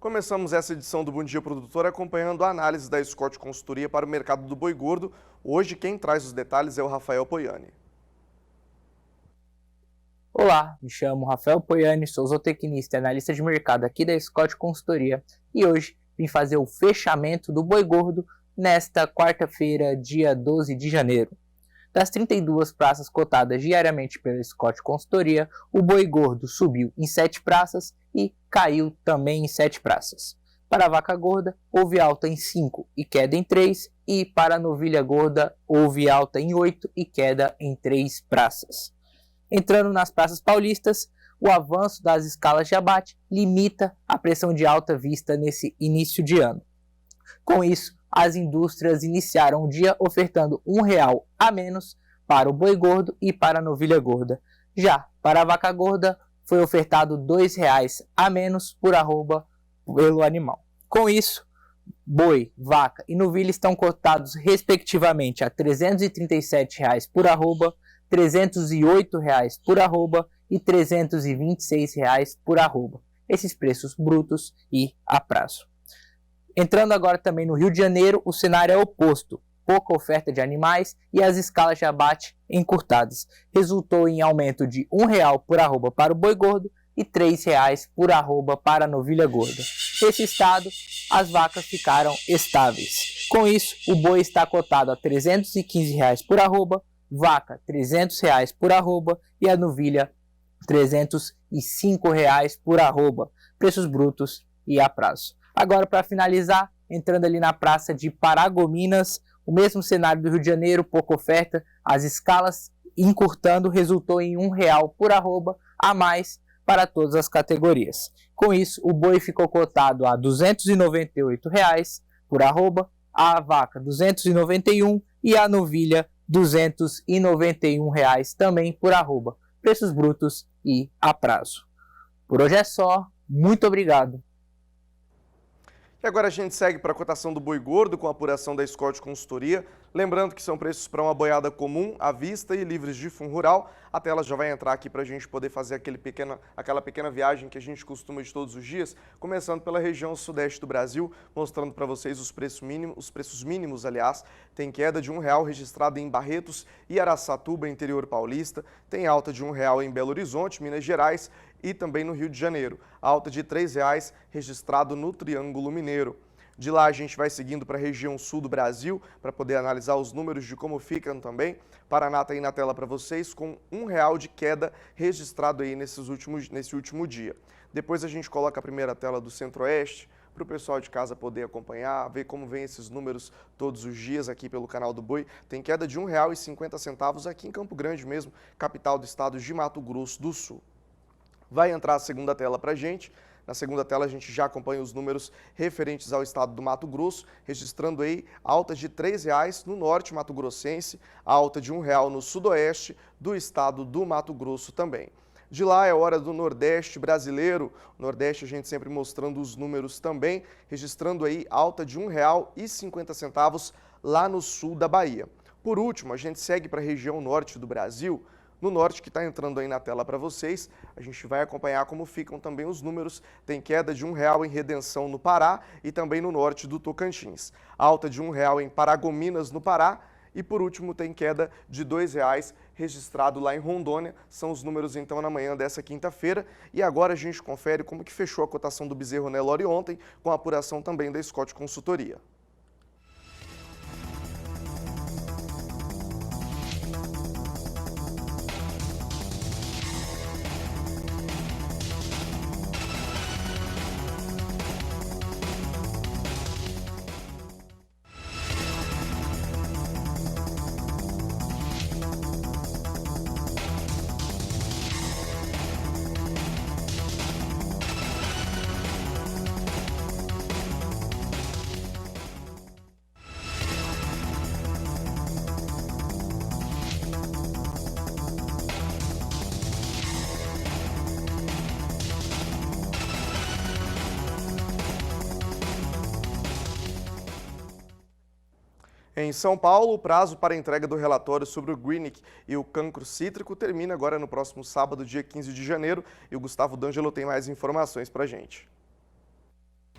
Começamos essa edição do Bom Dia Produtor acompanhando a análise da Scott Consultoria para o mercado do boi gordo. Hoje quem traz os detalhes é o Rafael Poiani. Olá, me chamo Rafael Poiani, sou zootecnista e analista de mercado aqui da Scott Consultoria e hoje vim fazer o fechamento do boi gordo nesta quarta-feira, dia 12 de janeiro. Das 32 praças cotadas diariamente pela Scott Consultoria, o boi gordo subiu em 7 praças e caiu também em 7 praças. Para a vaca gorda, houve alta em 5 e queda em 3, e para a novilha gorda, houve alta em 8 e queda em 3 praças. Entrando nas praças paulistas, o avanço das escalas de abate limita a pressão de alta vista nesse início de ano. Com isso, as indústrias iniciaram o dia ofertando R$1 a menos para o boi gordo e para a novilha gorda. Já para a vaca gorda, foi ofertado R$2 a menos por arroba pelo animal. Com isso, boi, vaca e novilha estão cotados respectivamente a R$337 por arroba, R$308 por arroba e R$326 por arroba. Esses preços brutos e a prazo. Entrando agora também no Rio de Janeiro, o cenário é oposto. Pouca oferta de animais e as escalas de abate encurtadas. Resultou em aumento de R$1 por arroba para o boi gordo e R$3 por arroba para a novilha gorda. Nesse estado, as vacas ficaram estáveis. Com isso, o boi está cotado a R$315 por arroba, vaca R$300 por arroba e a novilha R$305 por arroba. Preços brutos e a prazo. Agora, para finalizar, entrando ali na praça de Paragominas, o mesmo cenário do Rio de Janeiro, pouca oferta, as escalas encurtando, resultou em R$1 por arroba a mais para todas as categorias. Com isso, o boi ficou cotado a R$298 por arroba, a vaca R$291 e a novilha R$291 também por arroba. Preços brutos e a prazo. Por hoje é só, muito obrigado. E agora a gente segue para a cotação do boi gordo com a apuração da Scott Consultoria. Lembrando que são preços para uma boiada comum, à vista e livres de fundo rural. A tela já vai entrar aqui para a gente poder fazer aquela pequena viagem que a gente costuma de todos os dias, começando pela região sudeste do Brasil, mostrando para vocês os preços mínimos, aliás. Tem queda de R$1 registrada em Barretos e Araçatuba, interior paulista. Tem alta de R$1 em Belo Horizonte, Minas Gerais, e também no Rio de Janeiro. Alta de R$3 registrado no Triângulo Mineiro. De lá a gente vai seguindo para a região sul do Brasil, para poder analisar os números de como ficam também. Paraná está aí na tela para vocês, com R$1 de queda registrado aí nesse último dia. Depois a gente coloca a primeira tela do Centro-Oeste, para o pessoal de casa poder acompanhar, ver como vem esses números todos os dias aqui pelo canal do Boi. Tem queda de R$1,50 aqui em Campo Grande mesmo, capital do estado de Mato Grosso do Sul. Vai entrar a segunda tela para a gente. Na segunda tela a gente já acompanha os números referentes ao estado do Mato Grosso, registrando aí alta de R$3 no norte mato-grossense, alta de R$1 no sudoeste do estado do Mato Grosso também. De lá é hora do Nordeste brasileiro. Nordeste a gente sempre mostrando os números também, registrando aí alta de R$1,50 lá no sul da Bahia. Por último, a gente segue para a região norte do Brasil. No norte, que está entrando aí na tela para vocês, a gente vai acompanhar como ficam também os números. Tem queda de R$1 em Redenção, no Pará, e também no norte do Tocantins. Alta de R$1 em Paragominas, no Pará. E por último, tem queda de R$2 registrado lá em Rondônia. São os números então na manhã dessa quinta-feira. E agora a gente confere como que fechou a cotação do bezerro Nelore ontem, com a apuração também da Scott Consultoria. Em São Paulo, o prazo para a entrega do relatório sobre o Greenwich e o cancro cítrico termina agora no próximo sábado, dia 15 de janeiro, e o Gustavo D'Angelo tem mais informações para a gente.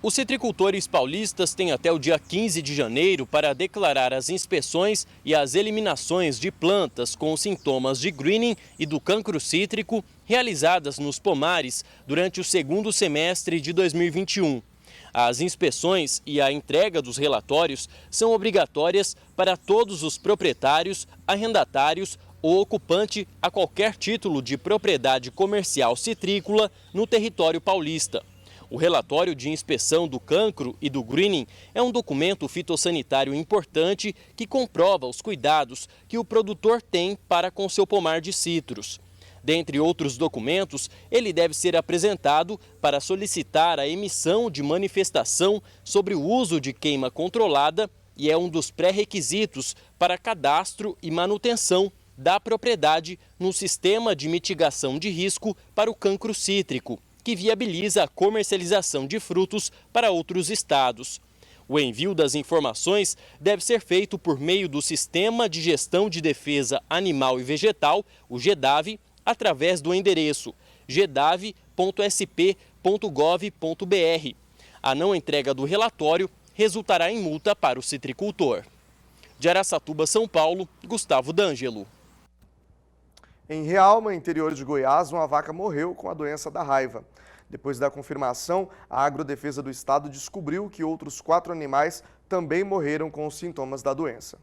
Os citricultores paulistas têm até o dia 15 de janeiro para declarar as inspeções e as eliminações de plantas com sintomas de greening e do cancro cítrico realizadas nos pomares durante o segundo semestre de 2021. As inspeções e a entrega dos relatórios são obrigatórias para todos os proprietários, arrendatários ou ocupante a qualquer título de propriedade comercial citrícola no território paulista. O relatório de inspeção do cancro e do greening é um documento fitossanitário importante que comprova os cuidados que o produtor tem para com seu pomar de citros. Dentre outros documentos, ele deve ser apresentado para solicitar a emissão de manifestação sobre o uso de queima controlada e é um dos pré-requisitos para cadastro e manutenção da propriedade no sistema de mitigação de risco para o cancro cítrico, que viabiliza a comercialização de frutos para outros estados. O envio das informações deve ser feito por meio do Sistema de Gestão de Defesa Animal e Vegetal, o GEDAV, através do endereço gedave.sp.gov.br. A não entrega do relatório resultará em multa para o citricultor. De Araçatuba, São Paulo, Gustavo D'Angelo. Em Rialma, interior de Goiás, uma vaca morreu com a doença da raiva. Depois da confirmação, a Agrodefesa do Estado descobriu que outros 4 animais também morreram com os sintomas da doença.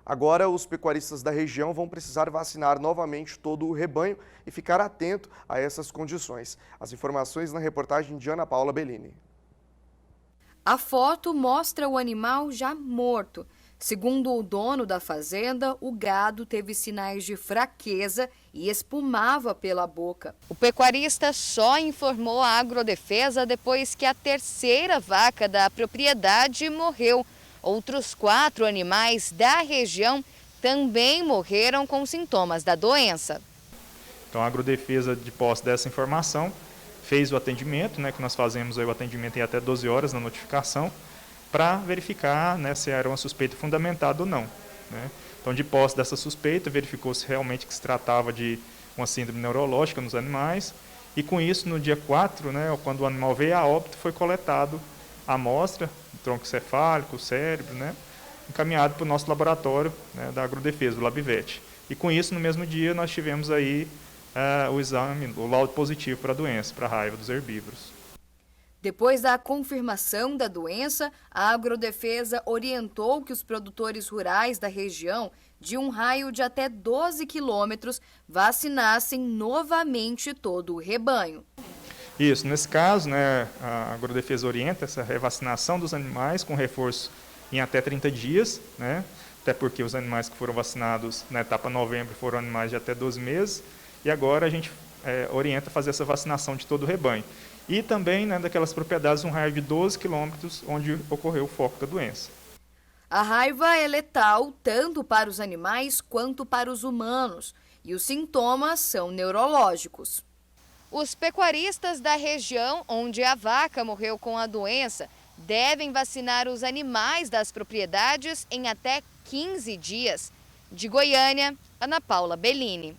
Agora, os pecuaristas da região vão precisar vacinar novamente todo o rebanho e ficar atento a essas condições. As informações na reportagem de Ana Paula Bellini. A foto mostra o animal já morto. Segundo o dono da fazenda, o gado teve sinais de fraqueza e espumava pela boca. O pecuarista só informou a Agrodefesa depois que a 3ª vaca da propriedade morreu. Outros 4 animais da região também morreram com sintomas da doença. Então a Agrodefesa, de posse dessa informação, fez o atendimento, que nós fazemos aí o atendimento em até 12 horas na notificação, para verificar se era uma suspeita fundamentada ou não. Então, de posse dessa suspeita, verificou-se realmente que se tratava de uma síndrome neurológica nos animais, e com isso, no dia 4, quando o animal veio a óbito, foi coletado a amostra, o tronco cefálico, o cérebro, encaminhado para o nosso laboratório da Agrodefesa, o LabVet. E com isso, no mesmo dia, nós tivemos aí o exame, o laudo positivo para a doença, para a raiva dos herbívoros. Depois da confirmação da doença, a Agrodefesa orientou que os produtores rurais da região, de um raio de até 12 quilômetros, vacinassem novamente todo o rebanho. Isso, nesse caso, a Agrodefesa orienta essa revacinação dos animais com reforço em até 30 dias, até porque os animais que foram vacinados na etapa novembro foram animais de até 12 meses, e agora a gente orienta a fazer essa vacinação de todo o rebanho. E também daquelas propriedades um raio de 12 quilômetros onde ocorreu o foco da doença. A raiva é letal tanto para os animais quanto para os humanos e os sintomas são neurológicos. Os pecuaristas da região onde a vaca morreu com a doença devem vacinar os animais das propriedades em até 15 dias. De Goiânia, Ana Paula Bellini.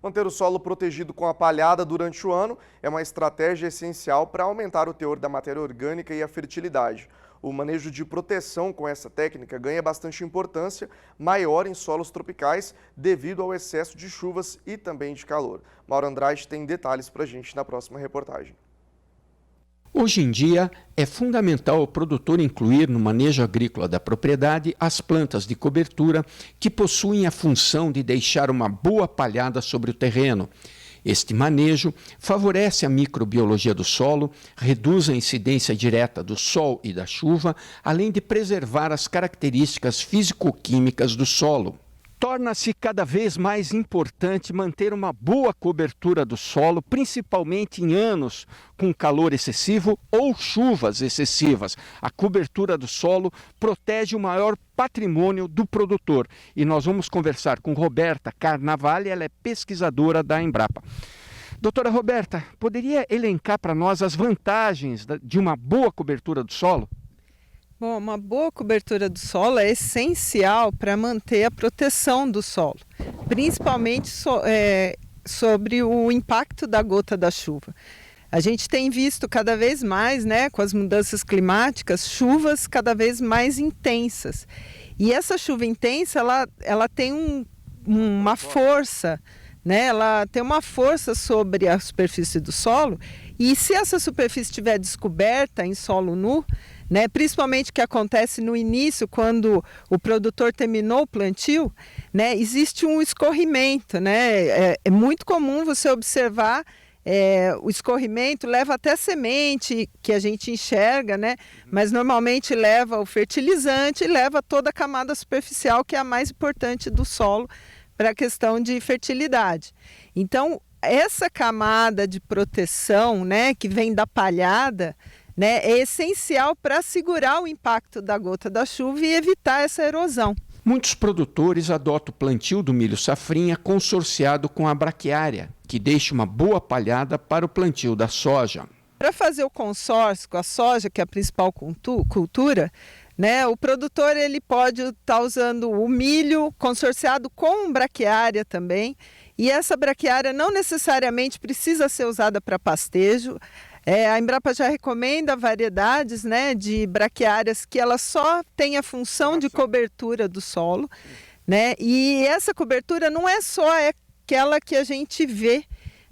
Manter o solo protegido com a palhada durante o ano é uma estratégia essencial para aumentar o teor da matéria orgânica e a fertilidade. O manejo de proteção com essa técnica ganha bastante importância, maior em solos tropicais, devido ao excesso de chuvas e também de calor. Mauro Andrade tem detalhes para a gente na próxima reportagem. Hoje em dia, é fundamental o produtor incluir no manejo agrícola da propriedade as plantas de cobertura que possuem a função de deixar uma boa palhada sobre o terreno. Este manejo favorece a microbiologia do solo, reduz a incidência direta do sol e da chuva, além de preservar as características físico-químicas do solo. Torna-se cada vez mais importante manter uma boa cobertura do solo, principalmente em anos com calor excessivo ou chuvas excessivas. A cobertura do solo protege o maior patrimônio do produtor. E nós vamos conversar com Roberta Carnavale, ela é pesquisadora da Embrapa. Doutora Roberta, poderia elencar para nós as vantagens de uma boa cobertura do solo? Bom, uma boa cobertura do solo é essencial para manter a proteção do solo, principalmente sobre o impacto da gota da chuva. A gente tem visto cada vez mais, né, com as mudanças climáticas, chuvas cada vez mais intensas. E essa chuva intensa, ela tem uma força, né? Ela tem uma força sobre a superfície do solo, e se essa superfície estiver descoberta em solo nu, né, principalmente o que acontece no início, quando o produtor terminou o plantio, né, existe um escorrimento, né? É muito comum você observar o escorrimento, leva até semente que a gente enxerga, né? Mas normalmente leva o fertilizante e leva toda a camada superficial, que é a mais importante do solo para a questão de fertilidade. Então, essa camada de proteção, né, que vem da palhada, né, é essencial para segurar o impacto da gota da chuva e evitar essa erosão. Muitos produtores adotam o plantio do milho safrinha consorciado com a braquiária, que deixa uma boa palhada para o plantio da soja. Para fazer o consórcio com a soja, que é a principal cultura, né, o produtor ele pode estar usando o milho consorciado com braquiária também, e essa braquiária não necessariamente precisa ser usada para pastejo. A Embrapa já recomenda variedades, né, de braquiárias que ela só tem a função de cobertura do solo, né, e essa cobertura não é só aquela que a gente vê,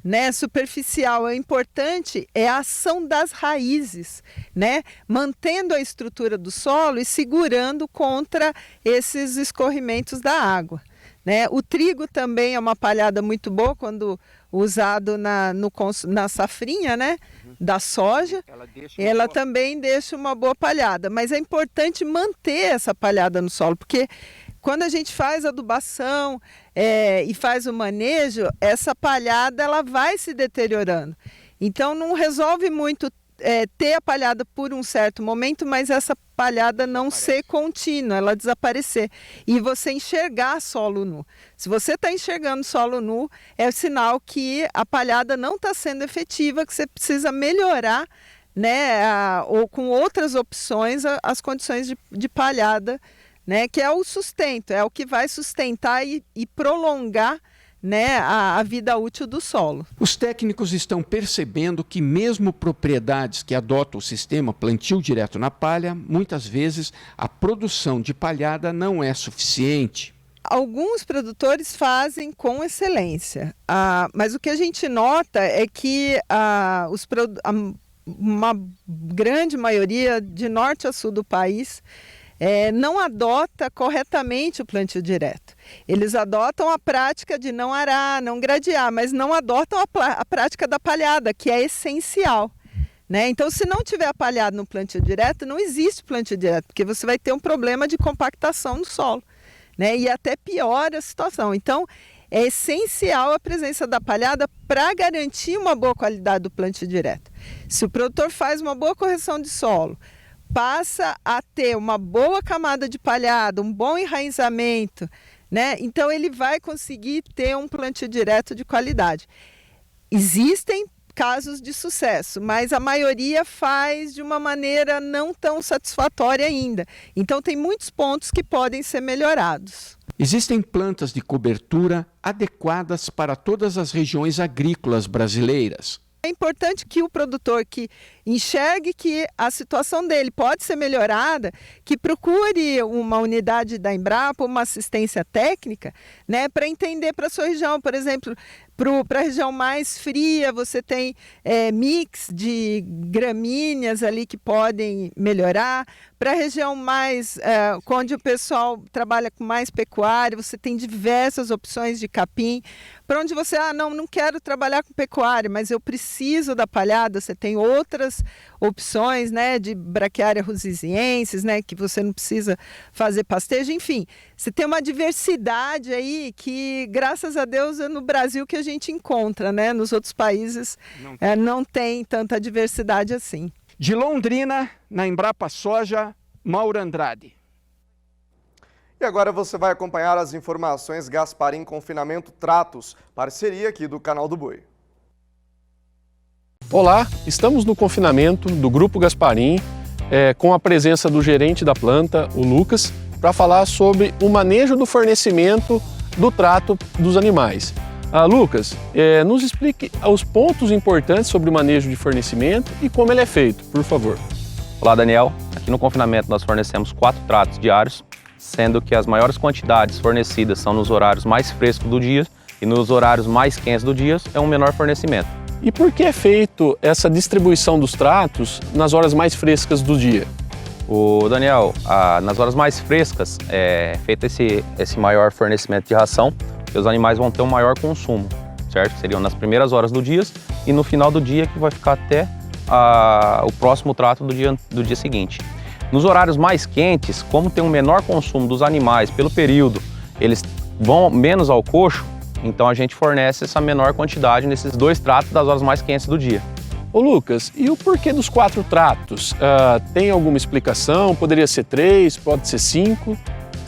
né, superficial. O importante é a ação das raízes, né, mantendo a estrutura do solo e segurando contra esses escorrimentos da água, né. O trigo também é uma palhada muito boa quando usado na safrinha, né, da soja. Ela também deixa uma boa palhada, mas é importante manter essa palhada no solo, porque quando a gente faz adubação e faz o manejo, essa palhada ela vai se deteriorando. Então não resolve muito ter a palhada por um certo momento, mas essa palhada não ser contínua, ela desaparecer. E você enxergar solo nu. Se você está enxergando solo nu, é sinal que a palhada não está sendo efetiva, que você precisa melhorar, né, ou com outras opções, as condições de palhada, né, que é o sustento, é o que vai sustentar e prolongar, né, a vida útil do solo. Os técnicos estão percebendo que mesmo propriedades que adotam o sistema plantio direto na palha, muitas vezes a produção de palhada não é suficiente. Alguns produtores fazem com excelência, mas o que a gente nota é que uma grande maioria, de norte a sul do país, não adota corretamente o plantio direto. Eles adotam a prática de não arar, não gradear, mas não adotam a prática da palhada, que é essencial, né? Então, se não tiver palhado no plantio direto, não existe plantio direto, porque você vai ter um problema de compactação no solo, né? E até piora a situação. Então, é essencial a presença da palhada para garantir uma boa qualidade do plantio direto. Se o produtor faz uma boa correção de solo, passa a ter uma boa camada de palhada, um bom enraizamento, né? Então ele vai conseguir ter um plantio direto de qualidade. Existem casos de sucesso, mas a maioria faz de uma maneira não tão satisfatória ainda. Então tem muitos pontos que podem ser melhorados. Existem plantas de cobertura adequadas para todas as regiões agrícolas brasileiras. É importante que o produtor que enxergue que a situação dele pode ser melhorada, que procure uma unidade da Embrapa, uma assistência técnica, né, para entender para a sua região. Por exemplo, para a região mais fria, você tem mix de gramíneas ali que podem melhorar. Para a região mais, onde o pessoal trabalha com mais pecuária, você tem diversas opções de capim. Para onde você, não quero trabalhar com pecuária, mas eu preciso da palhada, você tem outras opções, né, de braquiária rusiziensis, né, que você não precisa fazer pastejo. Enfim, você tem uma diversidade aí que, graças a Deus, é no Brasil que a gente encontra, né? Nos outros países não tem tanta diversidade assim. De Londrina, na Embrapa Soja, Mauro Andrade. E agora você vai acompanhar as informações Gasparim Confinamento Tratos, parceria aqui do Canal do Boi. Olá, estamos no confinamento do Grupo Gasparim, com a presença do gerente da planta, o Lucas, para falar sobre o manejo do fornecimento do trato dos animais. Lucas, nos explique os pontos importantes sobre o manejo de fornecimento e como ele é feito, por favor. Olá, Daniel. Aqui no confinamento nós fornecemos 4 tratos diários, sendo que as maiores quantidades fornecidas são nos horários mais frescos do dia e nos horários mais quentes do dia é um menor fornecimento. E por que é feito essa distribuição dos tratos nas horas mais frescas do dia? Daniel, nas horas mais frescas é feito esse maior fornecimento de ração, porque os animais vão ter um maior consumo, certo? Seriam nas primeiras horas do dia e no final do dia, que vai ficar até o próximo trato do dia seguinte. Nos horários mais quentes, como tem um menor consumo dos animais pelo período, eles vão menos ao coxo, então a gente fornece essa menor quantidade nesses 2 tratos das horas mais quentes do dia. Ô Lucas, e o porquê dos 4 tratos? Tem alguma explicação? Poderia ser 3, pode ser 5?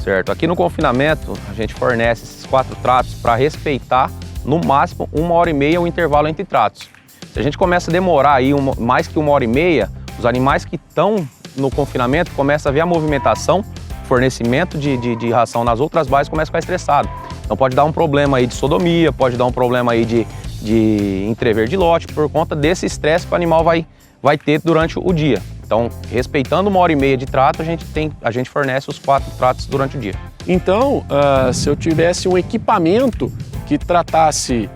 Certo, aqui no confinamento a gente fornece esses 4 tratos para respeitar no máximo 1h30 o intervalo entre tratos. Se a gente começa a demorar aí mais que 1h30, os animais que estão no confinamento começam a ver a movimentação, fornecimento de ração nas outras bases, começa a ficar estressado. Então pode dar um problema aí de sodomia, pode dar um problema aí de entrever de lote, por conta desse estresse que o animal vai ter durante o dia. Então, respeitando 1h30 de trato, a gente fornece os 4 tratos durante o dia. Então, se eu tivesse um equipamento que tratasse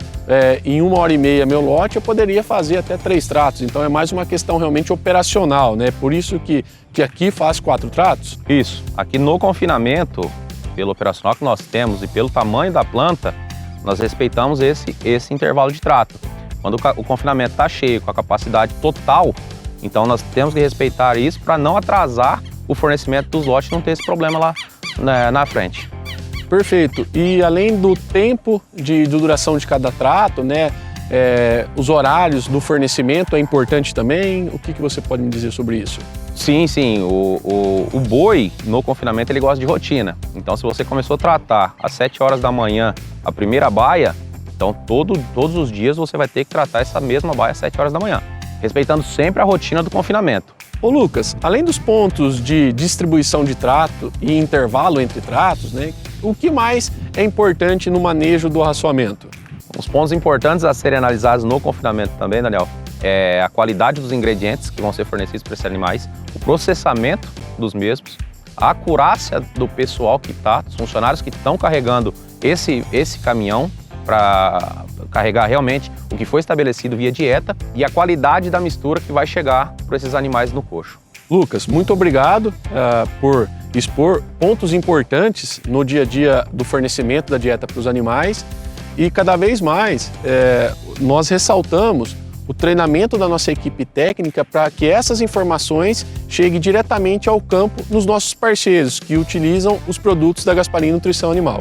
em 1h30 meu lote, eu poderia fazer até 3 tratos. Então é mais uma questão realmente operacional, né? Por isso que aqui faz 4 tratos? Isso. Aqui no confinamento, pelo operacional que nós temos e pelo tamanho da planta, nós respeitamos esse intervalo de trato. Quando o confinamento está cheio, com a capacidade total, então nós temos que respeitar isso para não atrasar o fornecimento dos lotes, não ter esse problema lá na frente. Perfeito. E além do tempo de duração de cada trato, né, os horários do fornecimento é importante também? O que você pode me dizer sobre isso? Sim. O boi, no confinamento, ele gosta de rotina. Então, se você começou a tratar às 7 horas da manhã a primeira baia, então todos os dias você vai ter que tratar essa mesma baia às 7 horas da manhã, respeitando sempre a rotina do confinamento. Ô Lucas, além dos pontos de distribuição de trato e intervalo entre tratos, né, o que mais é importante no manejo do arraçoamento? Os pontos importantes a serem analisados no confinamento também, Daniel, é a qualidade dos ingredientes que vão ser fornecidos para esses animais, o processamento dos mesmos, a acurácia do pessoal que está, dos funcionários que estão carregando esse caminhão para carregar realmente o que foi estabelecido via dieta e a qualidade da mistura que vai chegar para esses animais no coxo. Lucas, muito obrigado por expor pontos importantes no dia a dia do fornecimento da dieta para os animais e cada vez mais nós ressaltamos o treinamento da nossa equipe técnica para que essas informações cheguem diretamente ao campo nos nossos parceiros que utilizam os produtos da Gasparim Nutrição Animal.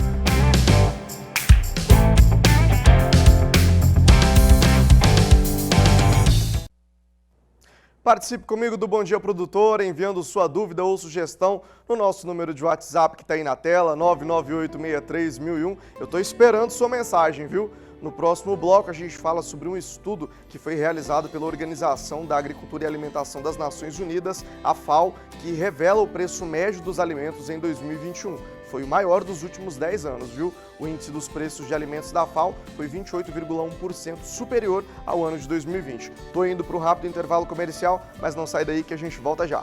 Participe comigo do Bom Dia Produtor, enviando sua dúvida ou sugestão no nosso número de WhatsApp que está aí na tela, 998631001. Eu estou esperando sua mensagem, viu? No próximo bloco a gente fala sobre um estudo que foi realizado pela Organização da Agricultura e Alimentação das Nações Unidas, a FAO, que revela o preço médio dos alimentos em 2021. Foi o maior dos últimos 10 anos, viu? O índice dos preços de alimentos da FAO foi 28,1% superior ao ano de 2020. Estou indo para o rápido intervalo comercial, mas não sai daí que a gente volta já.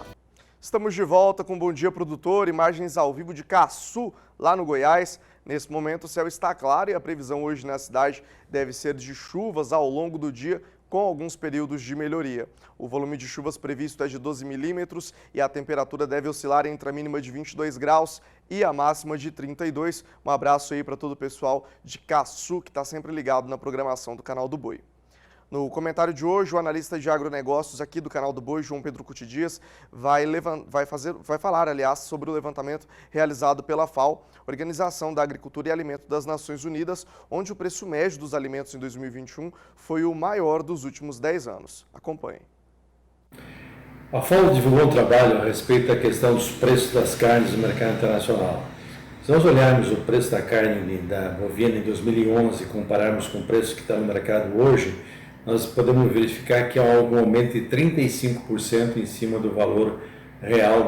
Estamos de volta com Bom Dia Produtor, imagens ao vivo de Caçu, lá no Goiás. Nesse momento o céu está claro e a previsão hoje na cidade deve ser de chuvas ao longo do dia, com alguns períodos de melhoria. O volume de chuvas previsto é de 12 milímetros e a temperatura deve oscilar entre a mínima de 22 graus e a máxima de 32. Um abraço aí para todo o pessoal de Caçu que está sempre ligado na programação do Canal do Boi. No comentário de hoje, o analista de agronegócios aqui do Canal do Boi, João Pedro Cuti Dias, vai falar, sobre o levantamento realizado pela FAO, Organização da Agricultura e Alimento das Nações Unidas, onde o preço médio dos alimentos em 2021 foi o maior dos últimos 10 anos. Acompanhe. A FAO divulgou um trabalho a respeito da questão dos preços das carnes no mercado internacional. Se nós olharmos o preço da carne da bovina em 2011 e compararmos com o preço que está no mercado hoje, nós podemos verificar que há um aumento de 35% em cima do valor real,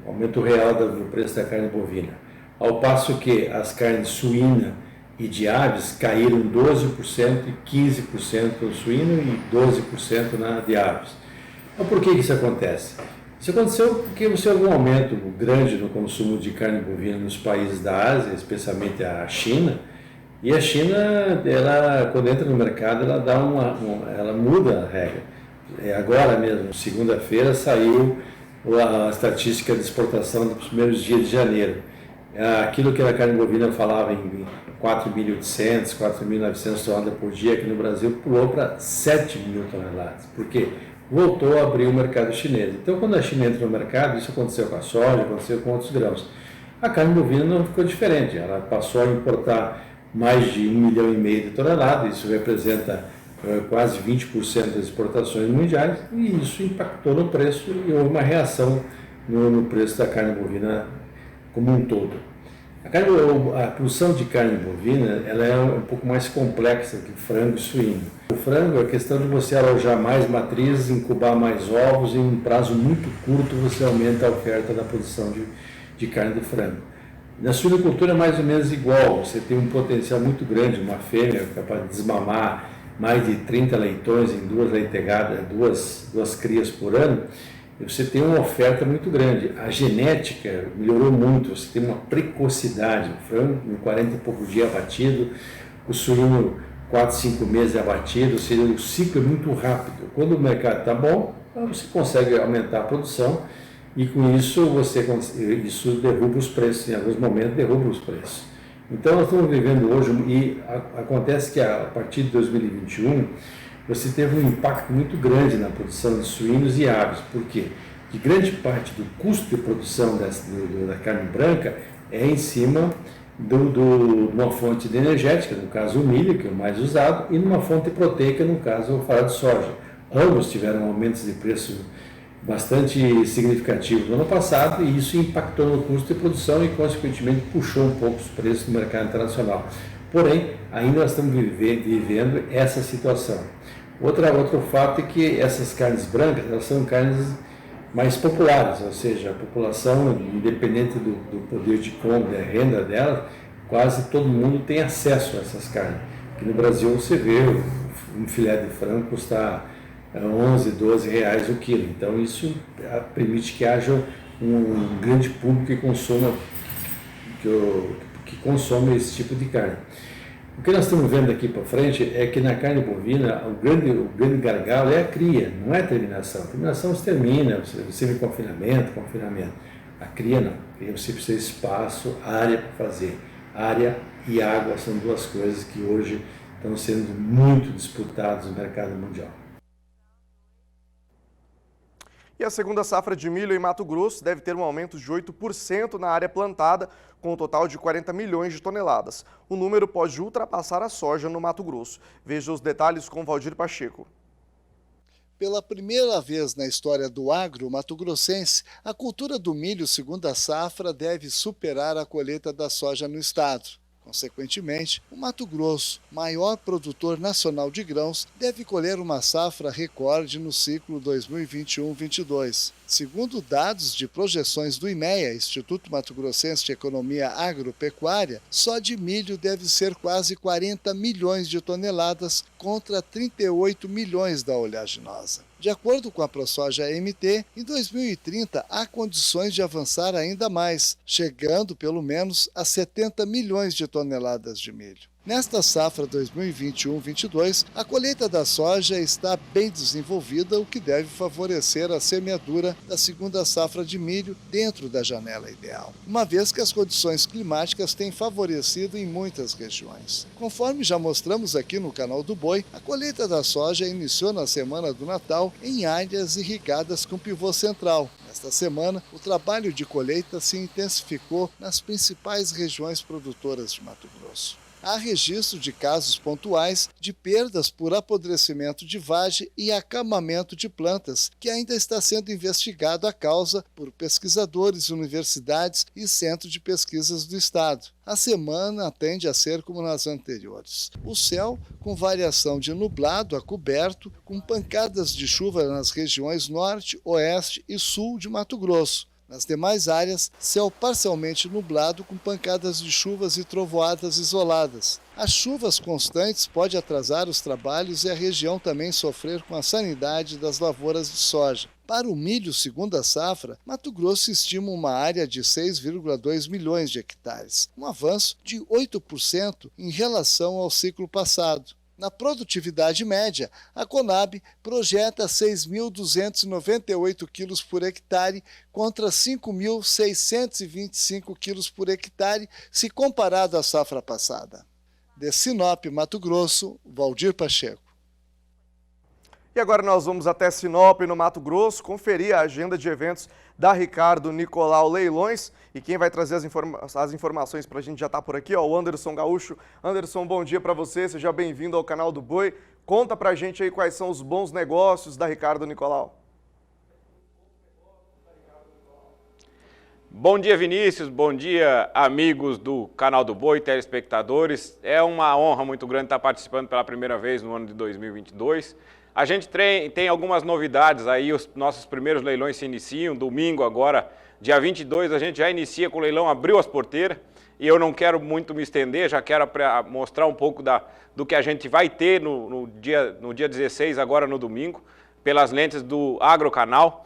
aumento real do preço da carne bovina. Ao passo que as carnes suína e de aves caíram 12% e 15% no suíno e 12% de aves. Então, por que isso acontece? Isso aconteceu porque você houve um aumento grande no consumo de carne bovina nos países da Ásia, especialmente a China, e a China, ela, quando entra no mercado, ela dá ela muda a regra. Agora mesmo, segunda-feira, saiu a estatística de exportação dos primeiros dias de janeiro. Aquilo que a carne bovina falava em 4.800, 4.900 toneladas por dia aqui no Brasil, pulou para 7 mil toneladas. Por quê? Voltou a abrir o mercado chinês. Então, quando a China entra no mercado, isso aconteceu com a soja, aconteceu com outros grãos. A carne bovina não ficou diferente. Ela passou a importar mais de 1,5 milhão de toneladas, isso representa quase 20% das exportações mundiais, e isso impactou no preço e houve uma reação no preço da carne bovina como um todo. A produção de carne bovina ela é um pouco mais complexa que frango e suíno. O frango é a questão de você alojar mais matrizes, incubar mais ovos, e em um prazo muito curto você aumenta a oferta da produção de carne de frango. Na suinocultura é mais ou menos igual, você tem um potencial muito grande, uma fêmea capaz de desmamar mais de 30 leitões em 2 leitegadas, duas crias por ano, você tem uma oferta muito grande. A genética melhorou muito, você tem uma precocidade, o frango em 40 e poucos dias abatido, o suíno 4, 5 meses abatido, ou seja, o ciclo é muito rápido. Quando o mercado está bom, você consegue aumentar a produção e com isso isso derruba os preços, em alguns momentos derruba os preços. Então nós estamos vivendo hoje, e acontece que a partir de 2021, você teve um impacto muito grande na produção de suínos e aves. Por quê? Que grande parte do custo de produção da carne branca é em cima de uma fonte energética, no caso o milho, que é o mais usado, e numa fonte proteica, no caso o farelo de soja. Ambos tiveram aumentos de preço bastante significativos no ano passado, e isso impactou no custo de produção e, consequentemente, puxou um pouco os preços no mercado internacional. Porém, ainda nós estamos vivendo essa situação. Outro fato é que essas carnes brancas, elas são carnes mais populares, ou seja, a população, independente do poder de compra, da renda dela, quase todo mundo tem acesso a essas carnes. Aqui no Brasil você vê um filé de frango custar 11, 12 reais o quilo. Então isso permite que haja um grande público que consome esse tipo de carne. O que nós estamos vendo aqui para frente é que na carne bovina o grande gargalo é a cria, não é a terminação. A terminação se termina, você vê confinamento. A cria não. A cria você precisa de espaço, área para fazer. Área e água são duas coisas que hoje estão sendo muito disputadas no mercado mundial. E a segunda safra de milho em Mato Grosso deve ter um aumento de 8% na área plantada, com um total de 40 milhões de toneladas. O número pode ultrapassar a soja no Mato Grosso. Veja os detalhes com Valdir Pacheco. Pela primeira vez na história do agro mato-grossense, a cultura do milho segunda safra deve superar a colheita da soja no estado. Consequentemente, o Mato Grosso, maior produtor nacional de grãos, deve colher uma safra recorde no ciclo 2021-22. Segundo dados de projeções do IMEA, Instituto Mato Grossense de Economia Agropecuária, só de milho deve ser quase 40 milhões de toneladas contra 38 milhões da oleaginosa. De acordo com a ProSoja-MT, em 2030 há condições de avançar ainda mais, chegando pelo menos a 70 milhões de toneladas de milho. Nesta safra 2021-22, a colheita da soja está bem desenvolvida, o que deve favorecer a semeadura da segunda safra de milho dentro da janela ideal, uma vez que as condições climáticas têm favorecido em muitas regiões. Conforme já mostramos aqui no canal do Boi, a colheita da soja iniciou na semana do Natal em áreas irrigadas com pivô central. Nesta semana, o trabalho de colheita se intensificou nas principais regiões produtoras de Mato Grosso. Há registro de casos pontuais de perdas por apodrecimento de vagem e acamamento de plantas, que ainda está sendo investigado a causa por pesquisadores, universidades e centros de pesquisas do estado. A semana tende a ser como nas anteriores. O céu com variação de nublado a coberto, com pancadas de chuva nas regiões norte, oeste e sul de Mato Grosso. Nas demais áreas, céu parcialmente nublado com pancadas de chuvas e trovoadas isoladas. As chuvas constantes podem atrasar os trabalhos e a região também sofrer com a sanidade das lavouras de soja. Para o milho segunda safra, Mato Grosso estima uma área de 6,2 milhões de hectares, um avanço de 8% em relação ao ciclo passado. Na produtividade média, a Conab projeta 6.298 quilos por hectare contra 5.625 quilos por hectare se comparado à safra passada. De Sinop, Mato Grosso, Valdir Pacheco. E agora nós vamos até Sinop, no Mato Grosso, conferir a agenda de eventos da Ricardo Nicolau Leilões. E quem vai trazer as informações para a gente já está por aqui, ó, o Anderson Gaúcho. Anderson, bom dia para você, seja bem-vindo ao canal do Boi. Conta para a gente aí quais são os bons negócios da Ricardo Nicolau. Bom dia, Vinícius, bom dia, amigos do canal do Boi, telespectadores. É uma honra muito grande estar participando pela primeira vez no ano de 2022. A gente tem algumas novidades aí, os nossos primeiros leilões se iniciam, domingo agora, dia 22, a gente já inicia com o leilão, abriu as porteiras, e eu não quero muito me estender, já quero mostrar um pouco do que a gente vai ter no dia 16, agora no domingo, pelas lentes do Agrocanal.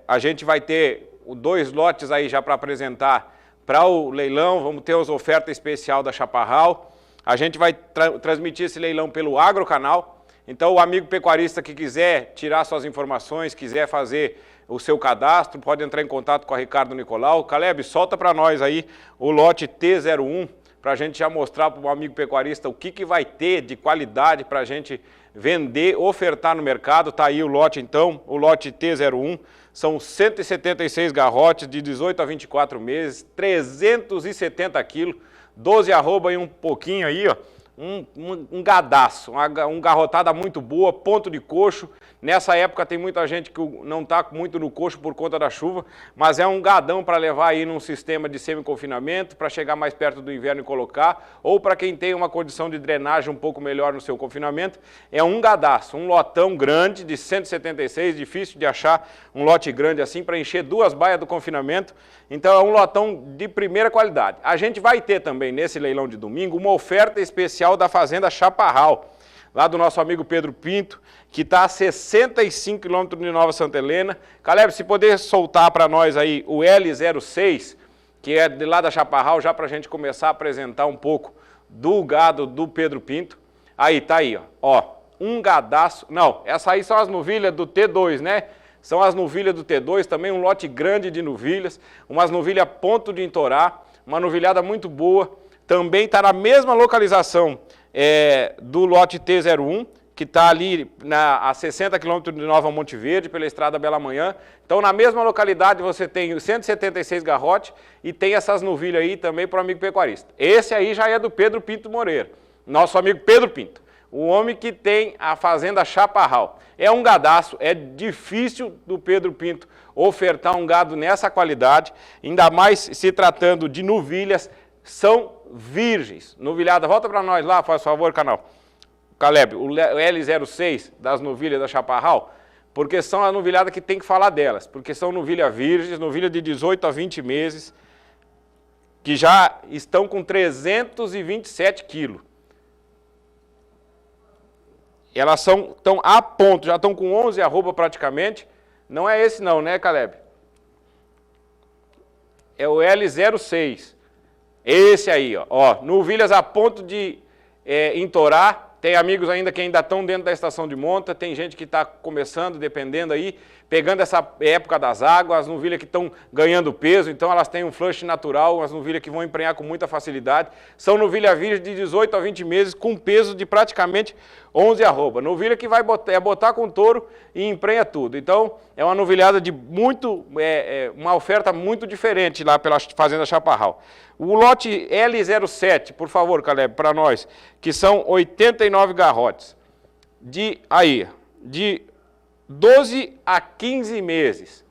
A gente vai ter 2 lotes aí já para apresentar para o leilão, vamos ter as ofertas especiais da Chaparral, a gente vai transmitir esse leilão pelo Agrocanal. Então, o amigo pecuarista que quiser tirar suas informações, quiser fazer o seu cadastro, pode entrar em contato com a Ricardo Nicolau. Caleb, solta para nós aí o lote T01, para a gente já mostrar para o amigo pecuarista o que vai ter de qualidade para a gente vender, ofertar no mercado. Está aí o lote, então, o lote T01. São 176 garrotes de 18 a 24 meses, 370 quilos, 12 arroba e um pouquinho aí, ó. Um gadaço, uma garrotada muito boa, ponto de coxo. Nessa época tem muita gente que não está muito no coxo por conta da chuva, mas é um gadão para levar aí num sistema de semi-confinamento, para chegar mais perto do inverno e colocar, ou para quem tem uma condição de drenagem um pouco melhor no seu confinamento. É um gadaço, um lotão grande de 176, difícil de achar um lote grande assim para encher 2 baias do confinamento. Então é um lotão de primeira qualidade. A gente vai ter também nesse leilão de domingo uma oferta especial da Fazenda Chaparral, lá do nosso amigo Pedro Pinto, que está a 65 quilômetros de Nova Santa Helena. Caleb, se poder soltar para nós aí o L06, que é de lá da Chaparral, já para a gente começar a apresentar um pouco do gado do Pedro Pinto. Aí, tá aí, ó, um gadaço. Não, essa aí são as novilhas do T2, né? São as novilhas do T2, também um lote grande de novilhas, umas novilhas a ponto de entorar, uma novilhada muito boa. Também está na mesma localização do lote T01, que está ali a 60 quilômetros de Nova Monte Verde, pela estrada Bela Manhã. Então, na mesma localidade, você tem 176 garrotes e tem essas novilhas aí também para o amigo pecuarista. Esse aí já é do Pedro Pinto Moreira, nosso amigo Pedro Pinto, o homem que tem a Fazenda Chaparral. É um gadaço, é difícil do Pedro Pinto ofertar um gado nessa qualidade, ainda mais se tratando de novilhas, são virgens. Novilhada, volta para nós lá, faz favor, canal. Caleb, o L06 das novilhas da Chaparral, porque são a novilhada que tem que falar delas, porque são novilhas virgens, novilha de 18 a 20 meses, que já estão com 327 quilos. Elas estão a ponto, já estão com 11 arroba praticamente. Não é esse não, né, Caleb? É o L06. Esse aí, ó. Novilhas a ponto de entorar. Tem amigos ainda que ainda estão dentro da estação de monta, tem gente que está começando, dependendo aí, pegando essa época das águas, as novilhas que estão ganhando peso, então elas têm um flush natural, as novilhas que vão emprenhar com muita facilidade. São novilha virgem de 18 a 20 meses, com peso de praticamente 11 arroba. Novilha que vai botar com touro e emprenha tudo. Então, é uma novilhada de uma oferta muito diferente lá pela Fazenda Chaparral. O lote L07, por favor, Caleb, para nós, que são 89 garrotes, de 12 a 15 meses.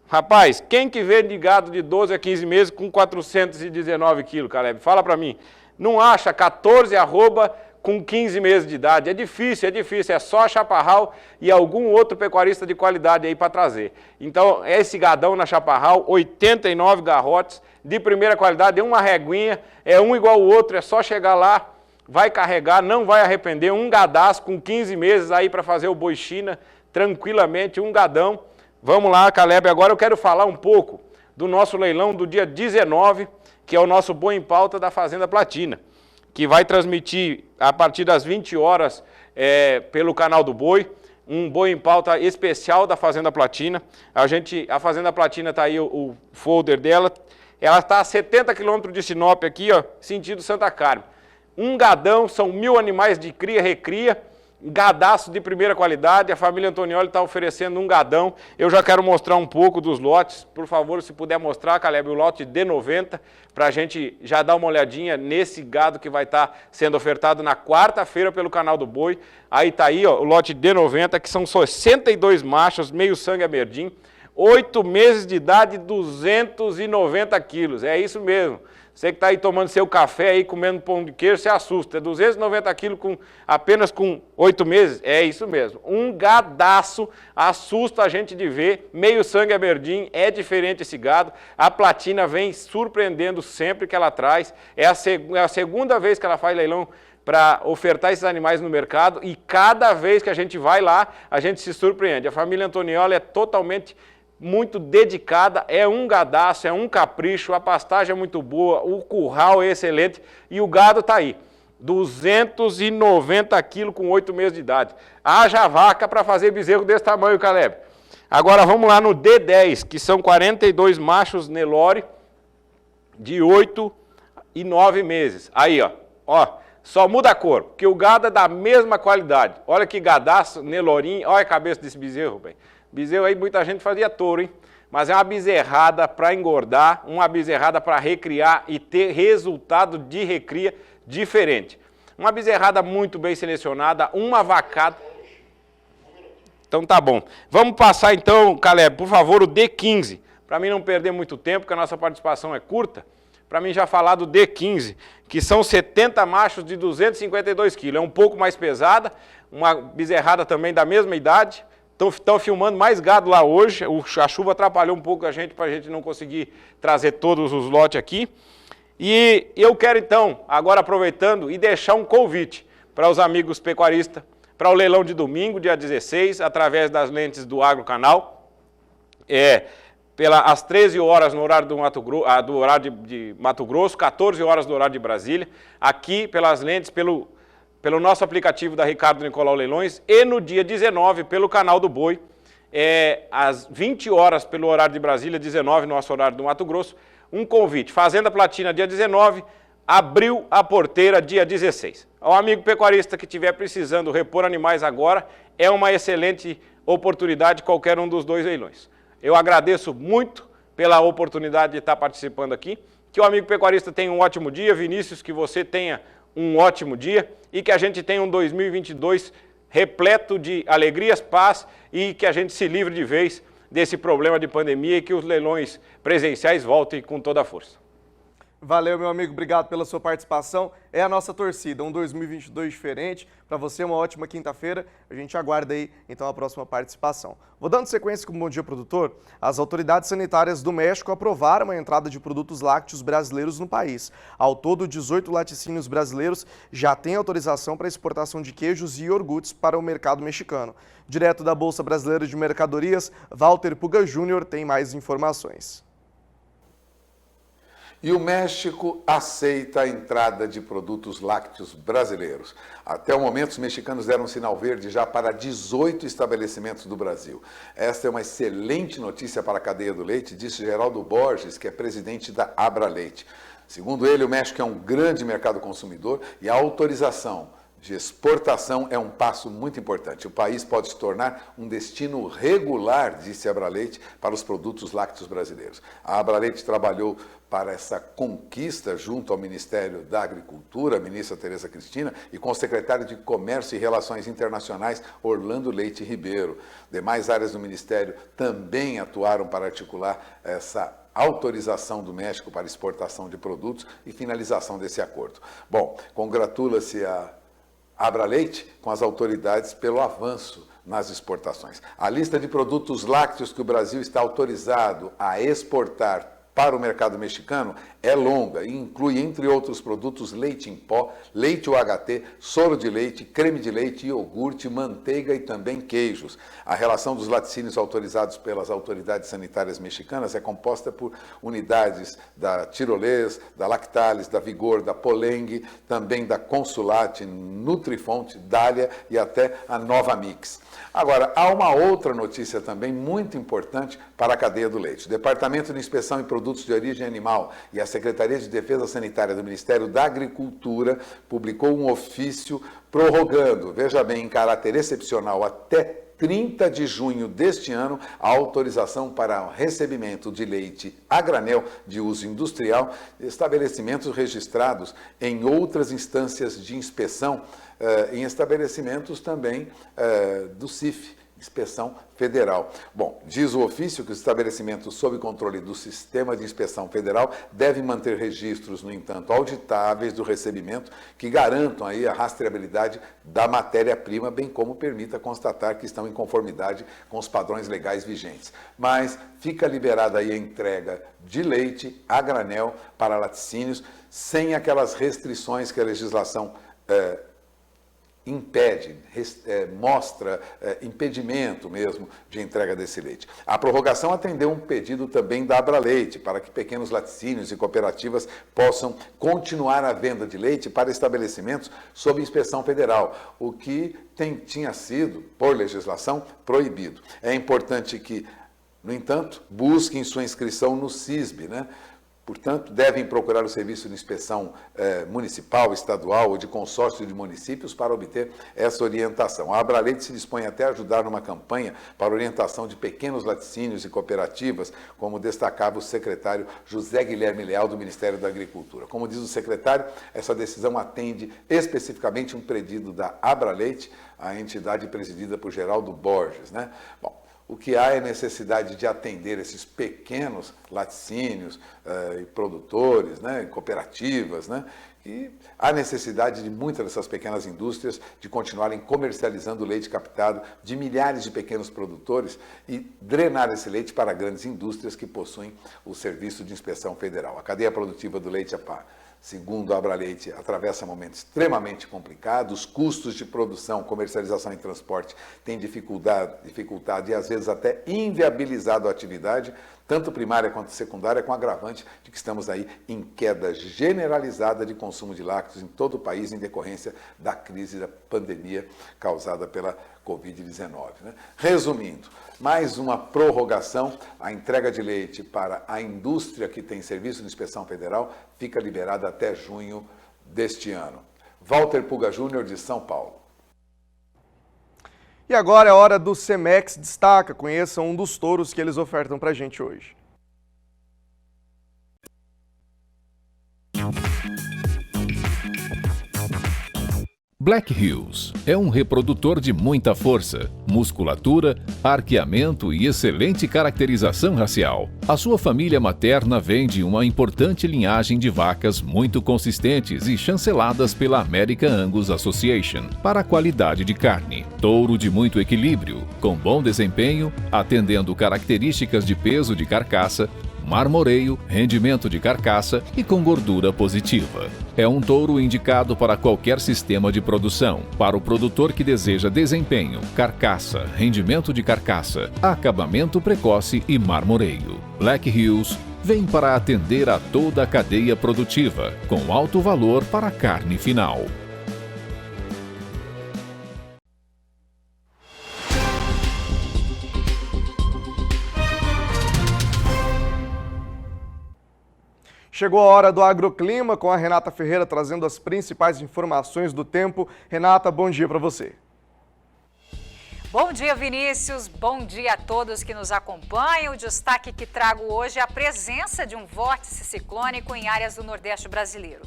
Rapaz, quem que vende gado de 12 a 15 meses com 419 quilos, Caleb? Fala para mim. Não acha 14 arroba com 15 meses de idade. É difícil, é só a Chaparral e algum outro pecuarista de qualidade aí para trazer. Então, esse gadão na Chaparral, 89 garrotes, de primeira qualidade, é uma reguinha, é um igual o outro, é só chegar lá, vai carregar, não vai arrepender, um gadaço com 15 meses aí para fazer o boi China, tranquilamente, um gadão. Vamos lá, Caleb, agora eu quero falar um pouco do nosso leilão do dia 19, que é o nosso Boi em Pauta da Fazenda Platina, que vai transmitir a partir das 20 horas pelo canal do Boi, um Boi em Pauta especial da Fazenda Platina. A Fazenda Platina está aí o folder dela, ela está a 70 quilômetros de Sinop aqui, ó, sentido Santa Carmen. Um gadão, são 1.000 animais de cria, recria, gadaço de primeira qualidade. A família Antonioli está oferecendo um gadão. Eu já quero mostrar um pouco dos lotes. Por favor, se puder mostrar, Caleb, o lote D90, para a gente já dar uma olhadinha nesse gado que vai estar sendo ofertado na quarta-feira pelo canal do Boi. Aí está aí, ó, o lote D90, que são 62 machos, meio sangue amerdim, 8 meses de idade, 290 quilos. É isso mesmo. Você que está aí tomando seu café, aí comendo pão de queijo, se assusta. É 290 quilos apenas com 8 meses? É isso mesmo. Um gadaço, assusta a gente de ver. Meio sangue amerdim, é diferente esse gado. A Platina vem surpreendendo sempre que ela traz. É a segunda vez que ela faz leilão para ofertar esses animais no mercado. E cada vez que a gente vai lá, a gente se surpreende. A família Antonioli é totalmente muito dedicada, é um gadaço, é um capricho, a pastagem é muito boa, o curral é excelente e o gado está aí, 290 quilos com 8 meses de idade. Haja vaca para fazer bezerro desse tamanho, Caleb. Agora vamos lá no D10, que são 42 machos Nelore de 8 e 9 meses. Aí, ó, só muda a cor, porque o gado é da mesma qualidade. Olha que gadaço, Nelorinho, olha a cabeça desse bezerro, bem. Bezerro aí muita gente fazia touro, hein? Mas é uma bezerrada para engordar, uma bezerrada para recriar e ter resultado de recria diferente. Uma bezerrada muito bem selecionada, uma vacada. Então tá bom. Vamos passar então, Caleb, por favor, o D15. Para mim não perder muito tempo, porque a nossa participação é curta. Para mim já falar do D15, que são 70 machos de 252 quilos. É um pouco mais pesada, uma bezerrada também da mesma idade. Estão filmando mais gado lá hoje, a chuva atrapalhou um pouco a gente para a gente não conseguir trazer todos os lotes aqui. E eu quero então, agora aproveitando, e deixar um convite para os amigos pecuaristas, para o leilão de domingo, dia 16, através das lentes do Agro Canal, às 13 horas no horário do horário de Mato Grosso, 14 horas no horário de Brasília, aqui pelas lentes, pelo nosso aplicativo da Ricardo Nicolau Leilões, e no dia 19 pelo canal do Boi, às 20 horas pelo horário de Brasília, 19 nosso horário do Mato Grosso, um convite. Fazenda Platina dia 19, abriu a porteira dia 16. Ao amigo pecuarista que estiver precisando repor animais agora, é uma excelente oportunidade qualquer um dos dois leilões. Eu agradeço muito pela oportunidade de estar participando aqui, que o amigo pecuarista tenha um ótimo dia, Vinícius, que você tenha um ótimo dia e que a gente tenha um 2022 repleto de alegrias, paz e que a gente se livre de vez desse problema de pandemia e que os leilões presenciais voltem com toda a força. Valeu, meu amigo, obrigado pela sua participação. É a nossa torcida, um 2022 diferente. Para você, uma ótima quinta-feira. A gente aguarda aí, então, a próxima participação. Vou dando sequência com o Bom Dia Produtor. As autoridades sanitárias do México aprovaram a entrada de produtos lácteos brasileiros no país. Ao todo, 18 laticínios brasileiros já têm autorização para exportação de queijos e iogurtes para o mercado mexicano. Direto da Bolsa Brasileira de Mercadorias, Walter Puga Júnior tem mais informações. E o México aceita a entrada de produtos lácteos brasileiros. Até o momento, os mexicanos deram um sinal verde já para 18 estabelecimentos do Brasil. Esta é uma excelente notícia para a cadeia do leite, disse Geraldo Borges, que é presidente da Abra Leite. Segundo ele, o México é um grande mercado consumidor e a autorização de exportação é um passo muito importante. O país pode se tornar um destino regular, disse a Abra Leite, para os produtos lácteos brasileiros. A Abra Leite trabalhou para essa conquista junto ao Ministério da Agricultura, a ministra Tereza Cristina, e com o secretário de Comércio e Relações Internacionais, Orlando Leite Ribeiro. Demais áreas do Ministério também atuaram para articular essa autorização do México para exportação de produtos e finalização desse acordo. Bom, congratula-se a AbraLeite com as autoridades pelo avanço nas exportações. A lista de produtos lácteos que o Brasil está autorizado a exportar para o mercado mexicano é longa e inclui, entre outros produtos, leite em pó, leite UHT, soro de leite, creme de leite, iogurte, manteiga e também queijos. A relação dos laticínios autorizados pelas autoridades sanitárias mexicanas é composta por unidades da Tirolês, da Lactalis, da Vigor, da Poleng, também da Consulate, Nutrifonte, Dália e até a Nova Mix. Agora, há uma outra notícia também muito importante para a cadeia do leite. O Departamento de Inspeção em Produtos de Origem Animal e a Secretaria de Defesa Sanitária do Ministério da Agricultura publicou um ofício prorrogando, veja bem, em caráter excepcional, até 30 de junho deste ano, a autorização para o recebimento de leite a granel de uso industrial, estabelecimentos registrados em outras instâncias de inspeção, em estabelecimentos também do CIF, Inspeção Federal. Bom, diz o ofício que os estabelecimentos sob controle do Sistema de Inspeção Federal devem manter registros, no entanto, auditáveis do recebimento que garantam aí a rastreabilidade da matéria-prima, bem como permita constatar que estão em conformidade com os padrões legais vigentes. Mas fica liberada aí a entrega de leite a granel para laticínios, sem aquelas restrições que a legislação impede, mostra impedimento mesmo de entrega desse leite. A prorrogação atendeu um pedido também da AbraLeite para que pequenos laticínios e cooperativas possam continuar a venda de leite para estabelecimentos sob inspeção federal, o que tinha sido, por legislação, proibido. É importante que, no entanto, busquem sua inscrição no SISB, né? Portanto, devem procurar o serviço de inspeção municipal, estadual ou de consórcio de municípios para obter essa orientação. A AbraLeite se dispõe até a ajudar numa campanha para orientação de pequenos laticínios e cooperativas, como destacava o secretário José Guilherme Leal, do Ministério da Agricultura. Como diz o secretário, essa decisão atende especificamente um pedido da AbraLeite, a entidade presidida por Geraldo Borges, né? Bom, o que há é necessidade de atender esses pequenos laticínios e produtores, né, cooperativas, né, e há necessidade de muitas dessas pequenas indústrias de continuarem comercializando o leite captado de milhares de pequenos produtores e drenar esse leite para grandes indústrias que possuem o serviço de inspeção federal. A cadeia produtiva do leite, segundo a AbraLeite, atravessa momentos extremamente complicados, os custos de produção, comercialização e transporte têm dificultado e às vezes até inviabilizado a atividade, tanto primária quanto secundária, com agravante de que estamos aí em queda generalizada de consumo de lácteos em todo o país em decorrência da crise da pandemia causada pela Covid-19. Né? Resumindo, mais uma prorrogação, a entrega de leite para a indústria que tem serviço de inspeção federal fica liberada até junho deste ano. Walter Puga Júnior, de São Paulo. E agora é a hora do Cemex Destaca. Conheçam um dos touros que eles ofertam para a gente hoje. Black Hills é um reprodutor de muita força, musculatura, arqueamento e excelente caracterização racial. A sua família materna vem de uma importante linhagem de vacas muito consistentes e chanceladas pela American Angus Association para a qualidade de carne. Touro de muito equilíbrio, com bom desempenho, atendendo características de peso de carcaça, marmoreio, rendimento de carcaça e com gordura positiva. É um touro indicado para qualquer sistema de produção, para o produtor que deseja desempenho, carcaça, rendimento de carcaça, acabamento precoce e marmoreio. Black Hills vem para atender a toda a cadeia produtiva, com alto valor para a carne final. Chegou a hora do Agroclima com a Renata Ferreira trazendo as principais informações do tempo. Renata, bom dia para você. Bom dia, Vinícius. Bom dia a todos que nos acompanham. O destaque que trago hoje é a presença de um vórtice ciclônico em áreas do Nordeste brasileiro.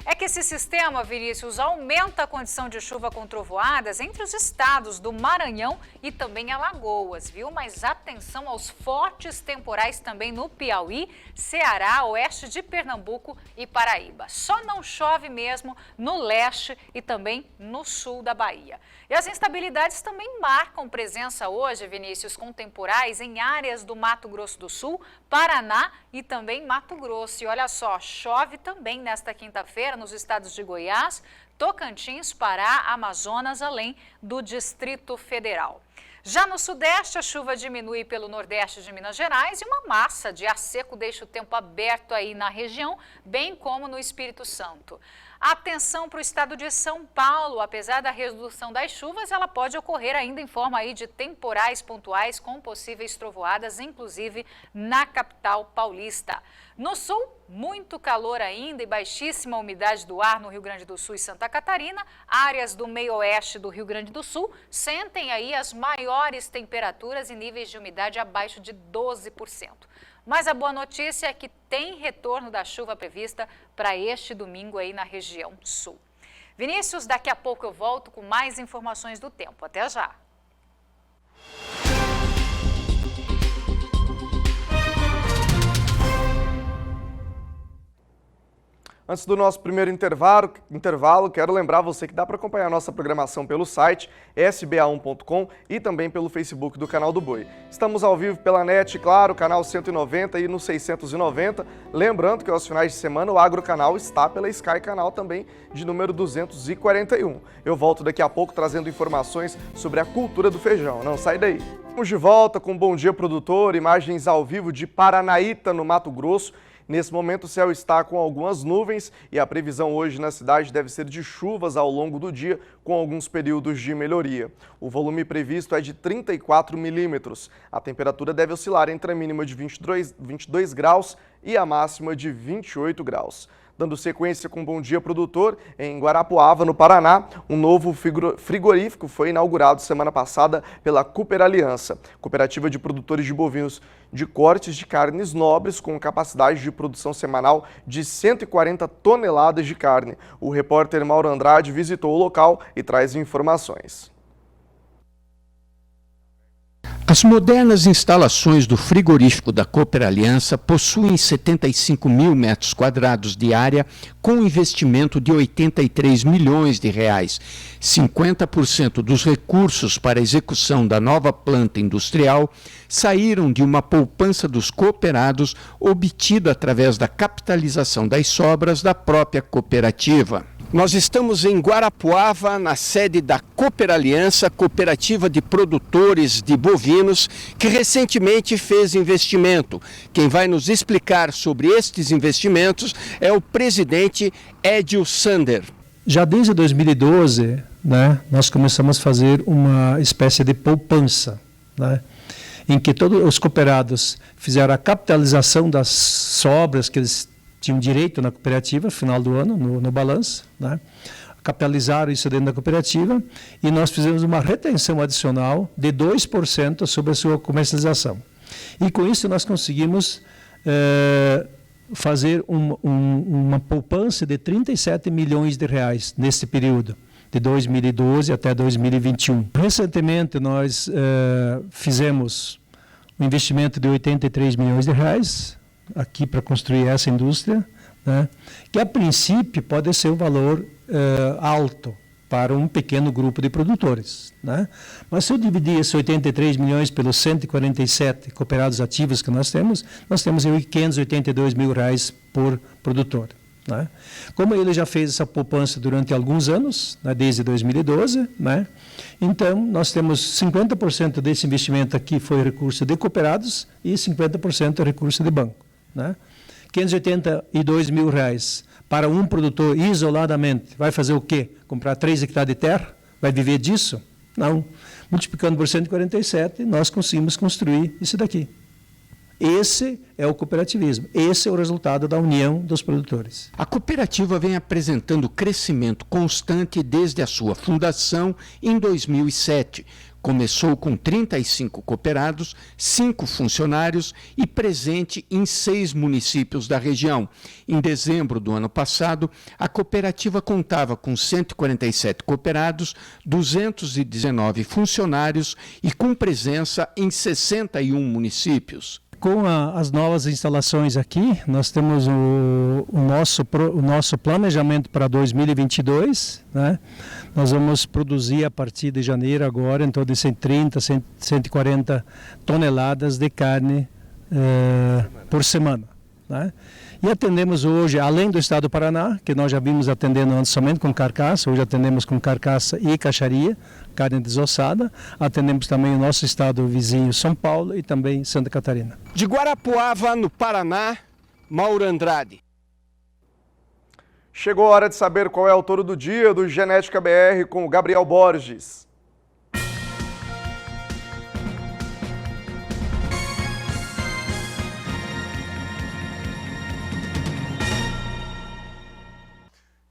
É que esse sistema, Vinícius, aumenta a condição de chuva com trovoadas entre os estados do Maranhão e também Alagoas, viu? Mas atenção aos fortes temporais também no Piauí, Ceará, oeste de Pernambuco e Paraíba. Só não chove mesmo no leste e também no sul da Bahia. E as instabilidades também marcam presença hoje, Vinícius, com temporais em áreas do Mato Grosso do Sul, Paraná e também Mato Grosso. E olha só, chove também nesta quinta-feira nos estados de Goiás, Tocantins, Pará, Amazonas, além do Distrito Federal. Já no sudeste, a chuva diminui pelo nordeste de Minas Gerais e uma massa de ar seco deixa o tempo aberto aí na região, bem como no Espírito Santo. Atenção para o estado de São Paulo, apesar da redução das chuvas, ela pode ocorrer ainda em forma aí de temporais pontuais com possíveis trovoadas, inclusive na capital paulista. No sul, muito calor ainda e baixíssima umidade do ar no Rio Grande do Sul e Santa Catarina. Áreas do meio-oeste do Rio Grande do Sul sentem aí as maiores temperaturas e níveis de umidade abaixo de 12%. Mas a boa notícia é que tem retorno da chuva prevista para este domingo aí na região sul. Vinícius, daqui a pouco eu volto com mais informações do tempo. Até já! Antes do nosso primeiro intervalo, quero lembrar você que dá para acompanhar a nossa programação pelo site sba1.com e também pelo Facebook do Canal do Boi. Estamos ao vivo pela NET, claro, canal 190 e no 690. Lembrando que aos finais de semana o Agrocanal está pela Sky Canal também de número 241. Eu volto daqui a pouco trazendo informações sobre a cultura do feijão. Não sai daí. Estamos de volta com Bom Dia Produtor, imagens ao vivo de Paranaíta, no Mato Grosso. Nesse momento o céu está com algumas nuvens e a previsão hoje na cidade deve ser de chuvas ao longo do dia, com alguns períodos de melhoria. O volume previsto é de 34 milímetros. A temperatura deve oscilar entre a mínima de 22 graus e a máxima de 28 graus. Dando sequência com Bom Dia Produtor, em Guarapuava, no Paraná, um novo frigorífico foi inaugurado semana passada pela Cooper Aliança, cooperativa de produtores de bovinos de cortes de carnes nobres com capacidade de produção semanal de 140 toneladas de carne. O repórter Mauro Andrade visitou o local e traz informações. As modernas instalações do frigorífico da Cooper Aliança possuem 75 mil metros quadrados de área com investimento de 83 milhões de reais. 50% dos recursos para a execução da nova planta industrial saíram de uma poupança dos cooperados obtida através da capitalização das sobras da própria cooperativa. Nós estamos em Guarapuava, na sede da Cooper Aliança, cooperativa de produtores de bovinos, que recentemente fez investimento. Quem vai nos explicar sobre estes investimentos é o presidente Edio Sander. Já desde 2012, nós começamos a fazer uma espécie de poupança, em que todos os cooperados fizeram a capitalização das sobras que eles tinham direito na cooperativa, no final do ano, no balanço, capitalizaram isso dentro da cooperativa e nós fizemos uma retenção adicional de 2% sobre a sua comercialização. E com isso nós conseguimos fazer uma poupança de 37 milhões de reais nesse período, de 2012 até 2021. Recentemente nós fizemos um investimento de 83 milhões de reais, aqui para construir essa indústria, que a princípio pode ser um valor alto para um pequeno grupo de produtores. Mas se eu dividir esses 83 milhões pelos 147 cooperados ativos que nós temos R$ 582 mil reais por produtor. Como ele já fez essa poupança durante alguns anos, desde 2012, então nós temos 50% desse investimento aqui foi recurso de cooperados e 50% é recurso de banco. 582 mil reais para um produtor isoladamente, vai fazer o quê? Comprar 3 hectares de terra? Vai viver disso? Não. Multiplicando por 147, nós conseguimos construir isso daqui. Esse é o cooperativismo, esse é o resultado da união dos produtores. A cooperativa vem apresentando crescimento constante desde a sua fundação em 2007, Começou com 35 cooperados, 5 funcionários e presente em 6 municípios da região. Em dezembro do ano passado, a cooperativa contava com 147 cooperados, 219 funcionários e com presença em 61 municípios. Com as novas instalações aqui, nós temos o nosso planejamento para 2022, né? Nós vamos produzir a partir de janeiro agora em torno de 130, 140 toneladas de carne por semana, né? E atendemos hoje, além do estado do Paraná, que nós já vimos atendendo antes somente com carcaça, hoje atendemos com carcaça e caixaria, carne desossada. Atendemos também o nosso estado vizinho, São Paulo, e também Santa Catarina. De Guarapuava, no Paraná, Mauro Andrade. Chegou a hora de saber qual é o touro do dia do Genética BR com o Gabriel Borges.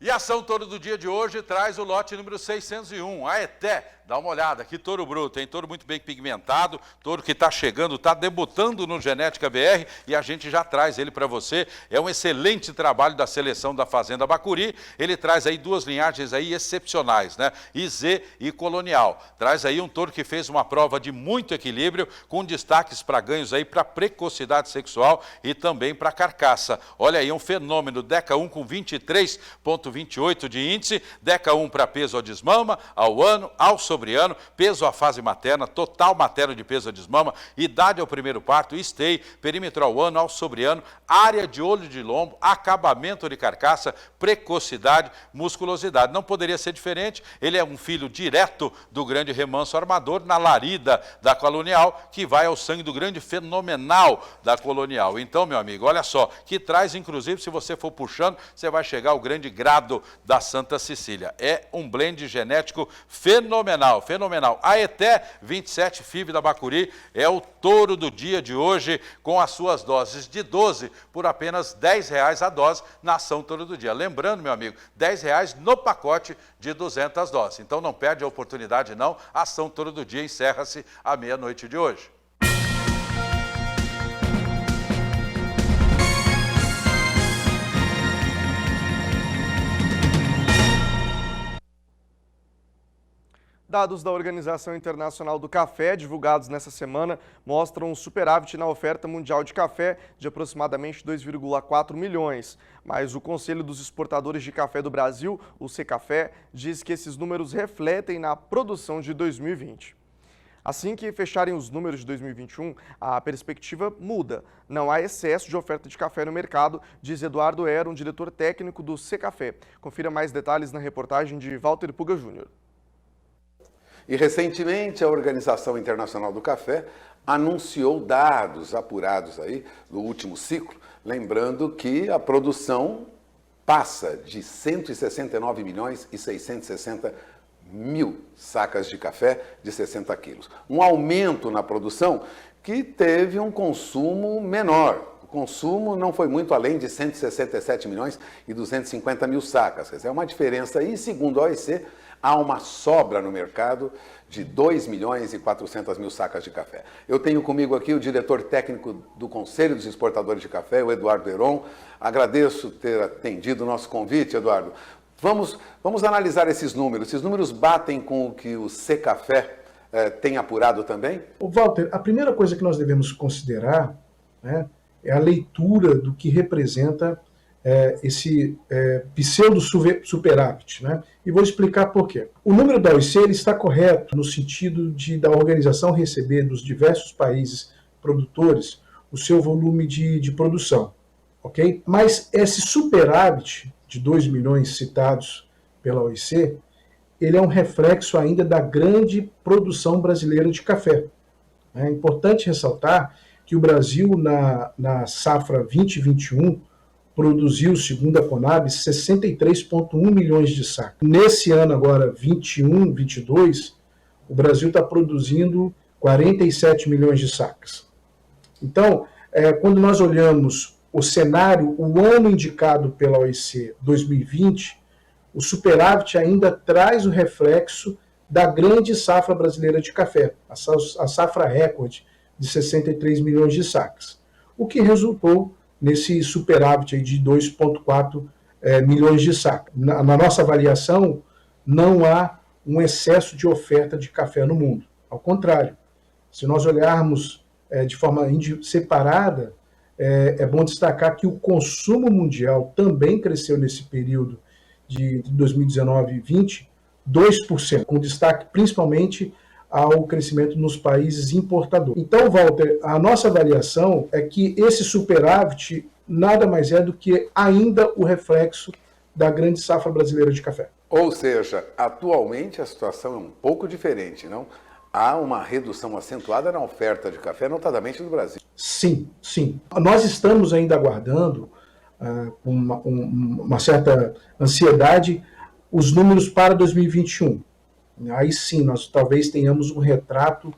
E a ação touro do dia de hoje traz o lote número 601, Aeté. Dá uma olhada, que touro bruto, hein? Touro muito bem pigmentado, touro que está chegando, está debutando no Genética BR e a gente já traz ele para você. É um excelente trabalho da seleção da Fazenda Bacuri. Ele traz aí 2 linhagens aí excepcionais, né? IZ e Colonial. Traz aí um touro que fez uma prova de muito equilíbrio, com destaques para ganhos aí para precocidade sexual e também para carcaça. Olha aí, um fenômeno, DECA 1 com 23,28 de índice, DECA 1 para peso ao desmama, ao ano, ao sobre ano, peso à fase materna, total materno de peso a desmama, idade ao primeiro parto, esteio, perímetro ao ano, ao sobre ano, área de olho de lombo, acabamento de carcaça, precocidade, musculosidade. Não poderia ser diferente, ele é um filho direto do grande remanso armador, na larida da Colonial, que vai ao sangue do grande fenomenal da Colonial. Então, meu amigo, olha só, que traz, inclusive, se você for puxando, você vai chegar ao grande grado da Santa Cecília. É um blend genético fenomenal. Fenomenal. Aeté 27 FIV da Bacuri é o touro do dia de hoje, com as suas doses de 12 por apenas R$10 a dose na ação touro do dia. Lembrando, meu amigo, R$10 no pacote de 200 doses. Então não perde a oportunidade não, a ação touro do dia encerra-se à meia-noite de hoje. Dados da Organização Internacional do Café, divulgados nessa semana, mostram um superávit na oferta mundial de café de aproximadamente 2,4 milhões. Mas o Conselho dos Exportadores de Café do Brasil, o Secafé, diz que esses números refletem na produção de 2020. Assim que fecharem os números de 2021, a perspectiva muda. Não há excesso de oferta de café no mercado, diz Eduardo Era, um diretor técnico do Secafé. Confira mais detalhes na reportagem de Walter Puga Júnior. E recentemente a Organização Internacional do Café anunciou dados apurados aí do último ciclo, lembrando que a produção passa de 169 milhões e 660 mil sacas de café de 60 quilos. Um aumento na produção que teve um consumo menor. O consumo não foi muito além de 167 milhões e 250 mil sacas. Quer dizer, é uma diferença aí, segundo a OEC, há uma sobra no mercado de 2 milhões e 400 mil sacas de café. Eu tenho comigo aqui o diretor técnico do Conselho dos Exportadores de Café, o Eduardo Heron. Agradeço ter atendido o nosso convite, Eduardo. Vamos analisar esses números. Esses números batem com o que o Secafé tem apurado também? Walter, a primeira coisa que nós devemos considerar, né, é a leitura do que representa esse pseudo-superávit, né? E vou explicar por quê. O número da OEC ele está correto no sentido da organização receber dos diversos países produtores o seu volume de produção, ok? Mas esse superávit de 2 milhões citados pela OEC, ele é um reflexo ainda da grande produção brasileira de café. É importante ressaltar que o Brasil, na safra 2021, produziu, segundo a Conab, 63,1 milhões de sacas. Nesse ano agora, 21, 22, o Brasil está produzindo 47 milhões de sacas. Então, quando nós olhamos o cenário, o ano indicado pela OEC 2020, o superávit ainda traz o reflexo da grande safra brasileira de café, a safra recorde de 63 milhões de sacas, o que resultou nesse superávit aí de 2,4 milhões de sacas. Na nossa avaliação, não há um excesso de oferta de café no mundo. Ao contrário, se nós olharmos de forma separada, é bom destacar que o consumo mundial também cresceu nesse período de 2019 e 20, 2%, com destaque principalmente ao crescimento nos países importadores. Então, Walter, a nossa avaliação é que esse superávit nada mais é do que ainda o reflexo da grande safra brasileira de café. Ou seja, atualmente a situação é um pouco diferente, não? Há uma redução acentuada na oferta de café, notadamente no Brasil. Sim, sim. Nós estamos ainda aguardando com uma certa ansiedade os números para 2021. Aí sim, nós talvez tenhamos um retrato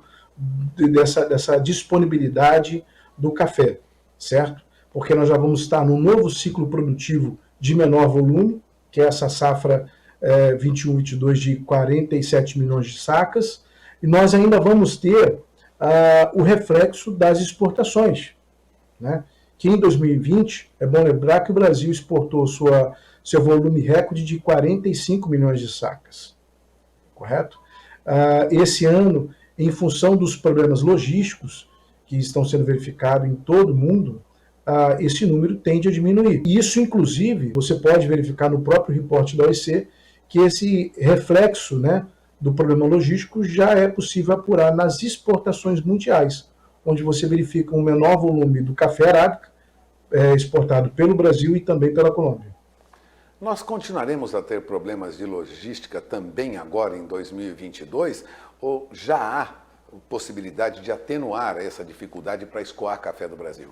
dessa disponibilidade do café, certo? Porque nós já vamos estar num novo ciclo produtivo de menor volume, que é essa safra 21-22 de 47 milhões de sacas, e nós ainda vamos ter o reflexo das exportações, né? Que em 2020, é bom lembrar que o Brasil exportou seu volume recorde de 45 milhões de sacas, correto? Esse ano, em função dos problemas logísticos que estão sendo verificados em todo o mundo, esse número tende a diminuir. Isso, inclusive, você pode verificar no próprio reporte da OEC que esse reflexo, né, do problema logístico já é possível apurar nas exportações mundiais, onde você verifica um menor volume do café arábica exportado pelo Brasil e também pela Colômbia. Nós continuaremos a ter problemas de logística também agora em 2022 ou já há possibilidade de atenuar essa dificuldade para escoar café do Brasil?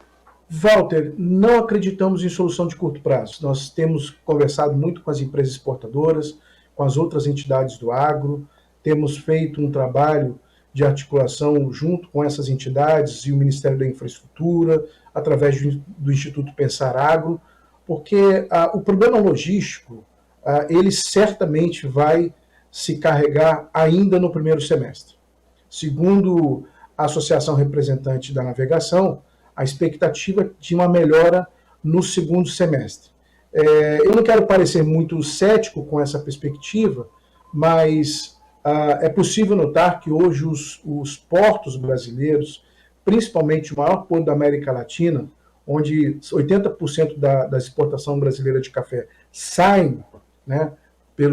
Walter, não acreditamos em solução de curto prazo. Nós temos conversado muito com as empresas exportadoras, com as outras entidades do agro, temos feito um trabalho de articulação junto com essas entidades e o Ministério da Infraestrutura, através do Instituto Pensar Agro, porque o problema logístico, ele certamente vai se carregar ainda no primeiro semestre. Segundo a Associação Representante da Navegação, a expectativa é de uma melhora no segundo semestre. Eu não quero parecer muito cético com essa perspectiva, mas é possível notar que hoje os portos brasileiros, principalmente o maior porto da América Latina, onde 80% da exportação brasileira de café saem, né,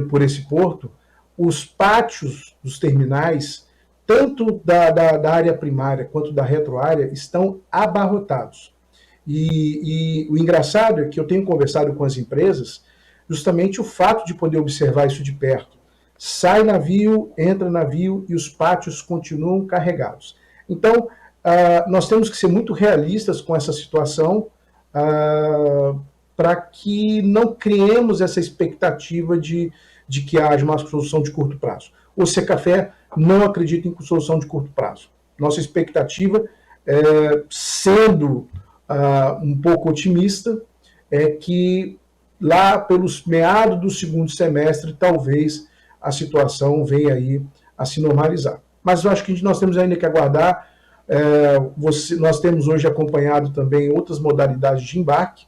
por esse porto, os pátios dos terminais, tanto da área primária quanto da retroárea, estão abarrotados. E o engraçado é que eu tenho conversado com as empresas justamente o fato de poder observar isso de perto. Sai navio, entra navio e os pátios continuam carregados. Então, nós temos que ser muito realistas com essa situação para que não criemos essa expectativa de que haja uma solução de curto prazo. O Secafé não acredita em solução de curto prazo. Nossa expectativa, sendo um pouco otimista, é que lá pelos meados do segundo semestre, talvez a situação venha aí a se normalizar. Mas eu acho que nós temos ainda que aguardar. Nós temos hoje acompanhado também outras modalidades de embarque,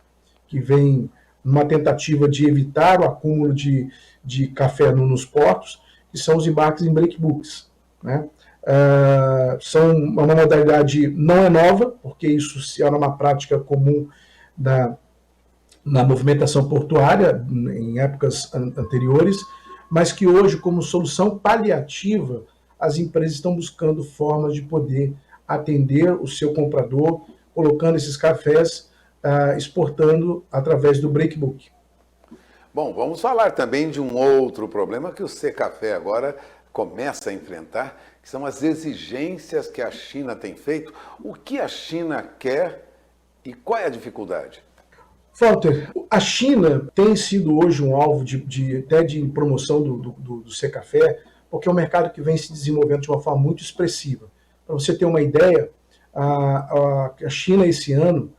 que vem numa tentativa de evitar o acúmulo de café nos portos, que são os embarques em breakbooks, né? São uma modalidade, não é nova, porque isso era uma prática comum na movimentação portuária em épocas anteriores, mas que hoje, como solução paliativa, as empresas estão buscando formas de poder atender o seu comprador, colocando esses cafés, exportando através do breakbook. Bom, vamos falar também de um outro problema que o Secafé agora começa a enfrentar, que são as exigências que a China tem feito. O que a China quer e qual é a dificuldade? Walter, a China tem sido hoje um alvo até de promoção do Secafé, porque é um mercado que vem se desenvolvendo de uma forma muito expressiva. Para você ter uma ideia, a China esse ano,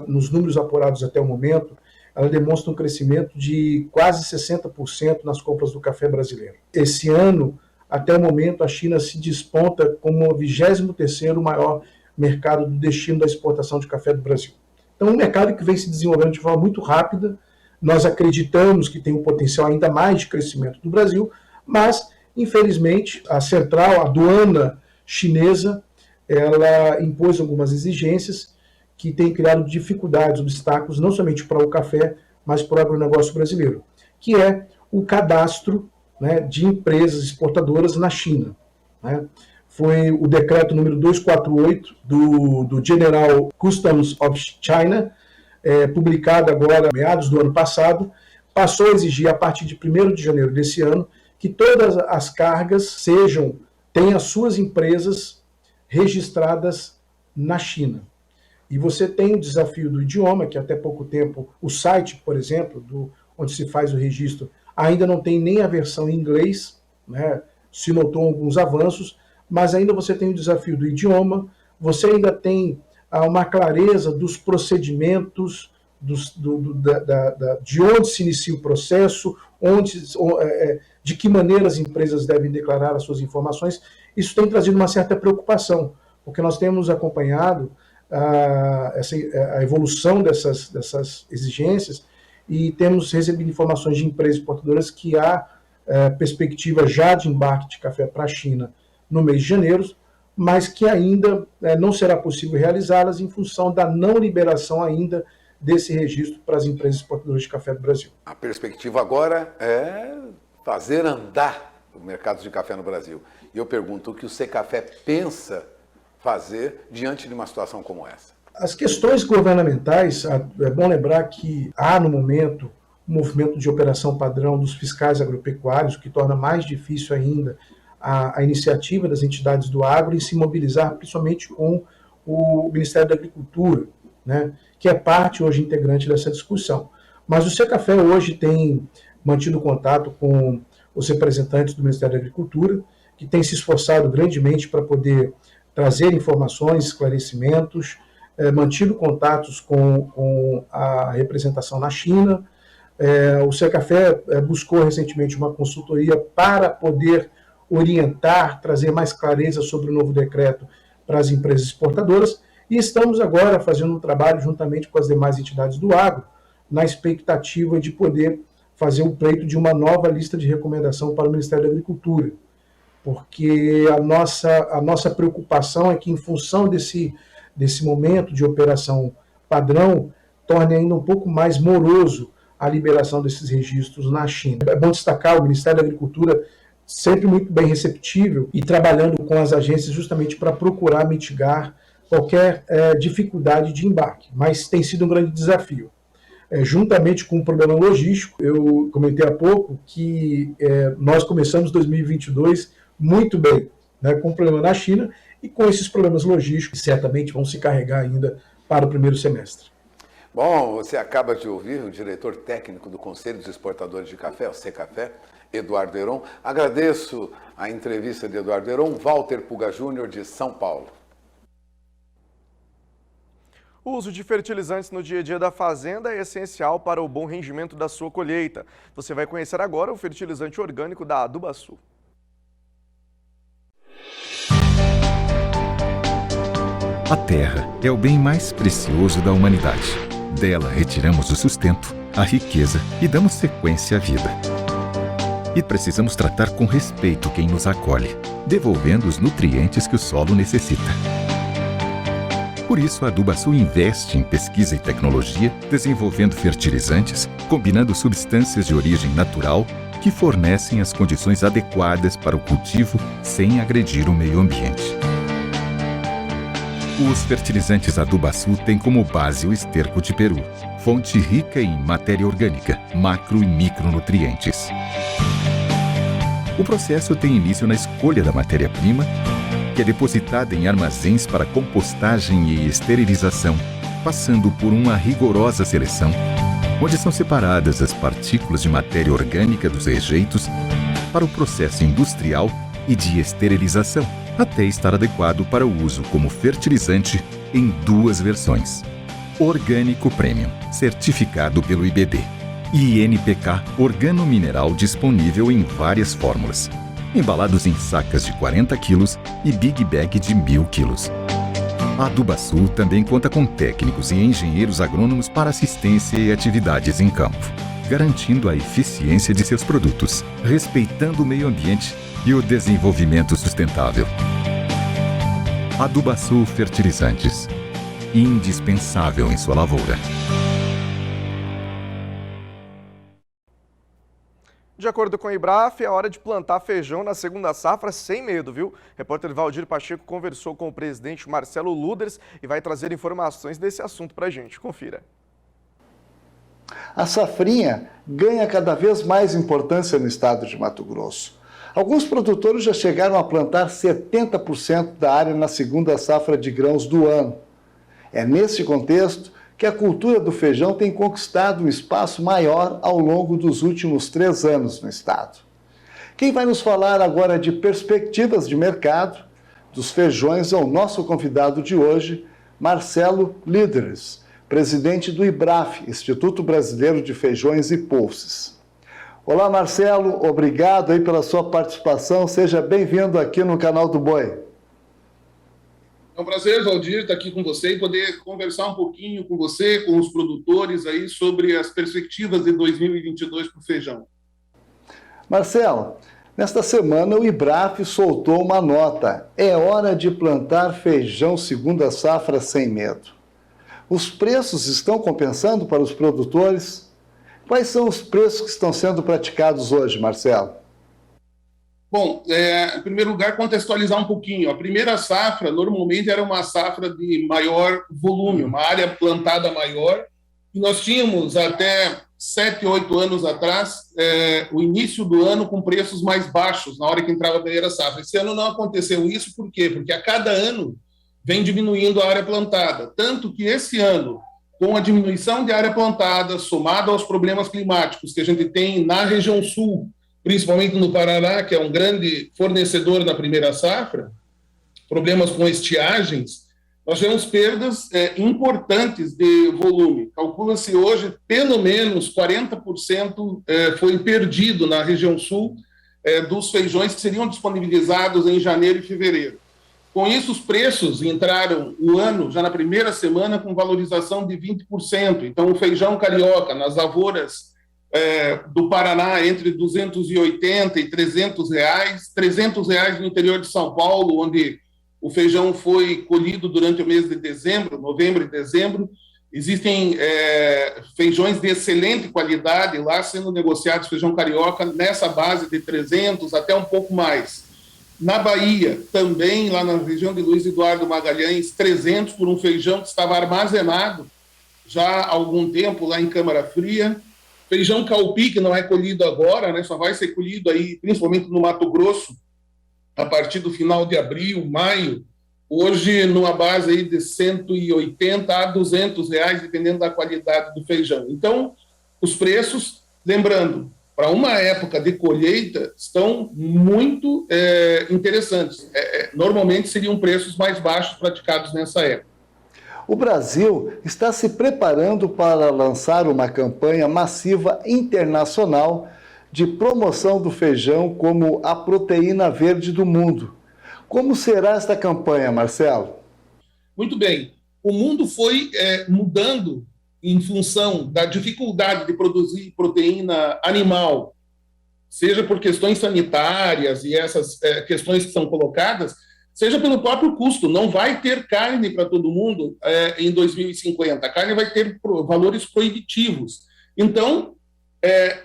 nos números apurados até o momento, ela demonstra um crescimento de quase 60% nas compras do café brasileiro. Esse ano, até o momento a China se desponta como o 23º maior mercado do destino da exportação de café do Brasil. Então, um mercado que vem se desenvolvendo de forma muito rápida. Nós acreditamos que tem um potencial ainda mais de crescimento do Brasil, mas, infelizmente, a central, a aduana chinesa, ela impôs algumas exigências que têm criado dificuldades, obstáculos, não somente para o café, mas para o agronegócio brasileiro, que é o cadastro, né, de empresas exportadoras na China. Né? Foi o decreto número 248 do General Customs of China, publicado agora, meados do ano passado, passou a exigir, a partir de 1º de janeiro desse ano, que todas as cargas tenham as suas empresas registradas na China. E você tem o desafio do idioma, que até pouco tempo, o site, por exemplo, onde se faz o registro, ainda não tem nem a versão em inglês, né? Se notou alguns avanços, mas ainda você tem o desafio do idioma, você ainda tem uma clareza dos procedimentos, de onde se inicia o processo, de que maneira as empresas devem declarar as suas informações. Isso tem trazido uma certa preocupação, porque nós temos acompanhado a evolução dessas exigências e temos recebido informações de empresas exportadoras que há perspectiva já de embarque de café para a China no mês de janeiro, mas que ainda não será possível realizá-las em função da não liberação ainda desse registro para as empresas exportadoras de café do Brasil. A perspectiva agora é fazer andar o mercado de café no Brasil. E eu pergunto, o que o Secafé pensa fazer diante de uma situação como essa? As questões governamentais, é bom lembrar que há no momento um movimento de operação padrão dos fiscais agropecuários, o que torna mais difícil ainda a iniciativa das entidades do agro em se mobilizar, principalmente com o Ministério da Agricultura, né, que é parte hoje integrante dessa discussão. Mas o Secafé hoje tem mantido contato com os representantes do Ministério da Agricultura, que tem se esforçado grandemente para poder trazer informações, esclarecimentos, mantido contatos com a representação na China. O Secafé buscou recentemente uma consultoria para poder orientar, trazer mais clareza sobre o novo decreto para as empresas exportadoras, e estamos agora fazendo um trabalho juntamente com as demais entidades do agro, na expectativa de poder fazer o pleito de uma nova lista de recomendação para o Ministério da Agricultura, porque a nossa preocupação é que, em função desse momento de operação padrão, torne ainda um pouco mais moroso a liberação desses registros na China. É bom destacar o Ministério da Agricultura sempre muito bem receptível e trabalhando com as agências justamente para procurar mitigar qualquer dificuldade de embarque, mas tem sido um grande desafio. Juntamente com o problema logístico, eu comentei há pouco que nós começamos 2022 muito bem, né, com o problema na China e com esses problemas logísticos que certamente vão se carregar ainda para o primeiro semestre. Bom, você acaba de ouvir o diretor técnico do Conselho dos Exportadores de Café, o Secafé, Eduardo Heron. Agradeço a entrevista de Eduardo Heron, Walter Puga Júnior, de São Paulo. O uso de fertilizantes no dia a dia da fazenda é essencial para o bom rendimento da sua colheita. Você vai conhecer agora o fertilizante orgânico da Adubasul. A terra é o bem mais precioso da humanidade. Dela retiramos o sustento, a riqueza e damos sequência à vida. E precisamos tratar com respeito quem nos acolhe, devolvendo os nutrientes que o solo necessita. Por isso, a Adubasul investe em pesquisa e tecnologia, desenvolvendo fertilizantes, combinando substâncias de origem natural que fornecem as condições adequadas para o cultivo sem agredir o meio ambiente. Os fertilizantes Adubasul têm como base o esterco de peru, fonte rica em matéria orgânica, macro e micronutrientes. O processo tem início na escolha da matéria-prima, que é depositada em armazéns para compostagem e esterilização, passando por uma rigorosa seleção, onde são separadas as partículas de matéria orgânica dos rejeitos para o processo industrial e de esterilização, até estar adequado para o uso como fertilizante em duas versões: Orgânico Premium, certificado pelo IBD, e NPK organomineral disponível em várias fórmulas. embalados em sacas de 40 quilos e Big Bag de 1.000 quilos. A Adubasul também conta com técnicos e engenheiros agrônomos para assistência e atividades em campo, garantindo a eficiência de seus produtos, respeitando o meio ambiente e o desenvolvimento sustentável. Adubasul Fertilizantes, indispensável em sua lavoura. De acordo com o IBRAF, é hora de plantar feijão na segunda safra sem medo, viu? O repórter Valdir Pacheco conversou com o presidente Marcelo Luders e vai trazer informações desse assunto para a gente. Confira. A safrinha ganha cada vez mais importância no estado de Mato Grosso. Alguns produtores já chegaram a plantar 70% da área na segunda safra de grãos do ano. É nesse contexto que a cultura do feijão tem conquistado um espaço maior ao longo dos últimos 3 anos no estado. Quem vai nos falar agora de perspectivas de mercado dos feijões é o nosso convidado de hoje, Marcelo Luders, presidente do IBRAF, Instituto Brasileiro de Feijões e Pulses. Olá, Marcelo, obrigado aí pela sua participação, seja bem-vindo aqui no Canal do Boi. É um prazer, Valdir, estar aqui com você e poder conversar um pouquinho com você, com os produtores aí sobre as perspectivas de 2022 para o feijão. Marcelo, nesta semana o IBRAF soltou uma nota. É hora de plantar feijão segunda safra sem medo. Os preços estão compensando para os produtores? Quais são os preços que estão sendo praticados hoje, Marcelo? Bom, em primeiro lugar, contextualizar um pouquinho. A primeira safra, normalmente, era uma safra de maior volume, uma área plantada maior. E nós tínhamos, até 7, 8 anos atrás, o início do ano com preços mais baixos, na hora que entrava a primeira safra. Esse ano não aconteceu isso, por quê? Porque a cada ano vem diminuindo a área plantada. Tanto que esse ano, com a diminuição de área plantada, somado aos problemas climáticos que a gente tem na região sul, principalmente no Paraná, que é um grande fornecedor da primeira safra, problemas com estiagens, nós tivemos perdas importantes de volume. Calcula-se hoje, pelo menos 40% foi perdido na região sul dos feijões que seriam disponibilizados em janeiro e fevereiro. Com isso, os preços entraram o ano, já na primeira semana, com valorização de 20%. Então, o feijão carioca, nas lavouras do Paraná, entre 280 e 300 reais, 300 reais no interior de São Paulo, onde o feijão foi colhido durante o mês de dezembro, novembro e dezembro. Existem feijões de excelente qualidade lá sendo negociados, feijão carioca, nessa base de 300 até um pouco mais. Na Bahia, também, lá na região de Luiz Eduardo Magalhães, 300 por um feijão que estava armazenado já há algum tempo lá em Câmara Fria. Feijão calpi, que não é colhido agora, né, só vai ser colhido aí, principalmente no Mato Grosso, a partir do final de abril, maio, hoje numa base aí de 180 a 200 reais, dependendo da qualidade do feijão. Então, os preços, lembrando, para uma época de colheita, estão muito interessantes. Normalmente seriam preços mais baixos praticados nessa época. O Brasil está se preparando para lançar uma campanha massiva internacional de promoção do feijão como a proteína verde do mundo. Como será esta campanha, Marcelo? Muito bem. O mundo foi mudando em função da dificuldade de produzir proteína animal, seja por questões sanitárias e essas questões que são colocadas, seja pelo próprio custo. Não vai ter carne para todo mundo em 2050. A carne vai ter valores proibitivos. Então,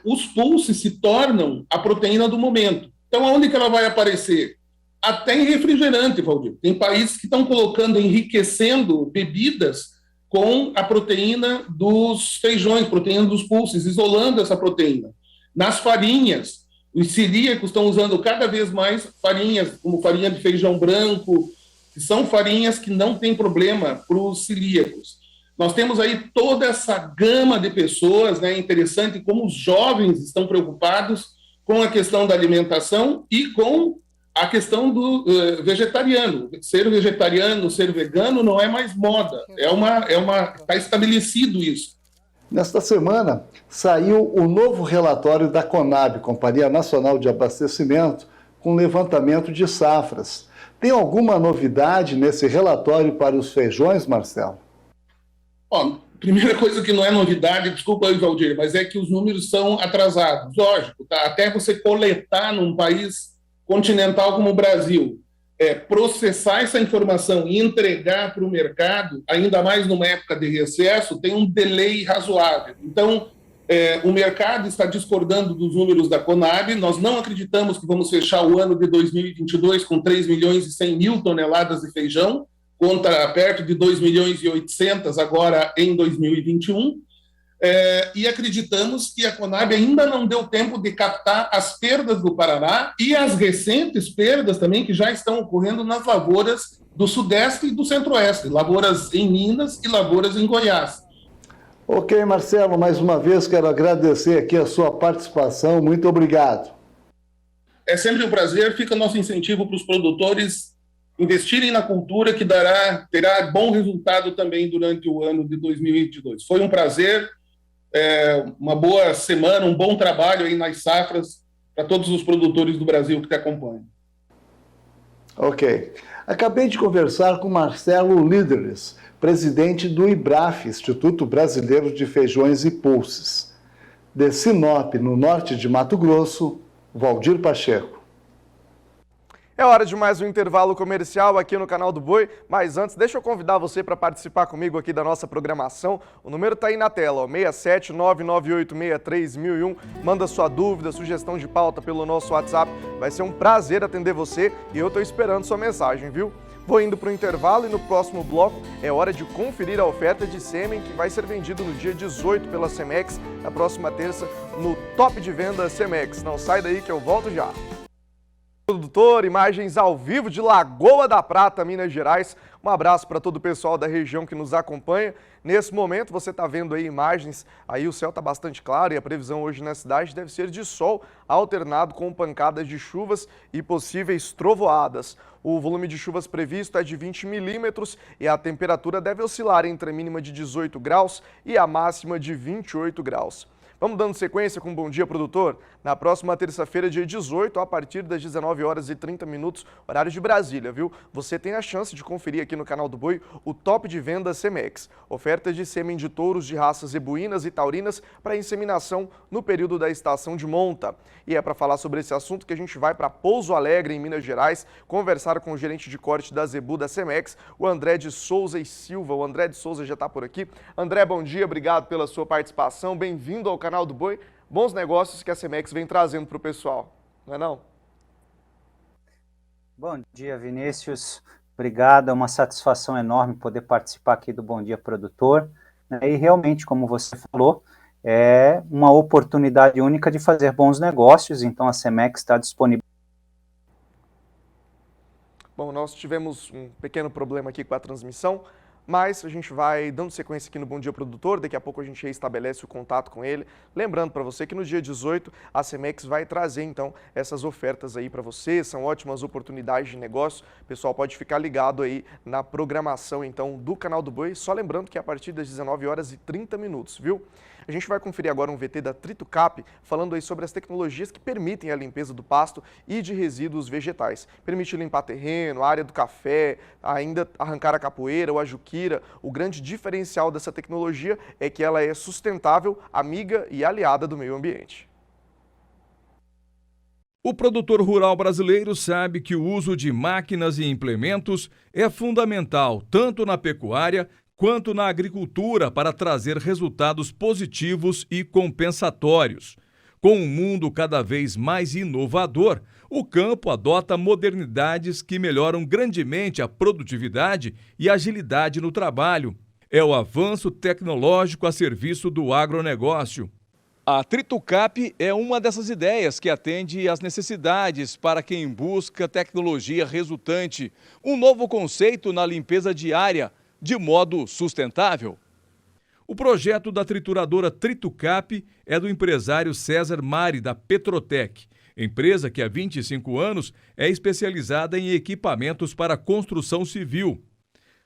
os pulses se tornam a proteína do momento. Então, aonde que ela vai aparecer? Até em refrigerante, Valdir. Tem países que estão colocando, enriquecendo bebidas com a proteína dos feijões, proteína dos pulses, isolando essa proteína. Nas farinhas, os celíacos estão usando cada vez mais farinhas, como farinha de feijão branco, que são farinhas que não têm problema para os celíacos. Nós temos aí toda essa gama de pessoas, né? Interessante como os jovens estão preocupados com a questão da alimentação e com a questão do vegetariano. Ser vegetariano, ser vegano não é mais moda, está estabelecido isso. Nesta semana, saiu o novo relatório da Conab, Companhia Nacional de Abastecimento, com levantamento de safras. Tem alguma novidade nesse relatório para os feijões, Marcelo? Ó, primeira coisa que não é novidade, desculpa aí, Valdir, mas é que os números são atrasados. Lógico, tá? Até você coletar num país continental como o Brasil, processar essa informação e entregar para o mercado, ainda mais numa época de recesso, tem um delay razoável. Então, o mercado está discordando dos números da Conab. Nós não acreditamos que vamos fechar o ano de 2022 com 3 milhões e 100 mil toneladas de feijão, contra perto de 2 milhões e 800 agora em 2021. E acreditamos que a Conab ainda não deu tempo de captar as perdas do Paraná e as recentes perdas também que já estão ocorrendo nas lavouras do Sudeste e do Centro-Oeste, lavouras em Minas e lavouras em Goiás. Ok, Marcelo, mais uma vez quero agradecer aqui a sua participação. Muito obrigado. É sempre um prazer, fica nosso incentivo para os produtores investirem na cultura, que terá bom resultado também durante o ano de 2022. Foi um prazer, uma boa semana, um bom trabalho aí nas safras para todos os produtores do Brasil que te acompanham. Ok. Acabei de conversar com Marcelo Líderes, presidente do IBRAF, Instituto Brasileiro de Feijões e Pulses. De Sinop, no norte de Mato Grosso, Valdir Pacheco. É hora de mais um intervalo comercial aqui no Canal do Boi, mas antes deixa eu convidar você para participar comigo aqui da nossa programação. O número está aí na tela, ó, 67998631001. Manda sua dúvida, sugestão de pauta pelo nosso WhatsApp. Vai ser um prazer atender você e eu estou esperando sua mensagem, viu? Vou indo para o intervalo e no próximo bloco é hora de conferir a oferta de sêmen que vai ser vendido no dia 18 pela Semex, na próxima terça, no Top de Venda Semex. Não sai daí que eu volto já. Produtor, imagens ao vivo de Lagoa da Prata, Minas Gerais. Um abraço para todo o pessoal da região que nos acompanha. Nesse momento você está vendo aí imagens, aí o céu está bastante claro e a previsão hoje na cidade deve ser de sol alternado com pancadas de chuvas e possíveis trovoadas. O volume de chuvas previsto é de 20 milímetros e a temperatura deve oscilar entre a mínima de 18 graus e a máxima de 28 graus. Vamos dando sequência com Bom Dia Produtor? Na próxima terça-feira, dia 18, a partir das 19 horas e 30 minutos, horário de Brasília, viu? Você tem a chance de conferir aqui no Canal do Boi o Top de Venda Semex. Ofertas de sêmen de touros de raças zebuínas e taurinas para inseminação no período da estação de monta. E é para falar sobre esse assunto que a gente vai para Pouso Alegre, em Minas Gerais, conversar com o gerente de corte da Zebu da Semex, o André de Souza e Silva. O André de Souza já está por aqui. André, bom dia, obrigado pela sua participação. Bem-vindo ao Canal do Boi. Bons negócios que a Semex vem trazendo para o pessoal, não é não? Bom dia, Vinícius. Obrigado, é uma satisfação enorme poder participar aqui do Bom Dia Produtor. E realmente, como você falou, é uma oportunidade única de fazer bons negócios, então a Semex está disponível. Bom, nós tivemos um pequeno problema aqui com a transmissão, mas a gente vai dando sequência aqui no Bom Dia Produtor, daqui a pouco a gente restabelece o contato com ele. Lembrando para você que no dia 18 a Semex vai trazer então essas ofertas aí para você, são ótimas oportunidades de negócio. O pessoal pode ficar ligado aí na programação então do Canal do Boi, só lembrando que é a partir das 19 horas e 30 minutos, viu? A gente vai conferir agora um VT da TritoCap, falando aí sobre as tecnologias que permitem a limpeza do pasto e de resíduos vegetais. Permite limpar terreno, a área do café, ainda arrancar a capoeira ou a juquira. O grande diferencial dessa tecnologia é que ela é sustentável, amiga e aliada do meio ambiente. O produtor rural brasileiro sabe que o uso de máquinas e implementos é fundamental tanto na pecuária quanto na agricultura para trazer resultados positivos e compensatórios. Com um mundo cada vez mais inovador, o campo adota modernidades que melhoram grandemente a produtividade e agilidade no trabalho. É o avanço tecnológico a serviço do agronegócio. A TritoCap é uma dessas ideias que atende às necessidades para quem busca tecnologia resultante, um novo conceito na limpeza diária, de modo sustentável. O projeto da trituradora TritoCap é do empresário César Mari, da Petrotec, empresa que há 25 anos é especializada em equipamentos para construção civil.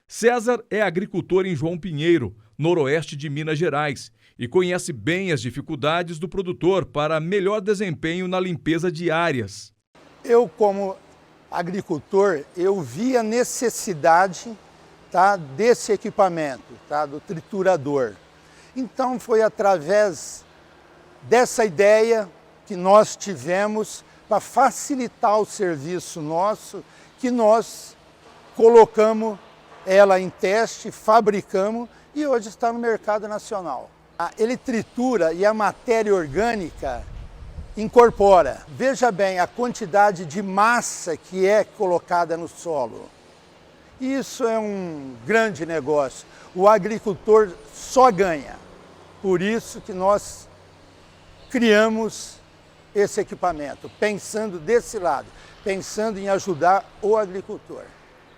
César é agricultor em João Pinheiro, noroeste de Minas Gerais, e conhece bem as dificuldades do produtor para melhor desempenho na limpeza de áreas. eu como agricultor, eu vi a necessidade, tá, desse equipamento, tá, do triturador. Então foi através dessa ideia que nós tivemos para facilitar o serviço nosso, que nós colocamos ela em teste, fabricamos e hoje está no mercado nacional. Ele tritura e a matéria orgânica incorpora. Veja bem a quantidade de massa que é colocada no solo. Isso é um grande negócio. O agricultor só ganha. Por isso que nós criamos esse equipamento, pensando desse lado, pensando em ajudar o agricultor.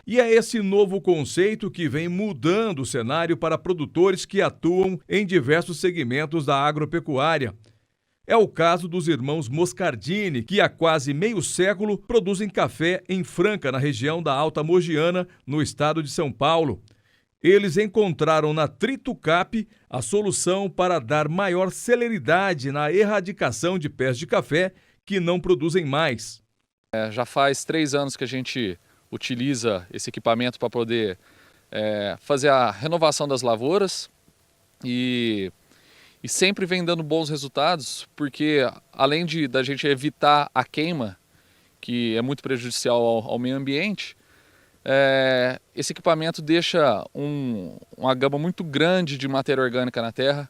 E é esse novo conceito que vem mudando o cenário para produtores que atuam em diversos segmentos da agropecuária. É o caso dos irmãos Moscardini, que há quase meio século produzem café em Franca, na região da Alta Mogiana, no estado de São Paulo. Eles encontraram na Tritucap a solução para dar maior celeridade na erradicação de pés de café que não produzem mais. Já faz 3 anos que a gente utiliza esse equipamento para poder fazer a renovação das lavouras e sempre vem dando bons resultados, porque além da gente evitar a queima, que é muito prejudicial ao meio ambiente, esse equipamento deixa uma gama muito grande de matéria orgânica na terra,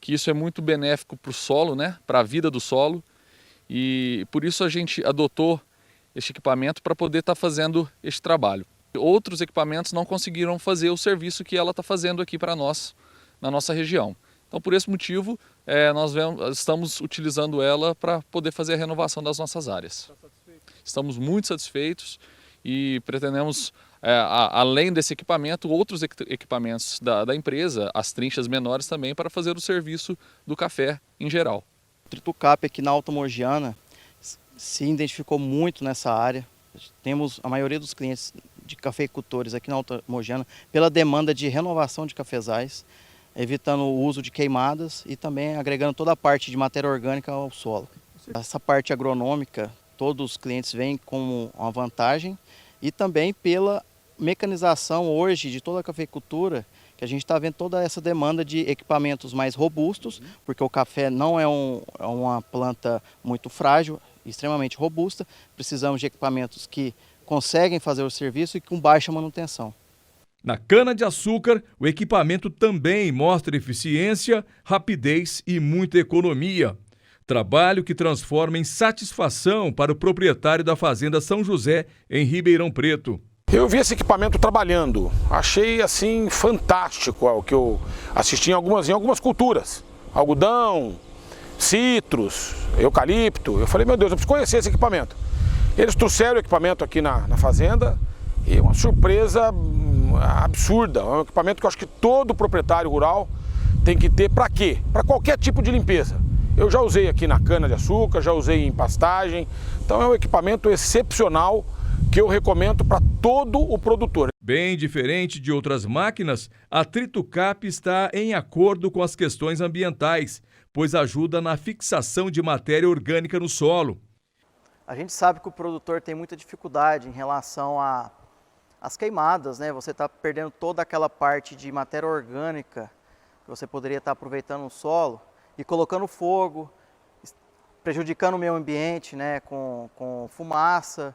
que isso é muito benéfico para o solo, né, para a vida do solo, e por isso a gente adotou este equipamento para poder estar fazendo este trabalho. Outros equipamentos não conseguiram fazer o serviço que ela está fazendo aqui para nós, na nossa região. Então, por esse motivo, nós estamos utilizando ela para poder fazer a renovação das nossas áreas. Estamos muito satisfeitos e pretendemos, além desse equipamento, outros equipamentos da empresa, as trinchas menores também, para fazer o serviço do café em geral. O Tritucap aqui na Alta Mogiana se identificou muito nessa área. Temos a maioria dos clientes de cafeicultores aqui na Alta Mogiana pela demanda de renovação de cafezais, evitando o uso de queimadas e também agregando toda a parte de matéria orgânica ao solo. Essa parte agronômica, todos os clientes veem como uma vantagem e também pela mecanização hoje de toda a cafeicultura, que a gente está vendo toda essa demanda de equipamentos mais robustos, porque o café não é uma planta muito frágil, extremamente robusta, precisamos de equipamentos que conseguem fazer o serviço e com baixa manutenção. Na cana-de-açúcar, o equipamento também mostra eficiência, rapidez e muita economia. Trabalho que transforma em satisfação para o proprietário da Fazenda São José, em Ribeirão Preto. Eu vi esse equipamento trabalhando, achei assim fantástico o que eu assisti em algumas culturas, algodão, citros, eucalipto. Eu falei, meu Deus, eu preciso conhecer esse equipamento. Eles trouxeram o equipamento aqui na fazenda e uma surpresa absurda. É um equipamento que eu acho que todo proprietário rural tem que ter. Para quê? Para qualquer tipo de limpeza. Eu já usei aqui na cana-de-açúcar, já usei em pastagem. Então é um equipamento excepcional que eu recomendo para todo o produtor. Bem diferente de outras máquinas, a Tritucap está em acordo com as questões ambientais, pois ajuda na fixação de matéria orgânica no solo. A gente sabe que o produtor tem muita dificuldade em relação às queimadas, né? Você está perdendo toda aquela parte de matéria orgânica que você poderia estar aproveitando no solo e colocando fogo, prejudicando o meio ambiente, né? Com fumaça.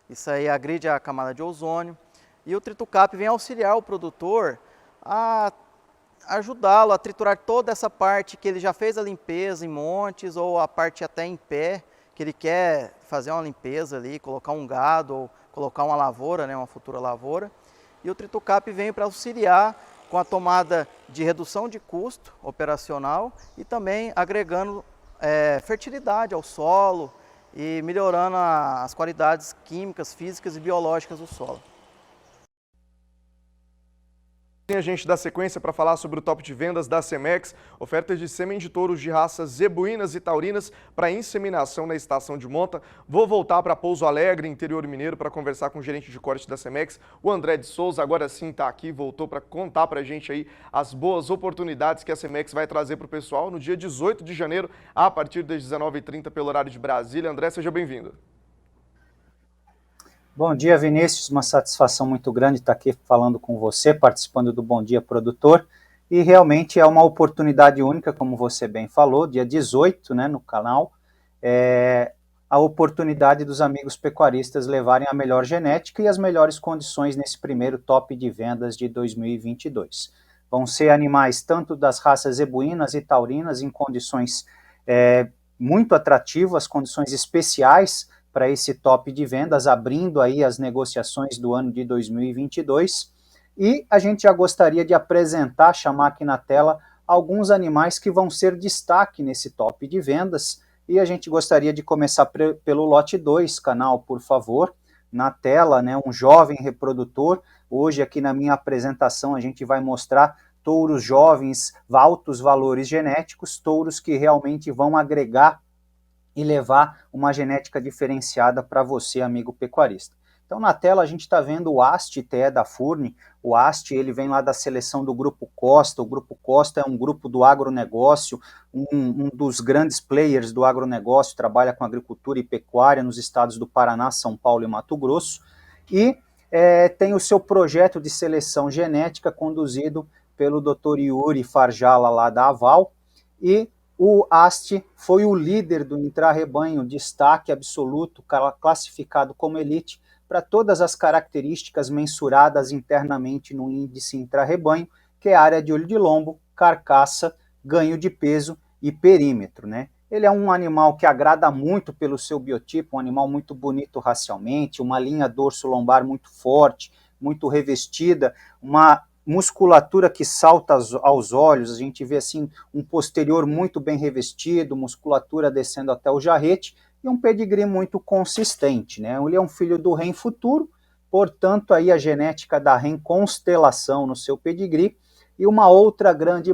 Isso aí agride a camada de ozônio. E o Tritucap vem auxiliar o produtor a ajudá-lo a triturar toda essa parte que ele já fez a limpeza em montes ou a parte até em pé, que ele quer fazer uma limpeza ali, colocar um gado ou colocar uma lavoura, né, uma futura lavoura. E o Tritucap vem para auxiliar com a tomada de redução de custo operacional e também agregando fertilidade ao solo e melhorando as qualidades químicas, físicas e biológicas do solo. A gente dá sequência para falar sobre o top de vendas da Cemex, ofertas de sêmen de touros de raças zebuínas e taurinas para inseminação na estação de monta. Vou voltar para Pouso Alegre, interior mineiro, para conversar com o gerente de corte da Cemex, o André de Souza. Agora sim está aqui, voltou para contar para a gente aí as boas oportunidades que a Cemex vai trazer para o pessoal no dia 18 de janeiro, a partir das 19h30 pelo horário de Brasília. André, seja bem-vindo. Bom dia, Vinícius. Uma satisfação muito grande estar aqui falando com você, participando do Bom Dia Produtor. E realmente é uma oportunidade única, como você bem falou, dia 18, né, no canal, a oportunidade dos amigos pecuaristas levarem a melhor genética e as melhores condições nesse primeiro top de vendas de 2022. Vão ser animais tanto das raças zebuínas e taurinas em condições muito atrativas, condições especiais para esse top de vendas, abrindo aí as negociações do ano de 2022. E a gente já gostaria de apresentar, chamar aqui na tela, alguns animais que vão ser destaque nesse top de vendas. E a gente gostaria de começar pelo lote 2, canal, por favor. Na tela, né, um jovem reprodutor. Hoje aqui na minha apresentação a gente vai mostrar touros jovens, altos valores genéticos, touros que realmente vão agregar e levar uma genética diferenciada para você, amigo pecuarista. Então, na tela, a gente está vendo o Asti TE da Furni. O Asti, ele vem lá da seleção do Grupo Costa. O Grupo Costa é um grupo do agronegócio, um dos grandes players do agronegócio, trabalha com agricultura e pecuária nos estados do Paraná, São Paulo e Mato Grosso. E tem o seu projeto de seleção genética conduzido pelo Dr. Yuri Farjala, lá da Aval. E o Asti foi o líder do intrarrebanho, destaque absoluto, classificado como elite, para todas as características mensuradas internamente no índice intrarrebanho, que é área de olho de lombo, carcaça, ganho de peso e perímetro, né? Ele é um animal que agrada muito pelo seu biotipo, um animal muito bonito racialmente, uma linha dorso-lombar muito forte, muito revestida, uma musculatura que salta aos olhos, a gente vê assim um posterior muito bem revestido, musculatura descendo até o jarrete e um pedigree muito consistente, né? Ele é um filho do Ren Futuro, portanto aí a genética da Ren Constelação no seu pedigree e uma outra grande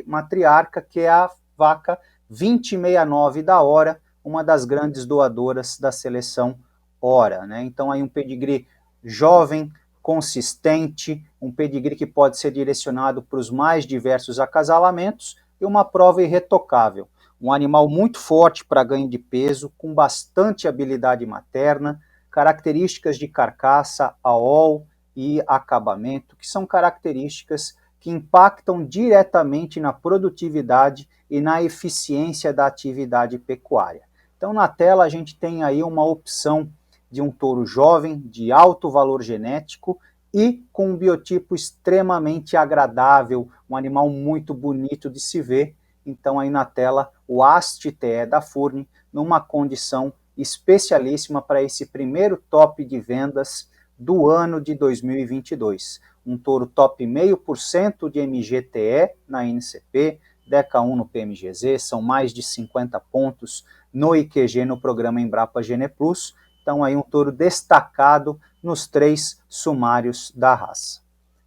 matriarca que é a vaca 2069 da Hora, uma das grandes doadoras da seleção Hora, né? Então aí um pedigree jovem, consistente, um pedigree que pode ser direcionado para os mais diversos acasalamentos e uma prova irretocável. Um animal muito forte para ganho de peso, com bastante habilidade materna, características de carcaça, aol e acabamento, que são características que impactam diretamente na produtividade e na eficiência da atividade pecuária. Então, na tela, a gente tem aí uma opção de um touro jovem, de alto valor genético e com um biotipo extremamente agradável, um animal muito bonito de se ver. Então aí na tela o Asti TE da Furni, numa condição especialíssima para esse primeiro top de vendas do ano de 2022. Um touro top 0,5% de MGTE na NCP, DECA 1 no PMGZ, são mais de 50 pontos no IQG no programa Embrapa Gene Plus. Então aí um touro destacado nos 3 sumários da raça.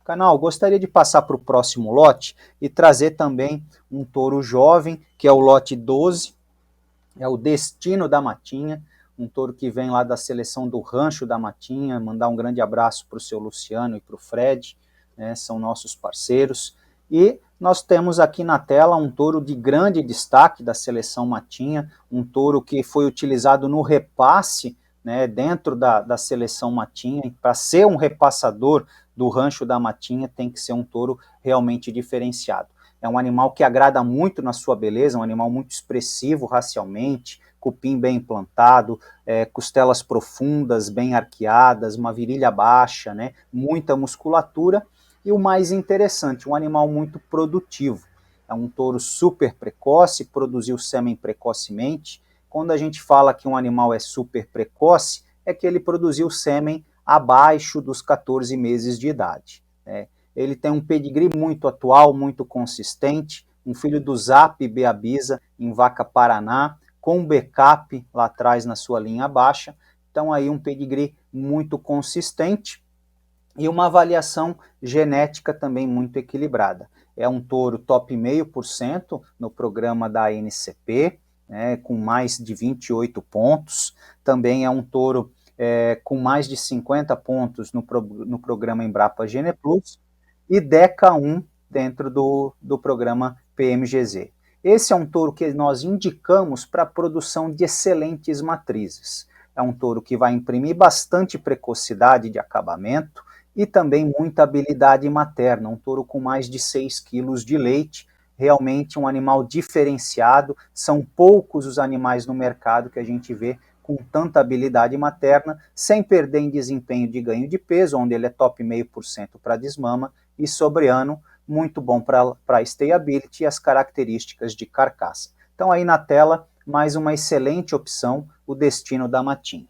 Canal, gostaria de passar para o próximo lote e trazer também um touro jovem, que é o lote 12, é o Destino da Matinha, um touro que vem lá da seleção do Rancho da Matinha, mandar um grande abraço para o seu Luciano e para o Fred, né, são nossos parceiros. E nós temos aqui na tela um touro de grande destaque da seleção Matinha, um touro que foi utilizado no repasse, né, dentro da seleção Matinha. Para ser um repassador do Rancho da Matinha tem que ser um touro realmente diferenciado. É um animal que agrada muito na sua beleza, um animal muito expressivo racialmente, cupim bem implantado, costelas profundas, bem arqueadas, uma virilha baixa, né, muita musculatura e o mais interessante, um animal muito produtivo. É um touro super precoce, produziu sêmen precocemente. Quando a gente fala que um animal é super precoce, é que ele produziu sêmen abaixo dos 14 meses de idade, né? Ele tem um pedigree muito atual, muito consistente, um filho do Zap Beabisa, em Vaca Paraná, com backup lá atrás na sua linha baixa. Então aí um pedigree muito consistente e uma avaliação genética também muito equilibrada. É um touro top 0,5% no programa da NCP, né, com mais de 28 pontos. Também é um touro com mais de 50 pontos no programa Embrapa Gene Plus e DECA 1 dentro do programa PMGZ. Esse é um touro que nós indicamos para a produção de excelentes matrizes. é um touro que vai imprimir bastante precocidade de acabamento e também muita habilidade materna, um touro com mais de 6 quilos de leite, realmente um animal diferenciado, são poucos os animais no mercado que a gente vê com tanta habilidade materna, sem perder em desempenho de ganho de peso, onde ele é top 0,5% para desmama, e sobre ano, muito bom para stayability e as características de carcaça. Então aí na tela, mais uma excelente opção, o Destino da Matinha.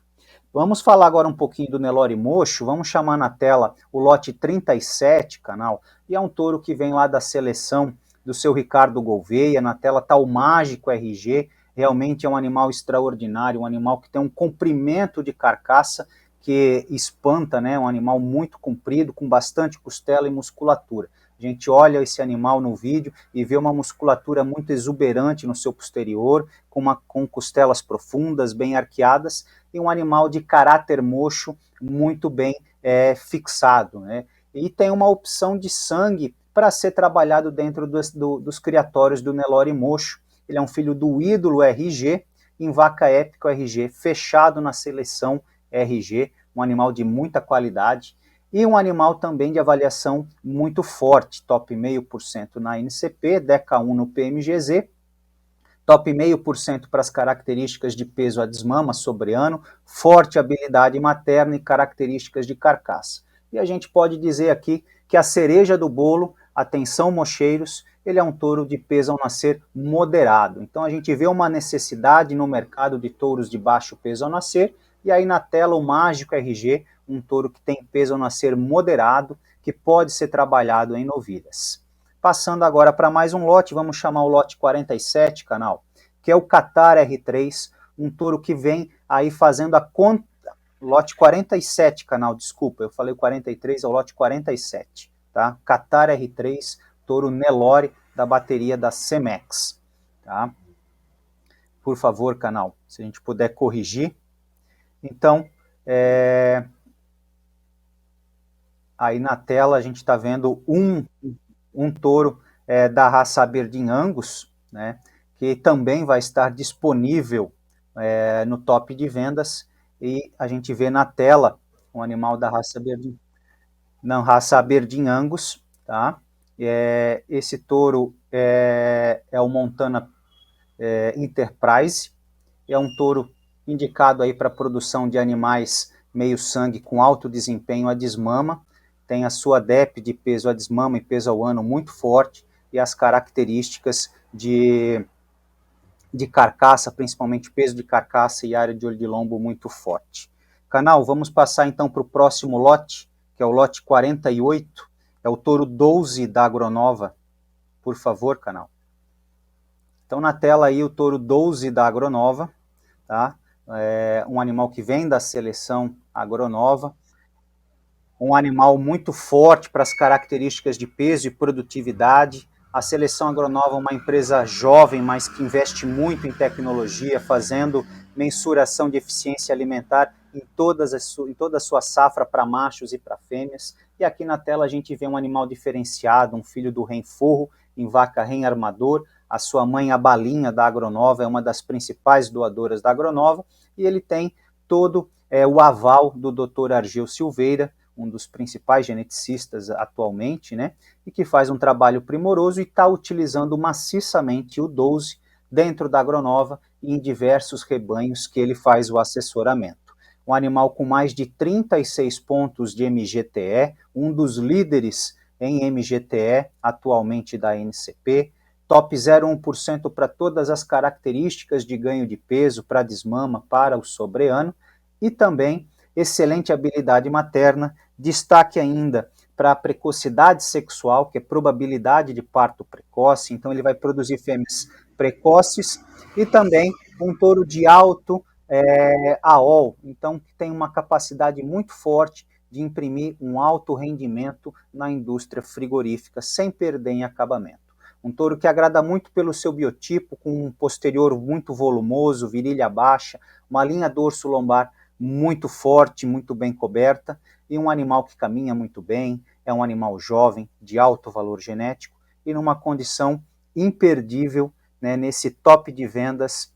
Vamos falar agora um pouquinho do Nelore Mocho, vamos chamar na tela o lote 37, canal, e é um touro que vem lá da seleção do seu Ricardo Gouveia, na tela está o Mágico RG, realmente é um animal extraordinário, um animal que tem um comprimento de carcaça que espanta, né? Um animal muito comprido, com bastante costela e musculatura. A gente olha esse animal no vídeo e vê uma musculatura muito exuberante no seu posterior, com costelas profundas, bem arqueadas, e um animal de caráter mocho muito bem fixado, né? E tem uma opção de sangue para ser trabalhado dentro dos criatórios do Nelore Mocho. Ele é um filho do ídolo RG, em vaca épico RG, fechado na seleção RG, um animal de muita qualidade, e um animal também de avaliação muito forte, top 0,5% na NCP, DECA 1 no PMGZ, top 0,5% para as características de peso a desmama sobre ano, forte habilidade materna e características de carcaça. E a gente pode dizer aqui que a cereja do bolo, atenção mocheiros, ele é um touro de peso ao nascer moderado. Então a gente vê uma necessidade no mercado de touros de baixo peso ao nascer, e aí na tela o Mágico RG, um touro que tem peso ao nascer moderado, que pode ser trabalhado em novilhas. Passando agora para mais um lote, vamos chamar o lote 47, canal, que é o Qatar R3, um touro que vem aí fazendo a conta, lote 47, canal, desculpa, eu falei 43, é o lote 47, tá? Qatar R3, touro Nelore, da bateria da Cemex, tá? Por favor, canal, se a gente puder corrigir. Então, aí na tela a gente está vendo um touro da raça Aberdeen Angus, né, que também vai estar disponível no top de vendas, e a gente vê na tela um animal da raça Aberdeen Angus, tá? Esse touro é o Montana Enterprise, é um touro indicado aí para produção de animais meio sangue com alto desempenho a desmama, tem a sua DEP de peso a desmama e peso ao ano muito forte, e as características de carcaça, principalmente peso de carcaça e área de olho de lombo muito forte. Canal, vamos passar então para o próximo lote, que é o lote 48, é o touro 12 da Agronova. Por favor, canal. Então na tela aí o touro 12 da Agronova, tá? Um animal que vem da seleção Agronova, um animal muito forte para as características de peso e produtividade. A seleção Agronova é uma empresa jovem, mas que investe muito em tecnologia, fazendo mensuração de eficiência alimentar em toda a sua safra para machos e para fêmeas. E aqui na tela a gente vê um animal diferenciado, um filho do Renforro, em vaca Ren Armador. A sua mãe, a Balinha da Agronova, é uma das principais doadoras da Agronova, e ele tem todo o aval do Dr. Argeu Silveira, um dos principais geneticistas atualmente, né, e que faz um trabalho primoroso e está utilizando maciçamente o 12 dentro da Agronova e em diversos rebanhos que ele faz o assessoramento. Um animal com mais de 36 pontos de MGTE, um dos líderes em MGTE atualmente da NCP, top 0,1% para todas as características de ganho de peso, para desmama, para o sobreano, e também excelente habilidade materna, destaque ainda para a precocidade sexual, que é probabilidade de parto precoce, então ele vai produzir fêmeas precoces, e também um touro de alto AOL, então que tem uma capacidade muito forte de imprimir um alto rendimento na indústria frigorífica, sem perder em acabamento. Um touro que agrada muito pelo seu biotipo, com um posterior muito volumoso, virilha baixa, uma linha dorso-lombar muito forte, muito bem coberta, e um animal que caminha muito bem, é um animal jovem, de alto valor genético, e numa condição imperdível, né, nesse top de vendas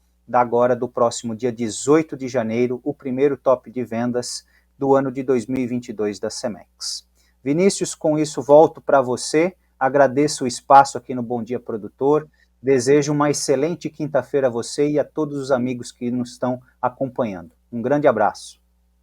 do próximo dia 18 de janeiro, o primeiro top de vendas do ano de 2022 da Cemex. Vinícius, com isso volto para você, agradeço o espaço aqui no Bom Dia Produtor, desejo uma excelente quinta-feira a você e a todos os amigos que nos estão acompanhando. Um grande abraço.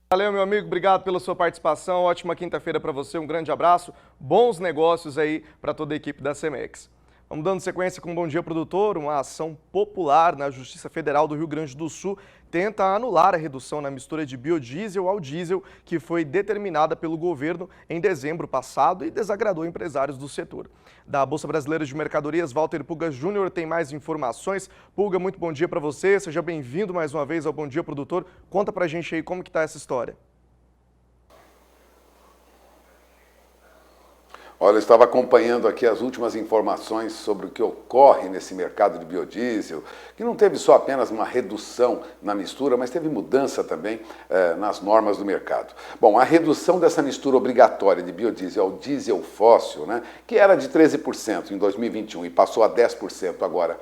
Valeu, meu amigo, obrigado pela sua participação, ótima quinta-feira para você, um grande abraço, bons negócios aí para toda a equipe da Cemex. Vamos dando sequência com o Bom Dia Produtor, uma ação popular na Justiça Federal do Rio Grande do Sul tenta anular a redução na mistura de biodiesel ao diesel que foi determinada pelo governo em dezembro passado e desagradou empresários do setor. Da Bolsa Brasileira de Mercadorias, Walter Pulga Júnior tem mais informações. Pulga, muito bom dia para você, seja bem-vindo mais uma vez ao Bom Dia Produtor. Conta pra gente aí como que tá essa história. Olha, eu estava acompanhando aqui as últimas informações sobre o que ocorre nesse mercado de biodiesel, que não teve só apenas uma redução na mistura, mas teve mudança também nas normas do mercado. Bom, a redução dessa mistura obrigatória de biodiesel ao diesel fóssil, né, que era de 13% em 2021 e passou a 10% agora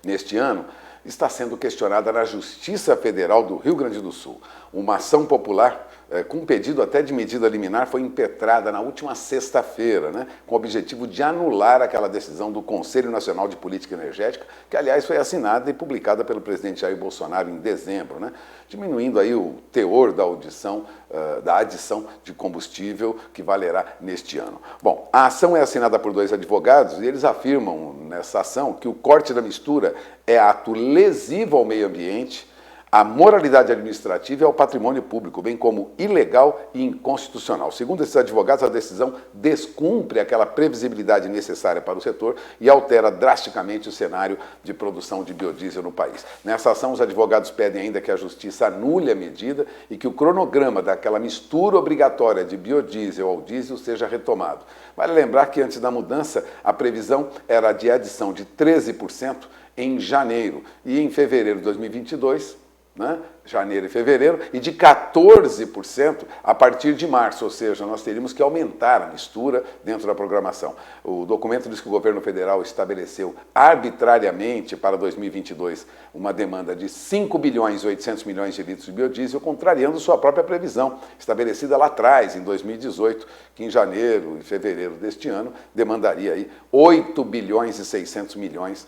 neste ano, está sendo questionada na Justiça Federal do Rio Grande do Sul. Uma ação popular com pedido até de medida liminar foi impetrada na última sexta-feira, né, com o objetivo de anular aquela decisão do Conselho Nacional de Política Energética, que aliás foi assinada e publicada pelo presidente Jair Bolsonaro em dezembro, né, diminuindo aí o teor da adição de combustível que valerá neste ano. Bom, a ação é assinada por 2 advogados e eles afirmam nessa ação que o corte da mistura é ato lesivo ao meio ambiente, à moralidade administrativa e ao patrimônio público, bem como ilegal e inconstitucional. Segundo esses advogados, a decisão descumpre aquela previsibilidade necessária para o setor e altera drasticamente o cenário de produção de biodiesel no país. Nessa ação, os advogados pedem ainda que a Justiça anule a medida e que o cronograma daquela mistura obrigatória de biodiesel ao diesel seja retomado. Vale lembrar que antes da mudança, a previsão era de adição de 13% em janeiro e em fevereiro de 2022, né? Janeiro e fevereiro, e de 14% a partir de março, ou seja, nós teríamos que aumentar a mistura dentro da programação. O documento diz que o governo federal estabeleceu arbitrariamente para 2022 uma demanda de 5 bilhões e 800 milhões de litros de biodiesel, contrariando sua própria previsão, estabelecida lá atrás, em 2018, que em janeiro e fevereiro deste ano demandaria aí 8 bilhões e 600 milhões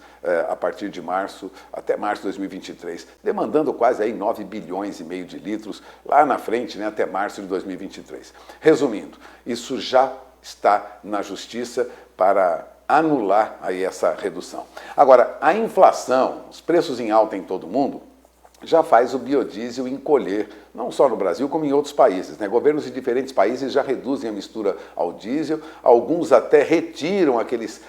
a partir de março, até março de 2023, demandando quase aí 9 bilhões e meio de litros lá na frente, né, até março de 2023. Resumindo, isso já está na Justiça para anular aí essa redução. Agora, a inflação, os preços em alta em todo o mundo, já faz o biodiesel encolher, não só no Brasil, como em outros países, né? Governos de diferentes países já reduzem a mistura ao diesel, alguns até retiram aqueles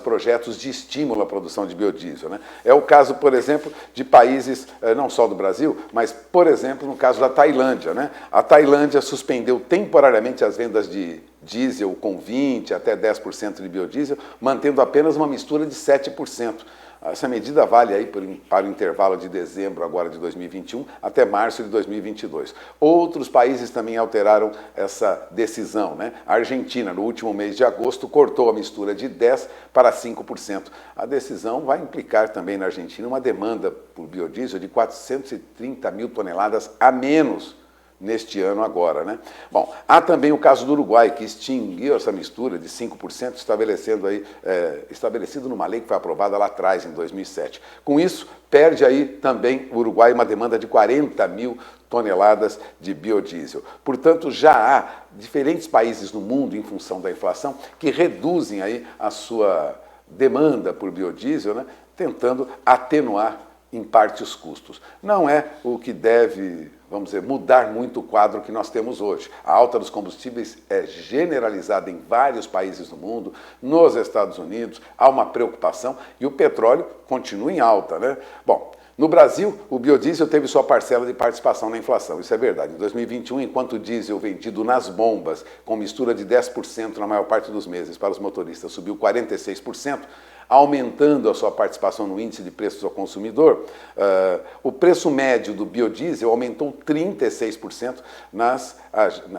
projetos de estímulo à produção de biodiesel, né? É o caso, por exemplo, de países, não só do Brasil, mas, por exemplo, no caso da Tailândia, né? A Tailândia suspendeu temporariamente as vendas de diesel com 20% até 10% de biodiesel, mantendo apenas uma mistura de 7%. Essa medida vale aí para o intervalo de dezembro agora de 2021 até março de 2022. Outros países também alteraram essa decisão, né? A Argentina, no último mês de agosto, cortou a mistura de 10% para 5%. A decisão vai implicar também na Argentina uma demanda por biodiesel de 430 mil toneladas a menos neste ano agora, né? Bom, há também o caso do Uruguai, que extinguiu essa mistura de 5%, estabelecido numa lei que foi aprovada lá atrás, em 2007. Com isso, perde aí também o Uruguai uma demanda de 40 mil toneladas de biodiesel. Portanto, já há diferentes países no mundo, em função da inflação, que reduzem aí a sua demanda por biodiesel, né? Tentando atenuar em parte os custos. Não é o que deve, vamos dizer, mudar muito o quadro que nós temos hoje. A alta dos combustíveis é generalizada em vários países do mundo, nos Estados Unidos, há uma preocupação e o petróleo continua em alta, né? Bom, no Brasil, o biodiesel teve sua parcela de participação na inflação, isso é verdade. Em 2021, enquanto o diesel vendido nas bombas, com mistura de 10% na maior parte dos meses para os motoristas, subiu 46%, aumentando a sua participação no índice de preços ao consumidor, o preço médio do biodiesel aumentou 36%,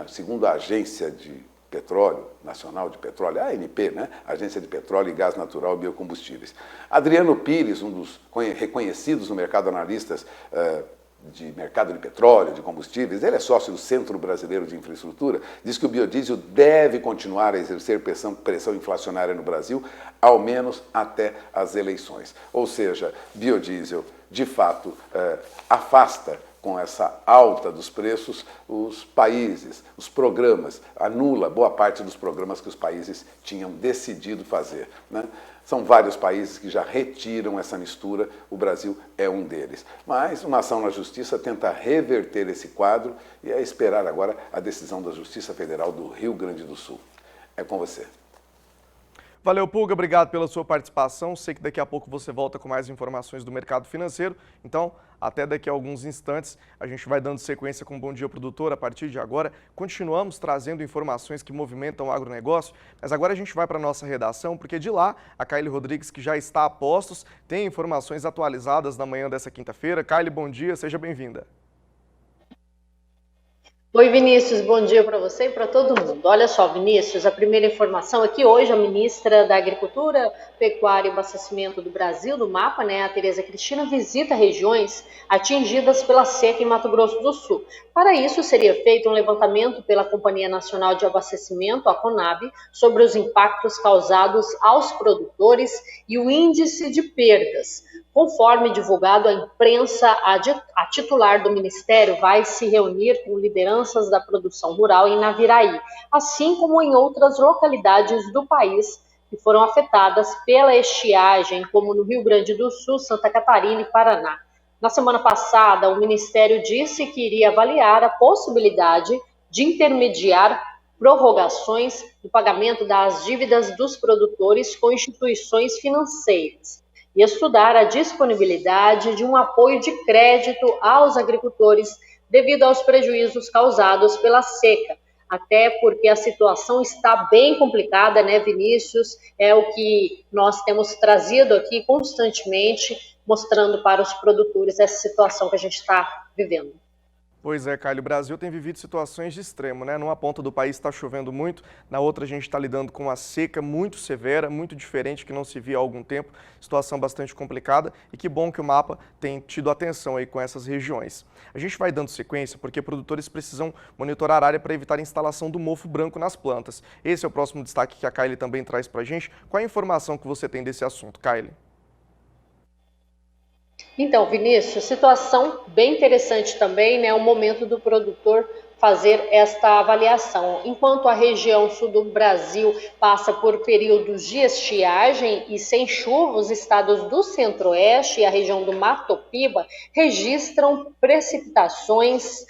segundo a agência de Petróleo, Nacional de Petróleo, a ANP, né? Agência de Petróleo e Gás Natural e Biocombustíveis. Adriano Pires, um dos reconhecidos no mercado analistas de mercado de petróleo, de combustíveis, ele é sócio do Centro Brasileiro de Infraestrutura, diz que o biodiesel deve continuar a exercer pressão inflacionária no Brasil, ao menos até as eleições. Ou seja, biodiesel, de fato, afasta com essa alta dos preços os países, os programas, anula boa parte dos programas que os países tinham decidido fazer, né? São vários países que já retiram essa mistura, o Brasil é um deles. Mas uma ação na Justiça tenta reverter esse quadro e é esperar agora a decisão da Justiça Federal do Rio Grande do Sul. É com você. Valeu, Pulga, obrigado pela sua participação. Sei que daqui a pouco você volta com mais informações do mercado financeiro. Então, até daqui a alguns instantes, a gente vai dando sequência com o Bom Dia Produtor. A partir de agora, continuamos trazendo informações que movimentam o agronegócio, mas agora a gente vai para a nossa redação, porque de lá, a Kaile Rodrigues, que já está a postos, tem informações atualizadas na manhã dessa quinta-feira. Kaile, bom dia, seja bem-vinda. Oi, Vinícius, bom dia para você e para todo mundo. Olha só, Vinícius, a primeira informação é que hoje a ministra da Agricultura, Pecuária e Abastecimento do Brasil, do MAPA, a Tereza Cristina, visita regiões atingidas pela seca em Mato Grosso do Sul. Para isso, seria feito um levantamento pela Companhia Nacional de Abastecimento, a CONAB, sobre os impactos causados aos produtores e o índice de perdas. Conforme divulgado à imprensa, a titular do Ministério vai se reunir com lideranças da produção rural em Naviraí, assim como em outras localidades do país que foram afetadas pela estiagem, como no Rio Grande do Sul, Santa Catarina e Paraná. Na semana passada, o Ministério disse que iria avaliar a possibilidade de intermediar prorrogações do pagamento das dívidas dos produtores com instituições financeiras e estudar a disponibilidade de um apoio de crédito aos agricultores devido aos prejuízos causados pela seca. Até porque a situação está bem complicada, né, Vinícius? É o que nós temos trazido aqui constantemente, mostrando para os produtores essa situação que a gente está vivendo. Pois é, Kaile, o Brasil tem vivido situações de extremo, né? Numa ponta do país está chovendo muito, na outra a gente está lidando com uma seca muito severa, muito diferente, que não se via há algum tempo, situação bastante complicada, e que bom que o MAPA tem tido atenção aí com essas regiões. A gente vai dando sequência porque produtores precisam monitorar a área para evitar a instalação do mofo branco nas plantas. Esse é o próximo destaque que a Kaile também traz para a gente. Qual é a informação que você tem desse assunto, Kaile? Então, Vinícius, situação bem interessante também, né? O momento do produtor fazer esta avaliação. Enquanto a região sul do Brasil passa por períodos de estiagem e sem chuva, os estados do Centro-Oeste e a região do Mato Piba registram precipitações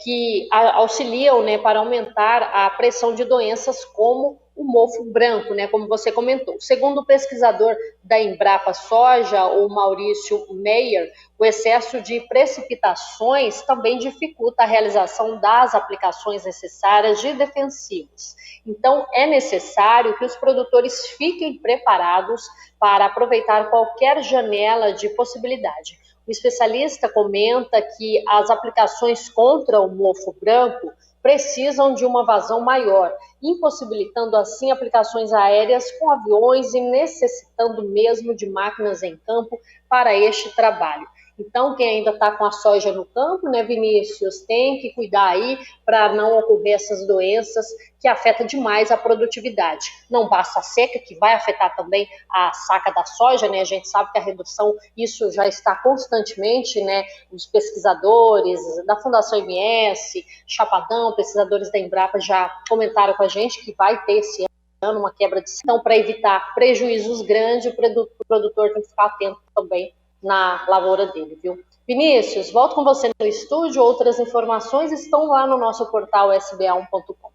que auxiliam, né, para aumentar a pressão de doenças como o mofo branco, né, como você comentou. Segundo o pesquisador da Embrapa Soja, o Maurício Meyer, o excesso de precipitações também dificulta a realização das aplicações necessárias de defensivos. Então, é necessário que os produtores fiquem preparados para aproveitar qualquer janela de possibilidade. O especialista comenta que as aplicações contra o mofo branco precisam de uma vazão maior, impossibilitando assim aplicações aéreas com aviões e necessitando mesmo de máquinas em campo para este trabalho. Então, quem ainda está com a soja no campo, né, Vinícius, tem que cuidar aí para não ocorrer essas doenças que afetam demais a produtividade. Não basta a seca, que vai afetar também a saca da soja, né? A gente sabe que a redução, isso já está constantemente, né? Os pesquisadores da Fundação MS, Chapadão, pesquisadores da Embrapa já comentaram com a gente que vai ter esse ano uma quebra de... Então, para evitar prejuízos grandes, o produtor tem que ficar atento também na lavoura dele, viu? Vinícius, volto com você no estúdio. Outras informações estão lá no nosso portal sba1.com.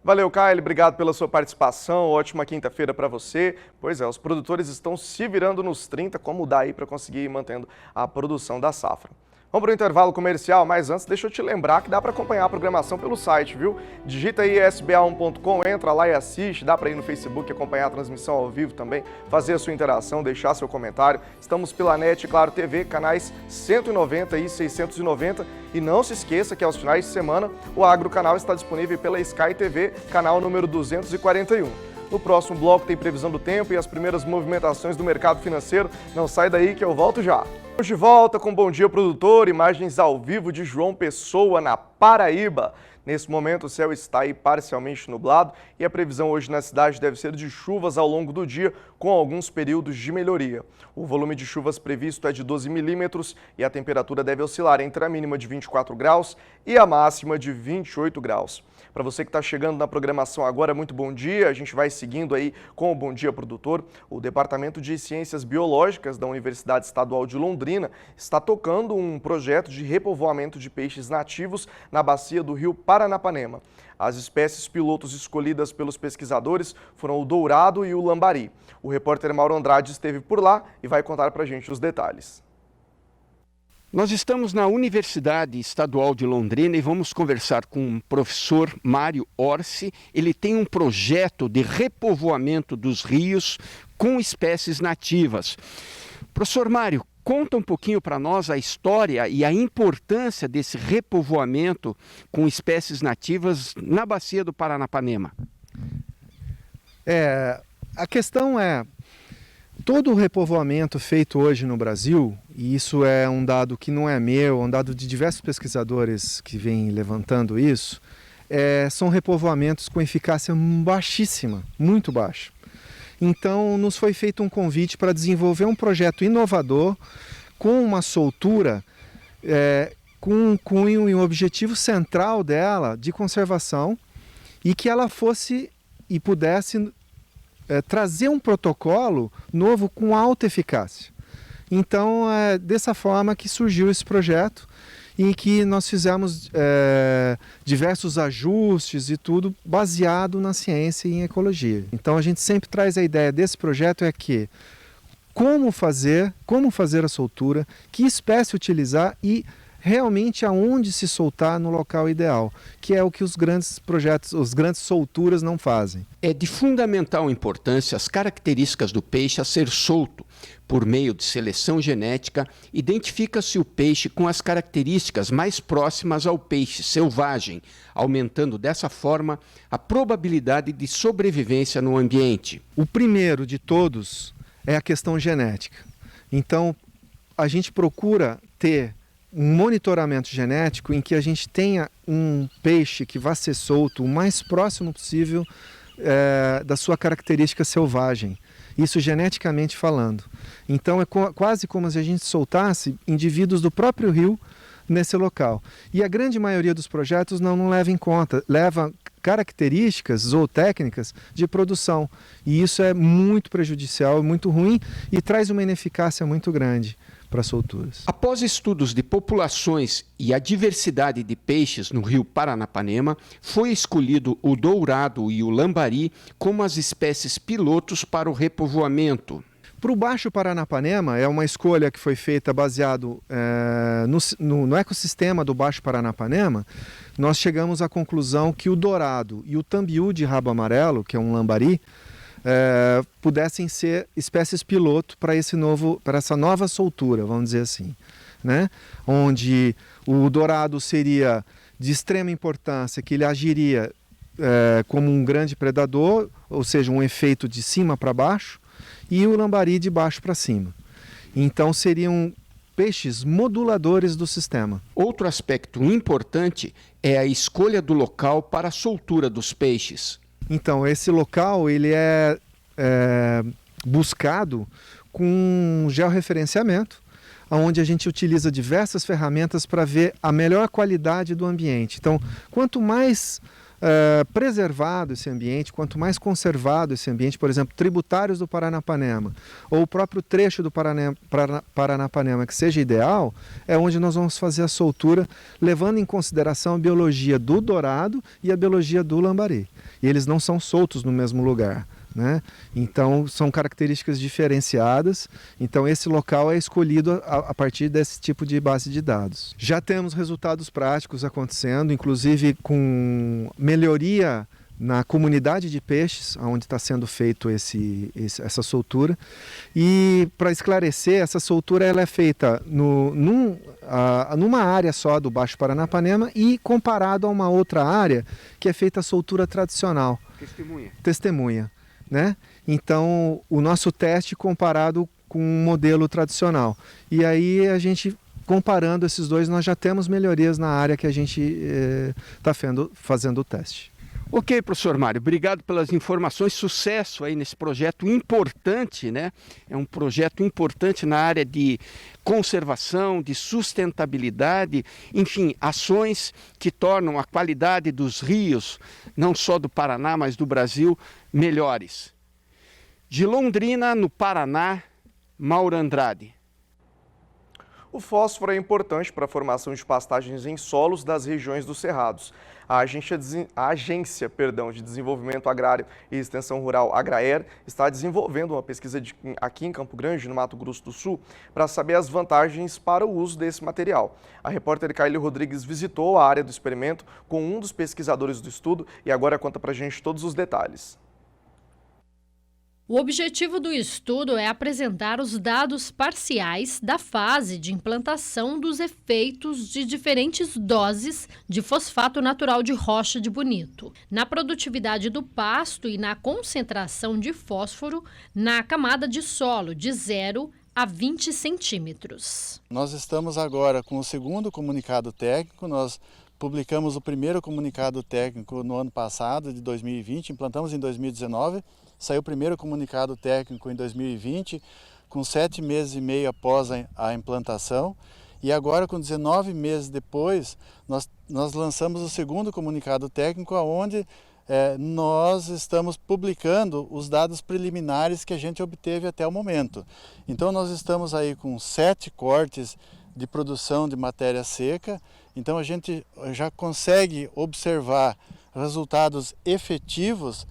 Valeu, Kaile, obrigado pela sua participação, ótima quinta-feira para você. Pois é, os produtores estão se virando nos 30, como dá aí para conseguir ir mantendo a produção da safra. Vamos para o intervalo comercial, mas antes deixa eu te lembrar que dá para acompanhar a programação pelo site, viu? Digita aí sba1.com, entra lá e assiste, dá para ir no Facebook acompanhar a transmissão ao vivo também, fazer a sua interação, deixar seu comentário. Estamos pela NET Claro TV, canais 190 e 690. E não se esqueça que aos finais de semana o Agro Canal está disponível pela Sky TV, canal número 241. No próximo bloco tem previsão do tempo e as primeiras movimentações do mercado financeiro. Não sai daí que eu volto já. Estamos de volta com Bom Dia Produtor, imagens ao vivo de João Pessoa, na Paraíba. Nesse momento o céu está aí parcialmente nublado e a previsão hoje na cidade deve ser de chuvas ao longo do dia, com alguns períodos de melhoria. O volume de chuvas previsto é de 12 milímetros e a temperatura deve oscilar entre a mínima de 24 graus e a máxima de 28 graus. Para você que está chegando na programação agora, muito bom dia. A gente vai seguindo aí com o Bom Dia Produtor. O Departamento de Ciências Biológicas da Universidade Estadual de Londrina está tocando um projeto de repovoamento de peixes nativos na bacia do rio Paranapanema. As espécies pilotos escolhidas pelos pesquisadores foram o dourado e o lambari. O repórter Mauro Andrade esteve por lá e vai contar para a gente os detalhes. Nós estamos na Universidade Estadual de Londrina e vamos conversar com o professor Mário Orsi. Ele tem um projeto de repovoamento dos rios com espécies nativas. Professor Mário, conta um pouquinho para nós a história e a importância desse repovoamento com espécies nativas na bacia do Paranapanema. A questão é, todo o repovoamento feito hoje no Brasil, e isso é um dado que não é meu, é um dado de diversos pesquisadores que vêm levantando isso, são repovoamentos com eficácia baixíssima, muito baixa. Então, nos foi feito um convite para desenvolver um projeto inovador com uma soltura, com um cunho e um objetivo central dela de conservação e que ela fosse e pudesse trazer um protocolo novo com alta eficácia. Então, é dessa forma que surgiu esse projeto, em que nós fizemos diversos ajustes e tudo baseado na ciência e em ecologia. Então, a gente sempre traz a ideia desse projeto como fazer a soltura, que espécie utilizar e realmente aonde se soltar no local ideal, que é o que os grandes projetos, as grandes solturas não fazem. É de fundamental importância as características do peixe a ser solto. Por meio de seleção genética, identifica-se o peixe com as características mais próximas ao peixe selvagem, aumentando dessa forma a probabilidade de sobrevivência no ambiente. O primeiro de todos é a questão genética. Então, a gente procura ter um monitoramento genético em que a gente tenha um peixe que vá ser solto o mais próximo possível da sua característica selvagem, isso geneticamente falando. Então é quase como se a gente soltasse indivíduos do próprio rio nesse local. E a grande maioria dos projetos não leva em conta, leva características zootécnicas de produção. E isso é muito prejudicial, muito ruim e traz uma ineficácia muito grande para solturas. Após estudos de populações e a diversidade de peixes no rio Paranapanema, foi escolhido o dourado e o lambari como as espécies pilotos para o repovoamento. Para o Baixo Paranapanema, é uma escolha que foi feita baseado no ecossistema do Baixo Paranapanema. Nós chegamos à conclusão que o dourado e o tambiú de rabo amarelo, que é um lambari, pudessem ser espécies piloto para essa nova soltura, vamos dizer assim, né? Onde o dourado seria de extrema importância, que ele agiria como um grande predador, ou seja, um efeito de cima para baixo, e o lambari de baixo para cima. Então seriam peixes moduladores do sistema. Outro aspecto importante é a escolha do local para a soltura dos peixes. Então, esse local ele é buscado com georreferenciamento, onde a gente utiliza diversas ferramentas para ver a melhor qualidade do ambiente. Então, quanto mais preservado esse ambiente, quanto mais conservado esse ambiente, por exemplo, tributários do Paranapanema, ou o próprio trecho do Paranapanema que seja ideal, é onde nós vamos fazer a soltura, levando em consideração a biologia do dourado e a biologia do lambari. E eles não são soltos no mesmo lugar. né? Então são características diferenciadas, então esse local é escolhido a partir desse tipo de base de dados. Já temos resultados práticos acontecendo, inclusive com melhoria na comunidade de peixes, onde está sendo feito essa soltura. E para esclarecer, essa soltura ela é feita numa área só do Baixo Paranapanema e comparado a uma outra área que é feita a soltura tradicional. Testemunha. Né? Então, o nosso teste comparado com um modelo tradicional. E aí, a gente, comparando esses dois, nós já temos melhorias na área que a gente está fazendo o teste. Ok, professor Mário, obrigado pelas informações, sucesso aí nesse projeto importante, né? É um projeto importante na área de conservação, de sustentabilidade, enfim, ações que tornam a qualidade dos rios, não só do Paraná, mas do Brasil, melhores. De Londrina, no Paraná, Mauro Andrade. O fósforo é importante para a formação de pastagens em solos das regiões dos cerrados. A Agência de Desenvolvimento Agrário e Extensão Rural, Agraer, está desenvolvendo uma pesquisa aqui em Campo Grande, no Mato Grosso do Sul, para saber as vantagens para o uso desse material. A repórter Kayle Rodrigues visitou a área do experimento com um dos pesquisadores do estudo e agora conta para a gente todos os detalhes. O objetivo do estudo é apresentar os dados parciais da fase de implantação dos efeitos de diferentes doses de fosfato natural de rocha de Bonito, na produtividade do pasto e na concentração de fósforo na camada de solo de 0 a 20 centímetros. Nós estamos agora com o segundo comunicado técnico, nós publicamos o primeiro comunicado técnico no ano passado, de 2020, implantamos em 2019, saiu o primeiro comunicado técnico em 2020, com 7 meses e meio após a implantação. E agora, com 19 meses depois, nós lançamos o segundo comunicado técnico, onde nós estamos publicando os dados preliminares que a gente obteve até o momento. Então, nós estamos aí com 7 cortes de produção de matéria seca. Então, a gente já consegue observar resultados efetivos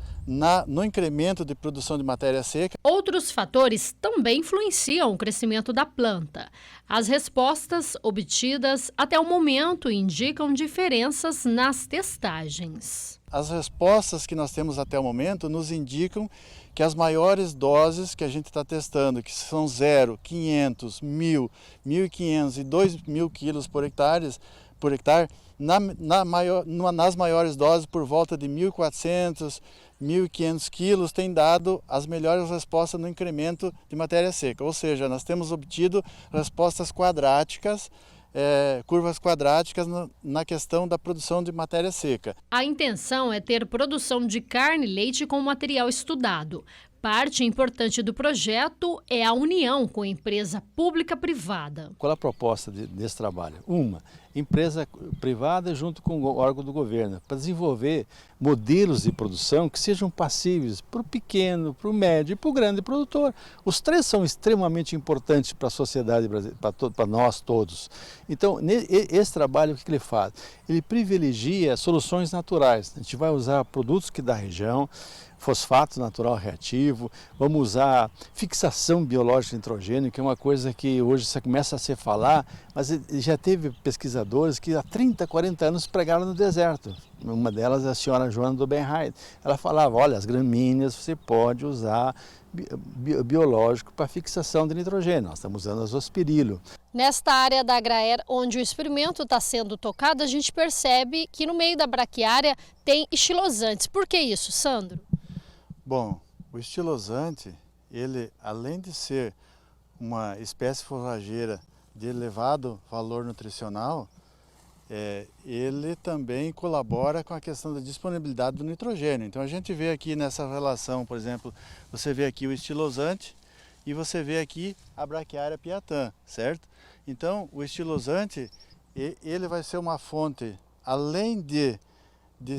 no incremento de produção de matéria seca. Outros fatores também influenciam o crescimento da planta. As respostas obtidas até o momento indicam diferenças nas testagens. As respostas que nós temos até o momento nos indicam que as maiores doses que a gente está testando, que são 0, 500, 1.000, 1.500 e 2.000 quilos por hectare, nas maiores doses, por volta de 1.400, 1.500 quilos, tem dado as melhores respostas no incremento de matéria seca. Ou seja, nós temos obtido respostas quadráticas, curvas quadráticas na questão da produção de matéria seca. A intenção é ter produção de carne e leite com o material estudado. Parte importante do projeto é a união com a empresa pública-privada. Qual é a proposta desse trabalho? Uma, empresa privada junto com o órgão do governo, para desenvolver modelos de produção que sejam passíveis para o pequeno, para o médio e para o grande produtor. Os três são extremamente importantes para a sociedade brasileira, para nós todos. Então, esse trabalho, o que ele faz? Ele privilegia soluções naturais. A gente vai usar produtos que da região, fosfato natural reativo, vamos usar fixação biológica de nitrogênio, que é uma coisa que hoje você começa a se falar, mas já teve pesquisadores que há 30, 40 anos pregaram no deserto. Uma delas é a senhora Joana do Benheit. Ela falava, olha, as gramíneas você pode usar biológico para fixação de nitrogênio. Nós estamos usando azospirilo. Nesta área da Agraer, onde o experimento está sendo tocado, a gente percebe que no meio da braquiária tem estilosantes. Por que isso, Sandro? Bom, o estilosante, ele, além de ser uma espécie forrageira de elevado valor nutricional, ele também colabora com a questão da disponibilidade do nitrogênio. Então a gente vê aqui nessa relação, por exemplo, você vê aqui o estilosante e você vê aqui a braquiária piatã, certo? Então o estilosante, ele vai ser uma fonte, além de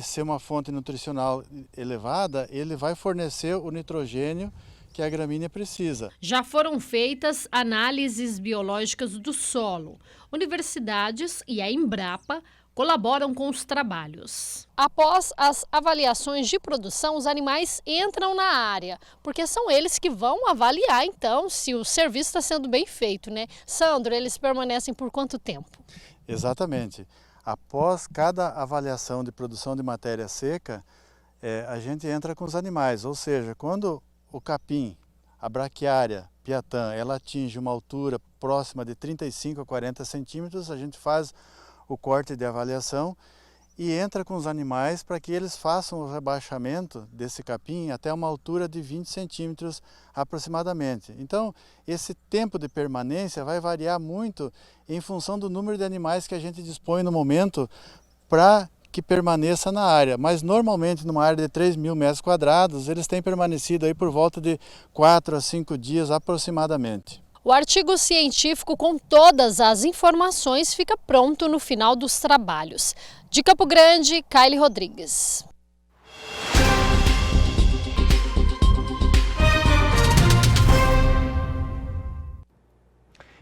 ser uma fonte nutricional elevada, ele vai fornecer o nitrogênio que a gramínea precisa. Já foram feitas análises biológicas do solo. Universidades e a Embrapa colaboram com os trabalhos. Após as avaliações de produção, os animais entram na área, porque são eles que vão avaliar, então, se o serviço está sendo bem feito, né? Sandro, eles permanecem por quanto tempo? Exatamente. Após cada avaliação de produção de matéria seca, a gente entra com os animais, ou seja, quando o capim, a braquiária, piatã, ela atinge uma altura próxima de 35 a 40 centímetros, a gente faz o corte de avaliação e entra com os animais para que eles façam o rebaixamento desse capim até uma altura de 20 centímetros aproximadamente. Então, esse tempo de permanência vai variar muito em função do número de animais que a gente dispõe no momento para que permaneça na área, mas normalmente numa área de 3.000 metros quadrados, eles têm permanecido aí por volta de 4 a 5 dias aproximadamente. O artigo científico com todas as informações fica pronto no final dos trabalhos. De Campo Grande, Kylie Rodrigues.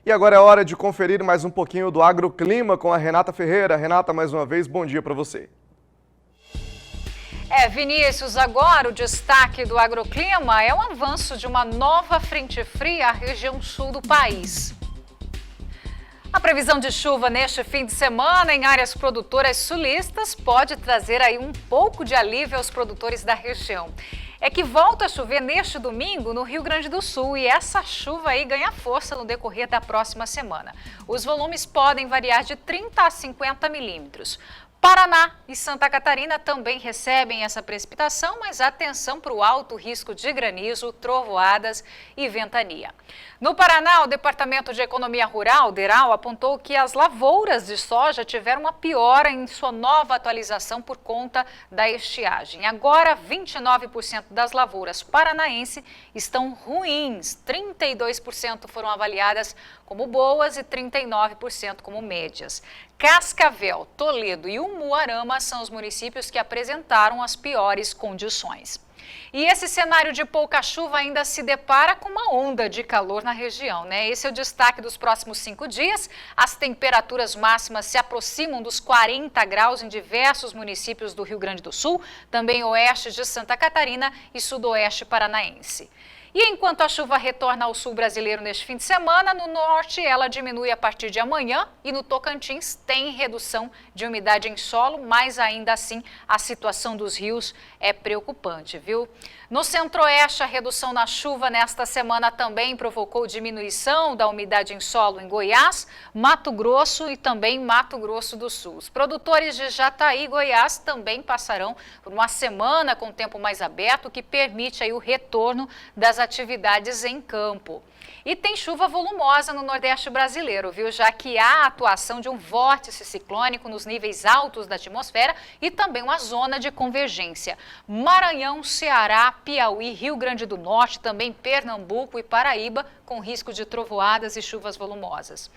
E agora é hora de conferir mais um pouquinho do agroclima com a Renata Ferreira. Renata, mais uma vez, bom dia para você. Vinícius, agora o destaque do agroclima é o avanço de uma nova frente fria à região sul do país. A previsão de chuva neste fim de semana em áreas produtoras sulistas pode trazer aí um pouco de alívio aos produtores da região. É que volta a chover neste domingo no Rio Grande do Sul e essa chuva aí ganha força no decorrer da próxima semana. Os volumes podem variar de 30 a 50 milímetros. Paraná e Santa Catarina também recebem essa precipitação, mas atenção para o alto risco de granizo, trovoadas e ventania. No Paraná, o Departamento de Economia Rural, DERAL, apontou que as lavouras de soja tiveram uma piora em sua nova atualização por conta da estiagem. Agora, 29% das lavouras paranaenses estão ruins, 32% foram avaliadas como boas e 39% como médias. Cascavel, Toledo e Umuarama são os municípios que apresentaram as piores condições. E esse cenário de pouca chuva ainda se depara com uma onda de calor na região, né? Esse é o destaque dos próximos 5 dias. As temperaturas máximas se aproximam dos 40 graus em diversos municípios do Rio Grande do Sul, também oeste de Santa Catarina e sudoeste paranaense. E enquanto a chuva retorna ao sul brasileiro neste fim de semana, no norte ela diminui a partir de amanhã e no Tocantins tem redução de umidade em solo, mas ainda assim a situação dos rios é preocupante, viu? No centro-oeste, a redução na chuva nesta semana também provocou diminuição da umidade em solo em Goiás, Mato Grosso e também Mato Grosso do Sul. Os produtores de Jataí e Goiás também passarão por uma semana com tempo mais aberto, que permite aí o retorno das atividades em campo. E tem chuva volumosa no Nordeste brasileiro, viu? Já que há a atuação de um vórtice ciclônico nos níveis altos da atmosfera e também uma zona de convergência. Maranhão, Ceará, Piauí, Rio Grande do Norte, também Pernambuco e Paraíba, com risco de trovoadas e chuvas volumosas.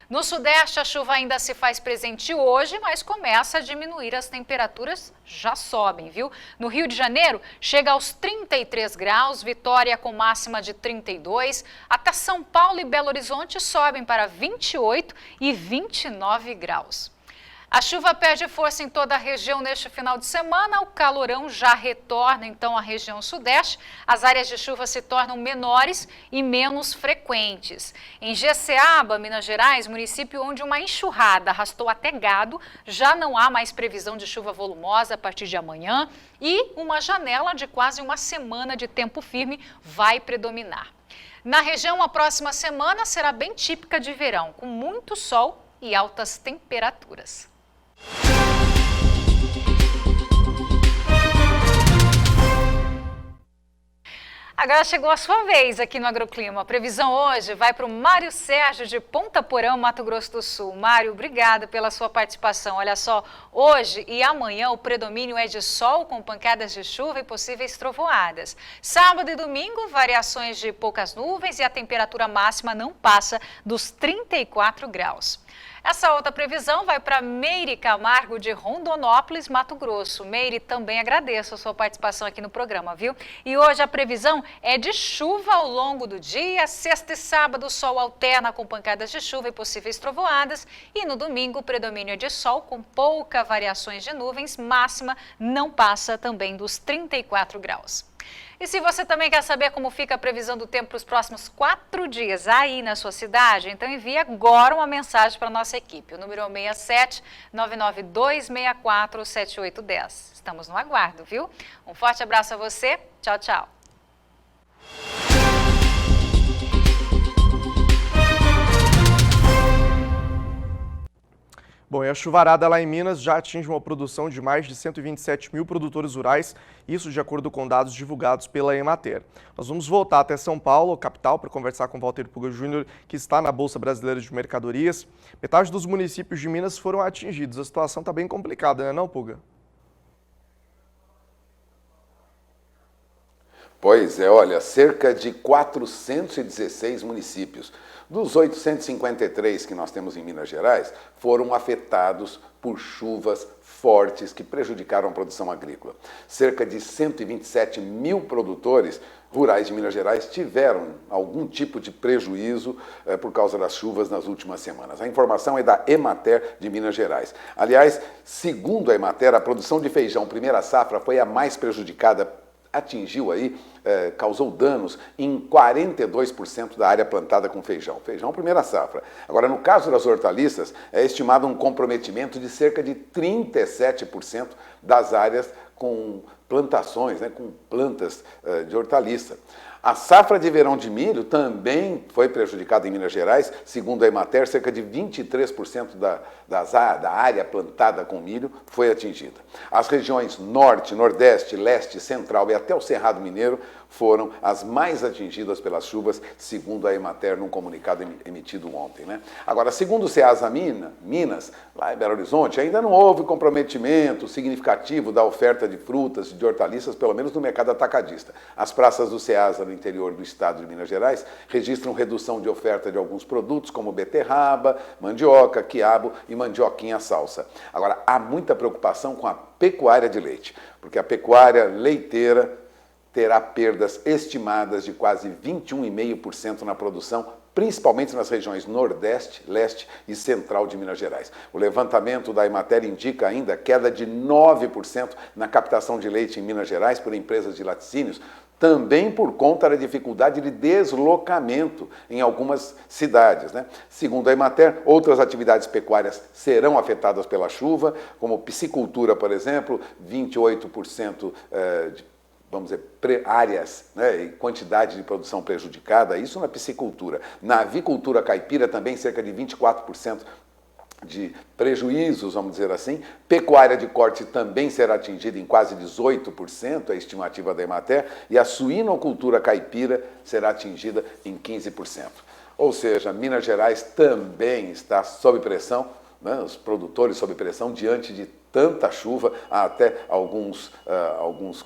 No Sudeste, a chuva ainda se faz presente hoje, mas começa a diminuir. As temperaturas já sobem, viu? No Rio de Janeiro, chega aos 33 graus, Vitória com máxima de 32, até São Paulo e Belo Horizonte sobem para 28 e 29 graus. A chuva perde força em toda a região neste final de semana, o calorão já retorna então à região sudeste, as áreas de chuva se tornam menores e menos frequentes. Em Jeceaba, Minas Gerais, município onde uma enxurrada arrastou até gado, já não há mais previsão de chuva volumosa a partir de amanhã e uma janela de quase uma semana de tempo firme vai predominar. Na região, a próxima semana será bem típica de verão, com muito sol e altas temperaturas. Agora chegou a sua vez aqui no Agroclima. A previsão hoje vai para o Mário Sérgio de Ponta Porã, Mato Grosso do Sul. Mário, obrigada pela sua participação. Olha só, hoje e amanhã o predomínio é de sol com pancadas de chuva e possíveis trovoadas. Sábado e domingo, variações de poucas nuvens e a temperatura máxima não passa dos 34 graus. Essa outra previsão vai para Meire Camargo, de Rondonópolis, Mato Grosso. Meire, também agradeço a sua participação aqui no programa, viu? E hoje a previsão é de chuva ao longo do dia. Sexta e sábado o sol alterna com pancadas de chuva e possíveis trovoadas. E no domingo o predomínio é de sol com pouca variações de nuvens. Máxima não passa também dos 34 graus. E se você também quer saber como fica a previsão do tempo para os próximos 4 dias aí na sua cidade, então envie agora uma mensagem para a nossa equipe. O número é o 67-99264-7810. Estamos no aguardo, viu? Um forte abraço a você. Tchau, tchau. Bom, e a chuvarada lá em Minas já atinge uma produção de mais de 127 mil produtores rurais, isso de acordo com dados divulgados pela Emater. Nós vamos voltar até São Paulo, capital, para conversar com Walter Puga Júnior, que está na Bolsa Brasileira de Mercadorias. Metade dos municípios de Minas foram atingidos. A situação está bem complicada, né, não, Puga? Pois é, olha, cerca de 416 municípios dos 853 que nós temos em Minas Gerais foram afetados por chuvas fortes que prejudicaram a produção agrícola. Cerca de 127 mil produtores rurais de Minas Gerais tiveram algum tipo de prejuízo por causa das chuvas nas últimas semanas. A informação é da Emater de Minas Gerais. Aliás, segundo a Emater, a produção de feijão primeira safra foi a mais prejudicada, atingiu aí, causou danos em 42% da área plantada com feijão. Feijão primeira safra. Agora, no caso das hortaliças, é estimado um comprometimento de cerca de 37% das áreas com plantações, né, com plantas de hortaliça. A safra de verão de milho também foi prejudicada em Minas Gerais. Segundo a Emater, cerca de 23% da área plantada com milho foi atingida. As regiões Norte, Nordeste, Leste, Central e até o Cerrado Mineiro foram as mais atingidas pelas chuvas, segundo a Emater, num comunicado emitido ontem, né? Agora, segundo o Ceasa Minas, lá em Belo Horizonte, ainda não houve comprometimento significativo da oferta de frutas e de hortaliças, pelo menos no mercado atacadista. As praças do Ceasa no interior do estado de Minas Gerais registram redução de oferta de alguns produtos, como beterraba, mandioca, quiabo e mandioquinha salsa. Agora, há muita preocupação com a pecuária de leite, porque a pecuária leiteira terá perdas estimadas de quase 21,5% na produção, principalmente nas regiões Nordeste, Leste e Central de Minas Gerais. O levantamento da Emater indica ainda queda de 9% na captação de leite em Minas Gerais por empresas de laticínios, também por conta da dificuldade de deslocamento em algumas cidades, né? Segundo a Emater, outras atividades pecuárias serão afetadas pela chuva, como piscicultura, por exemplo, 28% vamos dizer, áreas, né, e quantidade de produção prejudicada, isso na piscicultura. Na avicultura caipira também cerca de 24% de prejuízos, vamos dizer assim. Pecuária de corte também será atingida em quase 18%, a estimativa da Emater, e a suinocultura caipira será atingida em 15%. Ou seja, Minas Gerais também está sob pressão, né, os produtores sob pressão diante de tanta chuva. Há até alguns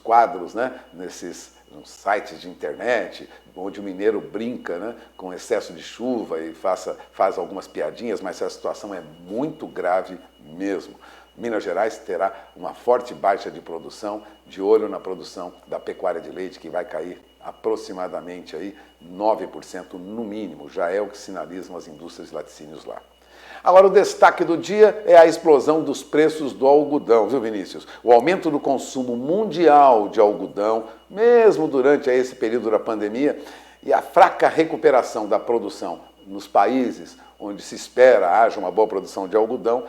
quadros, né, nesses sites de internet, onde o mineiro brinca, né, com excesso de chuva e faz algumas piadinhas, mas a situação é muito grave mesmo. Minas Gerais terá uma forte baixa de produção, de olho na produção da pecuária de leite, que vai cair aproximadamente aí 9% no mínimo, já é o que sinalizam as indústrias de laticínios lá. Agora, o destaque do dia é a explosão dos preços do algodão, viu, Vinícius? O aumento do consumo mundial de algodão, mesmo durante esse período da pandemia, e a fraca recuperação da produção nos países onde se espera haja uma boa produção de algodão,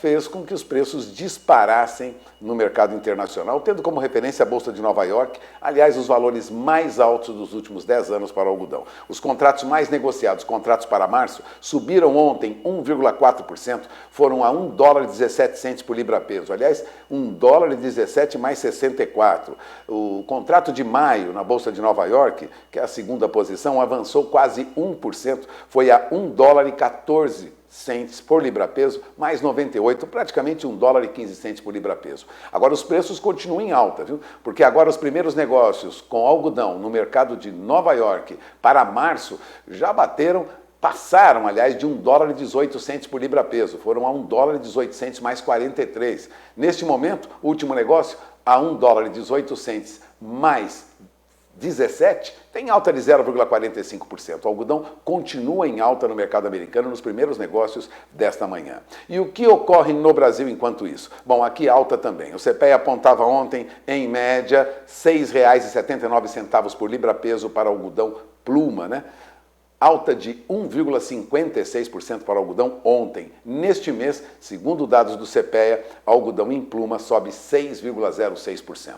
fez com que os preços disparassem no mercado internacional, tendo como referência a Bolsa de Nova York, aliás, os valores mais altos dos últimos 10 anos para o algodão. Os contratos mais negociados, contratos para março, subiram ontem 1,4%, foram a $1,17 por libra-peso. Aliás, $1,17 mais 64. O contrato de maio na Bolsa de Nova York, que é a segunda posição, avançou quase 1%, foi a $1,14 por libra-peso, mais 98, praticamente $1,15 por libra-peso. Agora, os preços continuam em alta, viu? Porque agora os primeiros negócios com algodão no mercado de Nova York para março já bateram passaram, aliás, de $1,18 por libra-peso. Foram a $1,18 mais 43. Neste momento, o último negócio, a $1,18 mais 17, tem alta de 0,45%. O algodão continua em alta no mercado americano nos primeiros negócios desta manhã. E o que ocorre no Brasil enquanto isso? Bom, aqui alta também. O CPEA apontava ontem, em média, R$ 6,79 por libra-peso para algodão pluma, né? Alta de 1,56% para o algodão ontem. Neste mês, segundo dados do CPEA, algodão em pluma sobe 6,06%.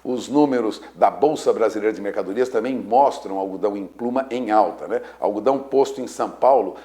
Os números da Bolsa Brasileira de Mercadorias também mostram algodão em pluma em alta, né? Algodão posto em São Paulo, R$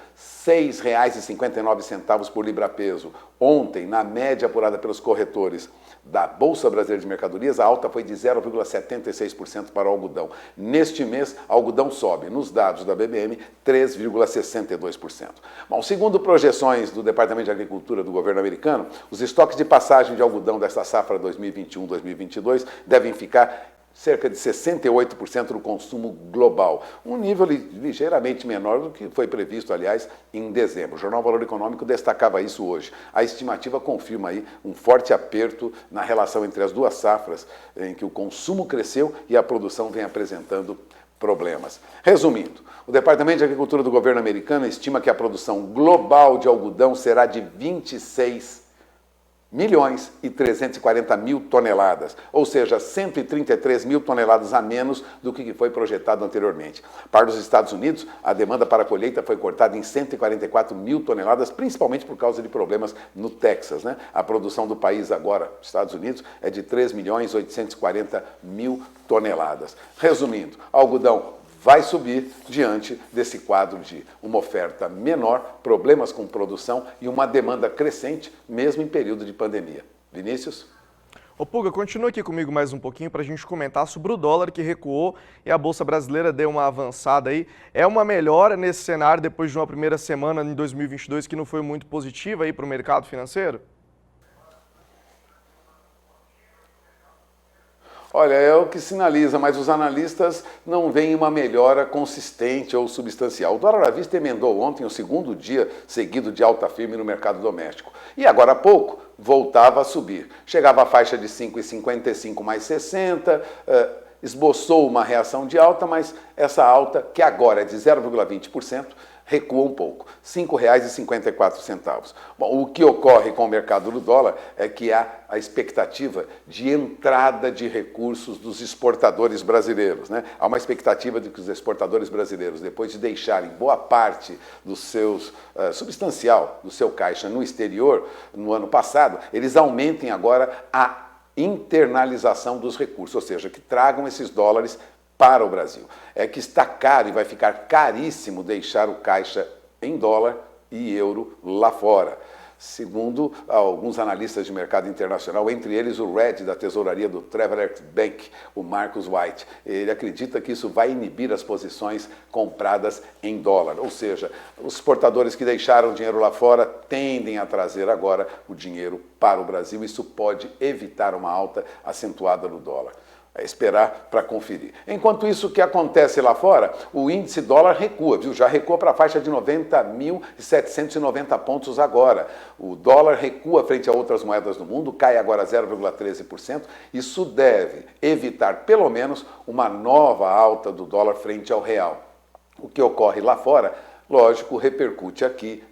6,59 por libra-peso. Ontem, na média apurada pelos corretores da Bolsa Brasileira de Mercadorias, a alta foi de 0,76% para o algodão. Neste mês, algodão sobe, nos dados da BBM, 3,62%. Bom, segundo projeções do Departamento de Agricultura do governo americano, os estoques de passagem de algodão desta safra 2021-2022 devem ficar cerca de 68% do consumo global, um nível ligeiramente menor do que foi previsto, aliás, em dezembro. O Jornal Valor Econômico destacava isso hoje. A estimativa confirma aí um forte aperto na relação entre as duas safras, em que o consumo cresceu e a produção vem apresentando problemas. Resumindo, o Departamento de Agricultura do governo americano estima que a produção global de algodão será de 26.340.000 toneladas, ou seja, 133 mil toneladas a menos do que foi projetado anteriormente. Para os Estados Unidos, a demanda para a colheita foi cortada em 144 mil toneladas, principalmente por causa de problemas no Texas, né? A produção do país agora, Estados Unidos, é de 3.840.000 toneladas. Resumindo, algodão vai subir diante desse quadro de uma oferta menor, problemas com produção e uma demanda crescente, mesmo em período de pandemia. Vinícius? Ô Puga, continua aqui comigo mais um pouquinho para a gente comentar sobre o dólar que recuou e a Bolsa Brasileira deu uma avançada aí. É uma melhora nesse cenário depois de uma primeira semana em 2022 que não foi muito positiva aí para o mercado financeiro? Olha, é o que sinaliza, mas os analistas não veem uma melhora consistente ou substancial. O dólar à vista emendou ontem o segundo dia seguido de alta firme no mercado doméstico. E agora há pouco voltava a subir. Chegava à faixa de 5,55 mais 60, esboçou uma reação de alta, mas essa alta, que agora é de 0,20%, recua um pouco, R$ 5,54. Bom, o que ocorre com o mercado do dólar é que há a expectativa de entrada de recursos dos exportadores brasileiros, né? Há uma expectativa de que os exportadores brasileiros, depois de deixarem boa parte do seus substancial do seu caixa no exterior no ano passado, eles aumentem agora a internalização dos recursos, ou seja, que tragam esses dólares para o Brasil. É que está caro e vai ficar caríssimo deixar o caixa em dólar e euro lá fora. Segundo alguns analistas de mercado internacional, entre eles o Red da tesouraria do Travelers Bank, o Marcus White. Ele acredita que isso vai inibir as posições compradas em dólar. Ou seja, os exportadores que deixaram dinheiro lá fora tendem a trazer agora o dinheiro para o Brasil. Isso pode evitar uma alta acentuada do dólar. É esperar para conferir. Enquanto isso, o que acontece lá fora? O índice dólar recua, viu? Já recua para a faixa de 90.790 pontos agora. O dólar recua frente a outras moedas do mundo, cai agora 0,13%. Isso deve evitar, pelo menos, uma nova alta do dólar frente ao real. O que ocorre lá fora, lógico, repercute aqui,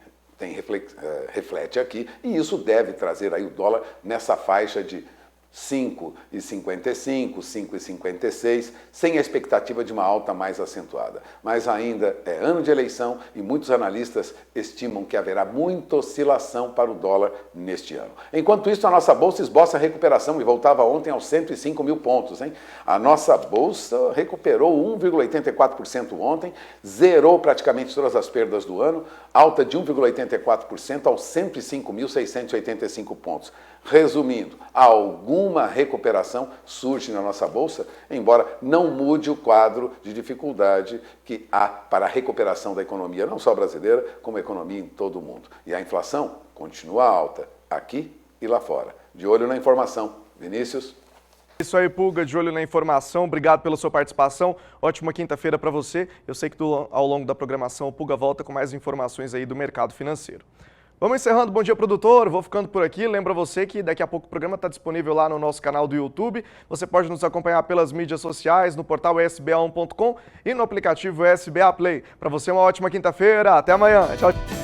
reflete aqui, e isso deve trazer aí o dólar nessa faixa de 5,55, 5,56, sem a expectativa de uma alta mais acentuada. Mas ainda é ano de eleição e muitos analistas estimam que haverá muita oscilação para o dólar neste ano. Enquanto isso, a nossa bolsa esboça a recuperação e voltava ontem aos 105 mil pontos, hein? A nossa bolsa recuperou 1,84% ontem, zerou praticamente todas as perdas do ano, alta de 1,84% aos 105.685 pontos. Resumindo, alguma recuperação surge na nossa bolsa, embora não mude o quadro de dificuldade que há para a recuperação da economia, não só brasileira, como a economia em todo o mundo. E a inflação continua alta, aqui e lá fora. De olho na informação. Vinícius? Isso aí, Pulga, de olho na informação. Obrigado pela sua participação. Ótima quinta-feira para você. Eu sei que ao longo da programação o Pulga volta com mais informações aí do mercado financeiro. Vamos encerrando. Bom dia, produtor. Vou ficando por aqui. Lembra você que daqui a pouco o programa está disponível lá no nosso canal do YouTube. Você pode nos acompanhar pelas mídias sociais, no portal sba1.com e no aplicativo SBA Play. Para você, uma ótima quinta-feira. Até amanhã. Tchau.